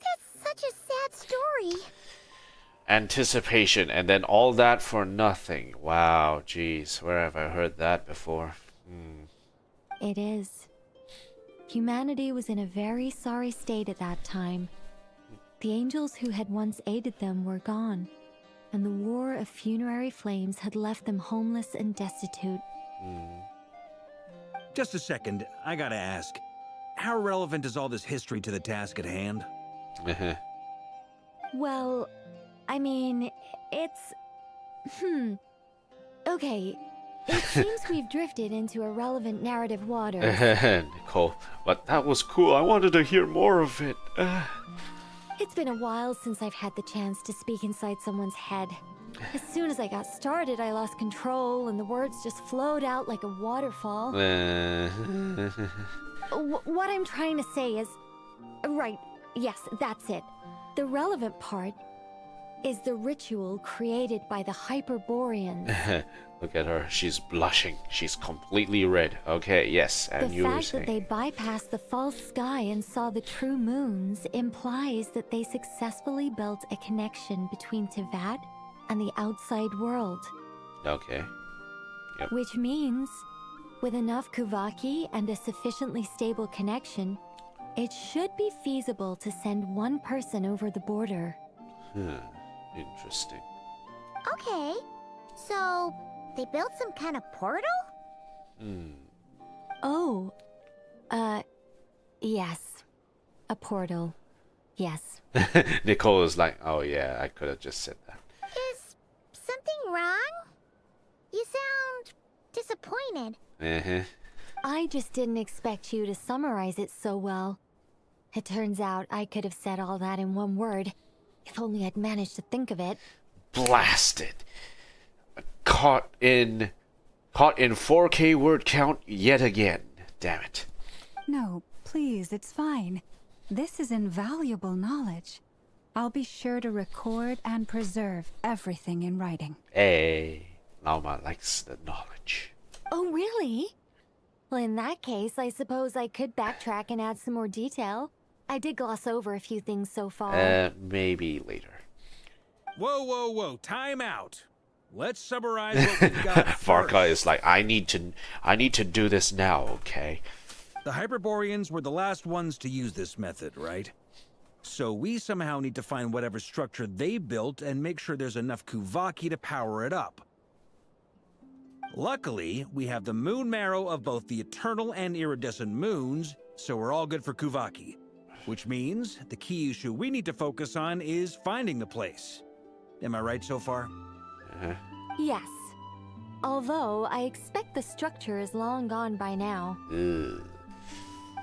that's such a sad story. Anticipation, and then all that for nothing. Wow, jeez, where have I heard that before? It is. Humanity was in a very sorry state at that time. The angels who had once aided them were gone, and the War of Funerary Flames had left them homeless and destitute. Just a second, I gotta ask. How relevant is all this history to the task at hand? Well, I mean, it's... Okay, it seems we've drifted into irrelevant narrative waters. Nicole, but that was cool. I wanted to hear more of it. It's been a while since I've had the chance to speak inside someone's head. As soon as I got started, I lost control, and the words just flowed out like a waterfall. What I'm trying to say is... Right, yes, that's it. The relevant part is the ritual created by the Hyperboreans. Look at her. She's blushing. She's completely red. Okay, yes, and you were The fact saying... that they bypassed the false sky and saw the true moons implies that they successfully built a connection between Tevat and the outside world. Okay. Yep. Which means, with enough Kuvaki and a sufficiently stable connection, it should be feasible to send one person over the border. Interesting. Okay, so they built some kind of portal? Oh, yes. A portal. Yes. Nicole is like, oh yeah, I could have just said that. Is something wrong? You sound disappointed. I just didn't expect you to summarize it so well. It turns out I could have said all that in one word, if only I'd managed to think of it. Blasted. Caught in 4K word count yet again. Damn it. No, please, it's fine. This is invaluable knowledge. I'll be sure to record and preserve everything in writing. Hey, Lauma likes the knowledge. Oh, really? Well, in that case, I suppose I could backtrack and add some more detail. I did gloss over a few things so far. Maybe later. Whoa, time out. Let's summarize what we've got Farka is like, I need to do this now, okay? The Hyperboreans were the last ones to use this method, right? So we somehow need to find whatever structure they built and make sure there's enough Kuvaki to power it up. Luckily, we have the moon marrow of both the eternal and iridescent moons, so we're all good for Kuvaki. Which means the key issue we need to focus on is finding the place. Am I right so far? Yes. Although, I expect the structure is long gone by now.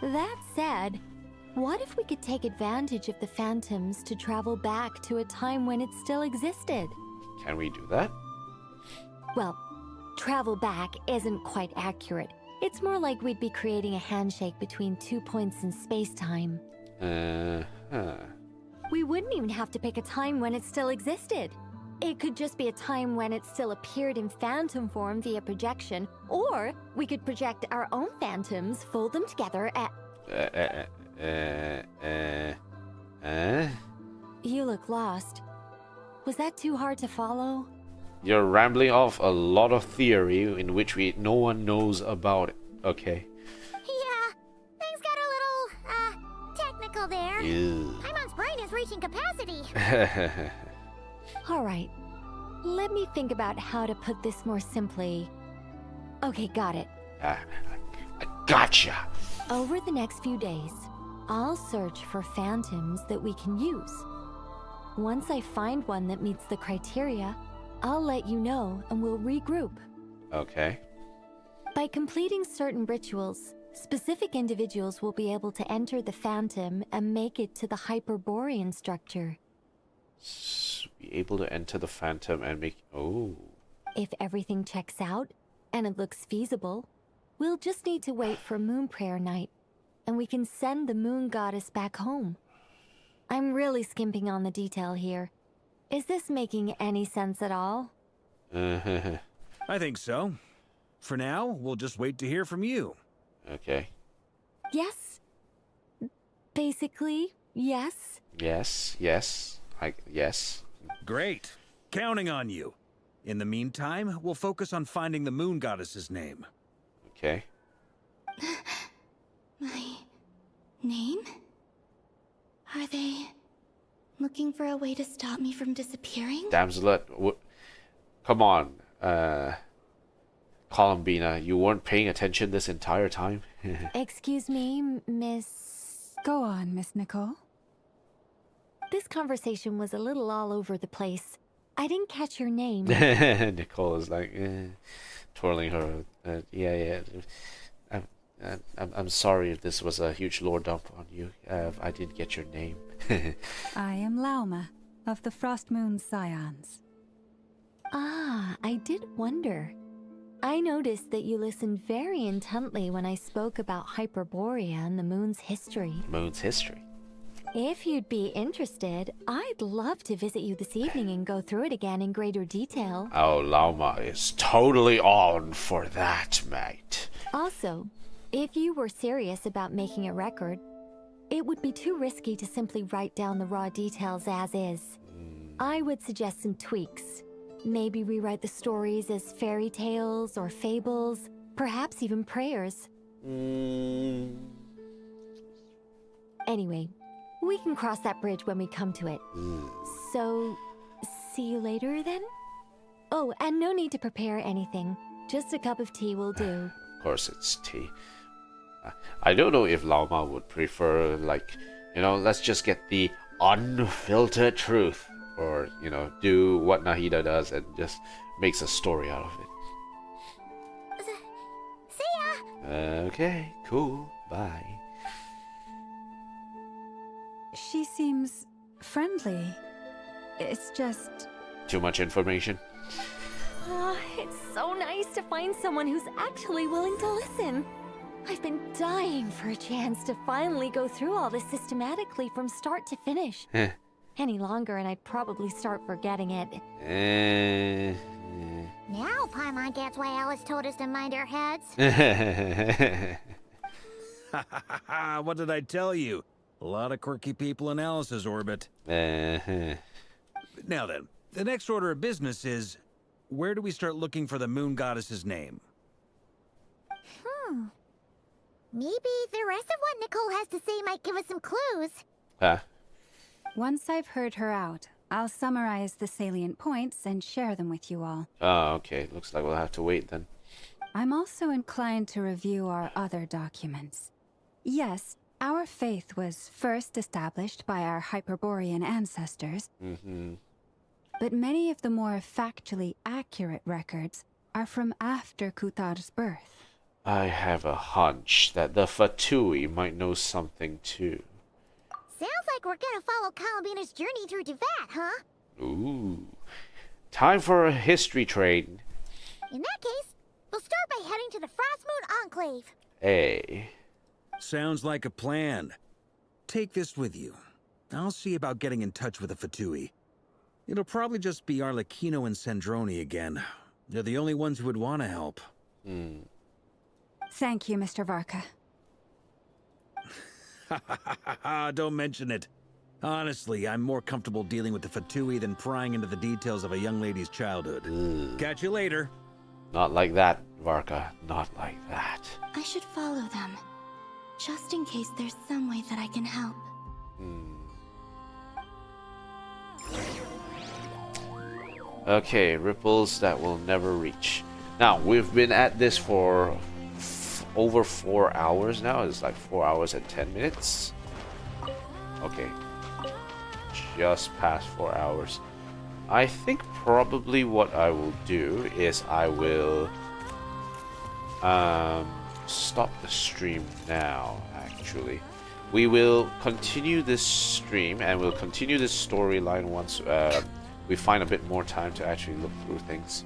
That said, what if we could take advantage of the phantoms to travel back to a time when it still existed? Can we do that? Well, travel back isn't quite accurate. It's more like we'd be creating a handshake between 2 points in space-time. We wouldn't even have to pick a time when it still existed. It could just be a time when it still appeared in phantom form via projection, or we could project our own phantoms, fold them together You look lost. Was that too hard to follow? You're rambling off a lot of theory in which no one knows about it. Okay. Yeah, things got a little, technical there. Paimon's brain is reaching capacity. Alright, let me think about how to put this more simply. Okay, got it. I gotcha! Over the next few days, I'll search for phantoms that we can use. Once I find one that meets the criteria, I'll let you know and we'll regroup. Okay. By completing certain rituals, specific individuals will be able to enter the phantom and make it to the Hyperborean structure. Be able to enter the phantom and make... Oh. If everything checks out, and it looks feasible, we'll just need to wait for Moon Prayer Night, and we can send the Moon Goddess back home. I'm really skimping on the detail here. Is this making any sense at all? I think so. For now, we'll just wait to hear from you. Okay. Yes. Basically, yes. Yes. Yes. Great. Counting on you. In the meantime, we'll focus on finding the Moon Goddess's name. Okay. My name? Are they looking for a way to stop me from disappearing? Damselet, come on, Columbina, you weren't paying attention this entire time? Excuse me, Miss... Go on, Miss Nicole. This conversation was a little all over the place. I didn't catch your name. Nicole is like, twirling her. Yeah. I'm sorry if this was a huge lore dump on you. I didn't get your name. I am Lauma, of the Frost Moon Scions. Ah, I did wonder. I noticed that you listened very intently when I spoke about Hyperborea and the moon's history. Moon's history? If you'd be interested, I'd love to visit you this evening and go through it again in greater detail. Oh, Lauma is totally on for that, mate. Also, if you were serious about making a record, it would be too risky to simply write down the raw details as is. I would suggest some tweaks. Maybe rewrite the stories as fairy tales or fables, perhaps even prayers. Anyway, we can cross that bridge when we come to it. So, see you later then? Oh, and no need to prepare anything. Just a cup of tea will do. Of course it's tea. I don't know if Lauma would prefer, like, let's just get the unfiltered truth. Or, do what Nahida does and just makes a story out of it. See ya! Okay, cool. Bye. She seems friendly. It's just... Too much information? It's so nice to find someone who's actually willing to listen. I've been dying for a chance to finally go through all this systematically from start to finish. Any longer and I'd probably start forgetting it. Now Paimon gets why Alice told us to mind our heads. What did I tell you? A lot of quirky people in Alice's orbit. Now then, the next order of business is, where do we start looking for the Moon Goddess's name? Maybe the rest of what Nicole has to say might give us some clues. Once I've heard her out, I'll summarize the salient points and share them with you all. Oh, okay. Looks like we'll have to wait then. I'm also inclined to review our other documents. Yes, our faith was first established by our Hyperborean ancestors, but many of the more factually accurate records are from after Kuthar's birth. I have a hunch that the Fatui might know something too. Sounds like we're gonna follow Columbina's journey through Devat, huh? Ooh. Time for a history train. In that case, we'll start by heading to the Frostmoon Enclave. Hey. Sounds like a plan. Take this with you. I'll see about getting in touch with the Fatui. It'll probably just be Arlecchino and Sandroni again. They're the only ones who would want to help. Thank you, Mr. Varka. Don't mention it. Honestly, I'm more comfortable dealing with the Fatui than prying into the details of a young lady's childhood. Catch you later. Not like that, Varka. Not like that. I should follow them, just in case there's some way that I can help. Okay, ripples that will never reach. Now, we've been at this for over 4 hours now. It's like 4 hours and 10 minutes. Okay. Just past 4 hours. I think probably what I will do is I will stop the stream now, actually. We will continue this stream and we'll continue this storyline once we find a bit more time to actually look through things.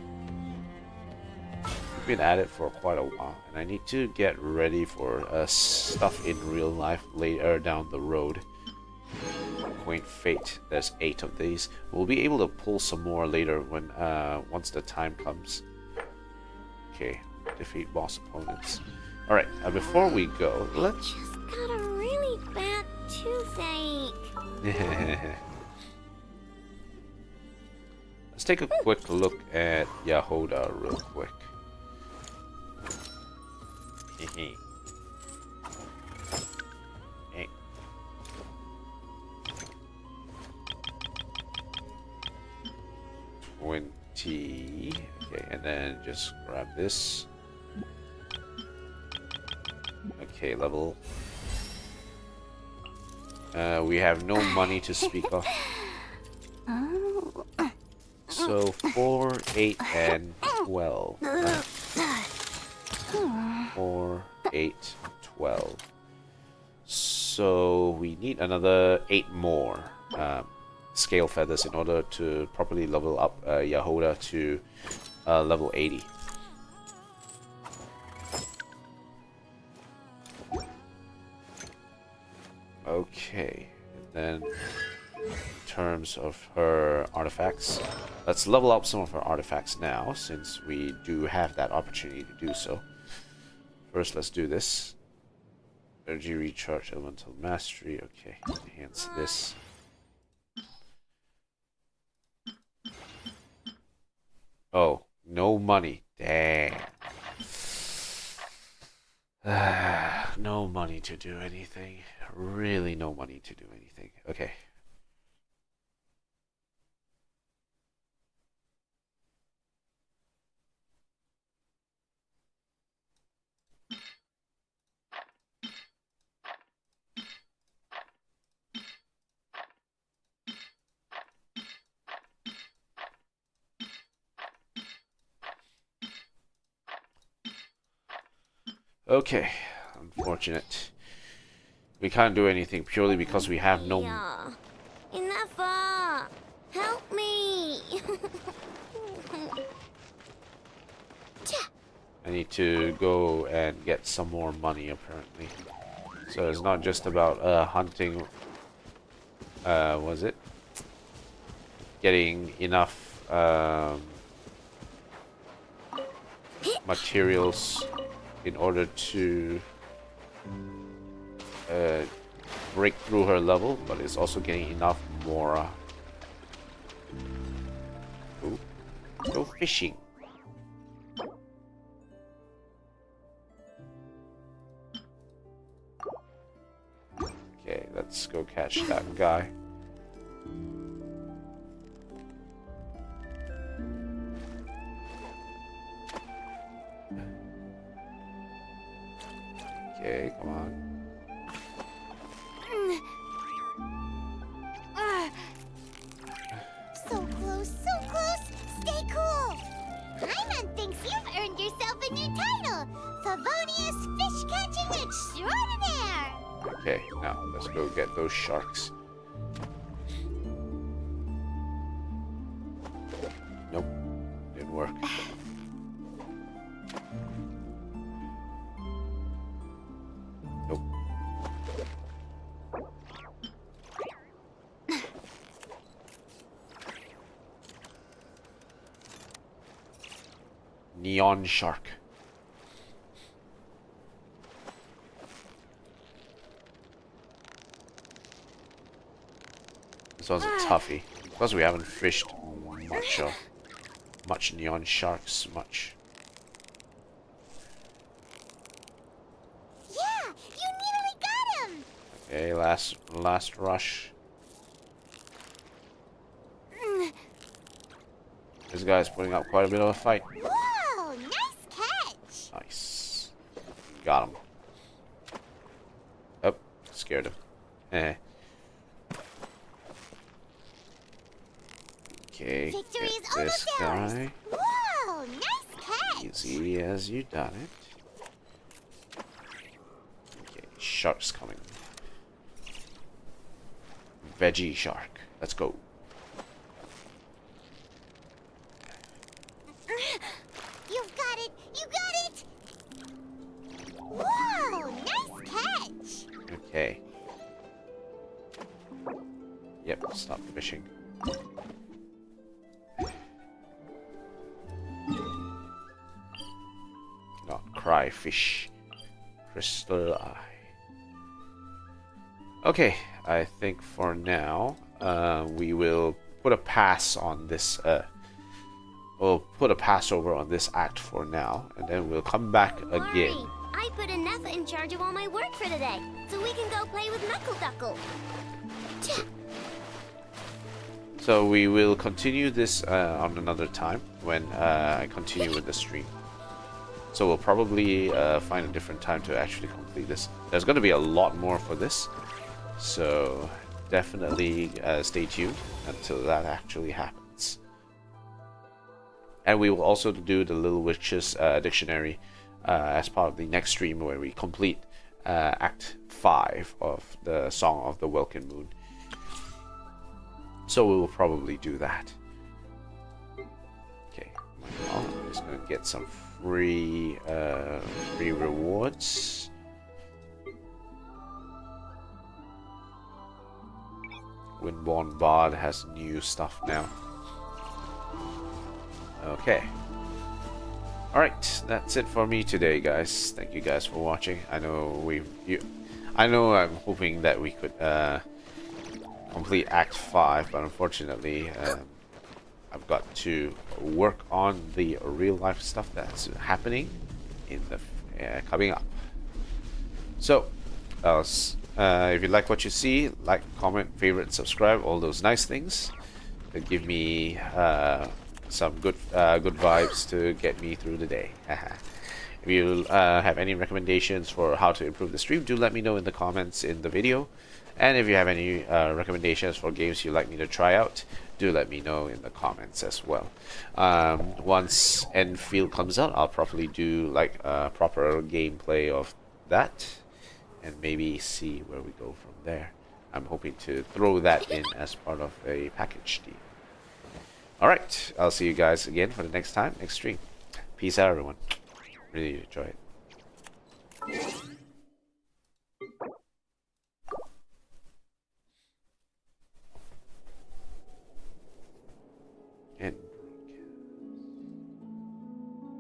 We've been at it for quite a while, and I need to get ready for stuff in real life later down the road. Quaint Fate. There's 8 of these. We'll be able to pull some more later when once the time comes. Okay, defeat boss opponents. All right. Before we go, let's. Just got a really bad toothache. Let's take a quick look at Yahoda real quick. Hey. 20. Okay, and then just grab this. Okay, level. We have no money to speak of. So 4, 8, and 12. 4, 8, 12. So we need another 8 more scale feathers in order to properly level up Yahoda to level 80. Okay, and then in terms of her artifacts, let's level up some of her artifacts now, since we do have that opportunity to do so. First, let's do this. Energy recharge, elemental mastery. Okay, enhance this. Oh, no money. Damn. No money to do anything. Really no money to do anything. Okay. Okay, unfortunate. We can't do anything purely because we have no... Enough! Help me! I need to go and get some more money, apparently. So it's not just about hunting... was it? Getting enough materials in order to break through her level, but it's also getting enough Mora. Ooh. Go fishing. Okay, let's go catch that guy. Okay, come on. So close, so close. Stay cool. Paimon thinks you've earned yourself a new title, Favonius Fish Catching Extraordinaire. Okay, now let's go get those sharks. Nope, didn't work. Nope. Neon shark. This one's a toughie. Plus we haven't fished much neon sharks, much. Yeah, you nearly got him. Okay, last rush. This guy's putting up quite a bit of a fight. Whoa, nice catch. Nice. Got him. Oh, scared him. Eh. Okay, Victory get is this almost ours. guy. Whoa, nice catch. Easy as you done it. Okay, shark's coming. Veggie shark. Let's go. You've got it. You got it. Whoa, nice catch. Okay. Yep, stop fishing. Nod-krai fish. Crystal eye. Okay, I think for now, we will put a pass on this, we'll put a pass over on this act for now, and then we'll come back again. Worry. I put Anetha in charge of all my work for today, so we can go play with Knuckle Duckle. So we will continue this on another time when I continue with the stream. So we'll probably find a different time to actually complete this. There's going to be a lot more for this, so definitely stay tuned until that actually happens. And we will also do the Little Witches dictionary as part of the next stream where we complete Act 5 of the Song of the Welkin Moon. So we will probably do that. Okay, I'm just going to get some free rewards. Windborn Bard has new stuff now. Okay. Alright, that's it for me today, guys. Thank you guys for watching. I know I'm hoping that we could complete Act 5, but unfortunately I've got to work on the real life stuff that's happening in the coming up. So if you like what you see, like, comment, favorite, subscribe, all those nice things that give me some good vibes to get me through the day. If you have any recommendations for how to improve the stream, do let me know in the comments in the video. And if you have any recommendations for games you'd like me to try out, do let me know in the comments as well. Once Enfield comes out, I'll probably do like a proper gameplay of that and maybe see where we go from there. I'm hoping to throw that in as part of a package deal. Alright, I'll see you guys again for the next stream. Peace out, everyone. Really enjoy it.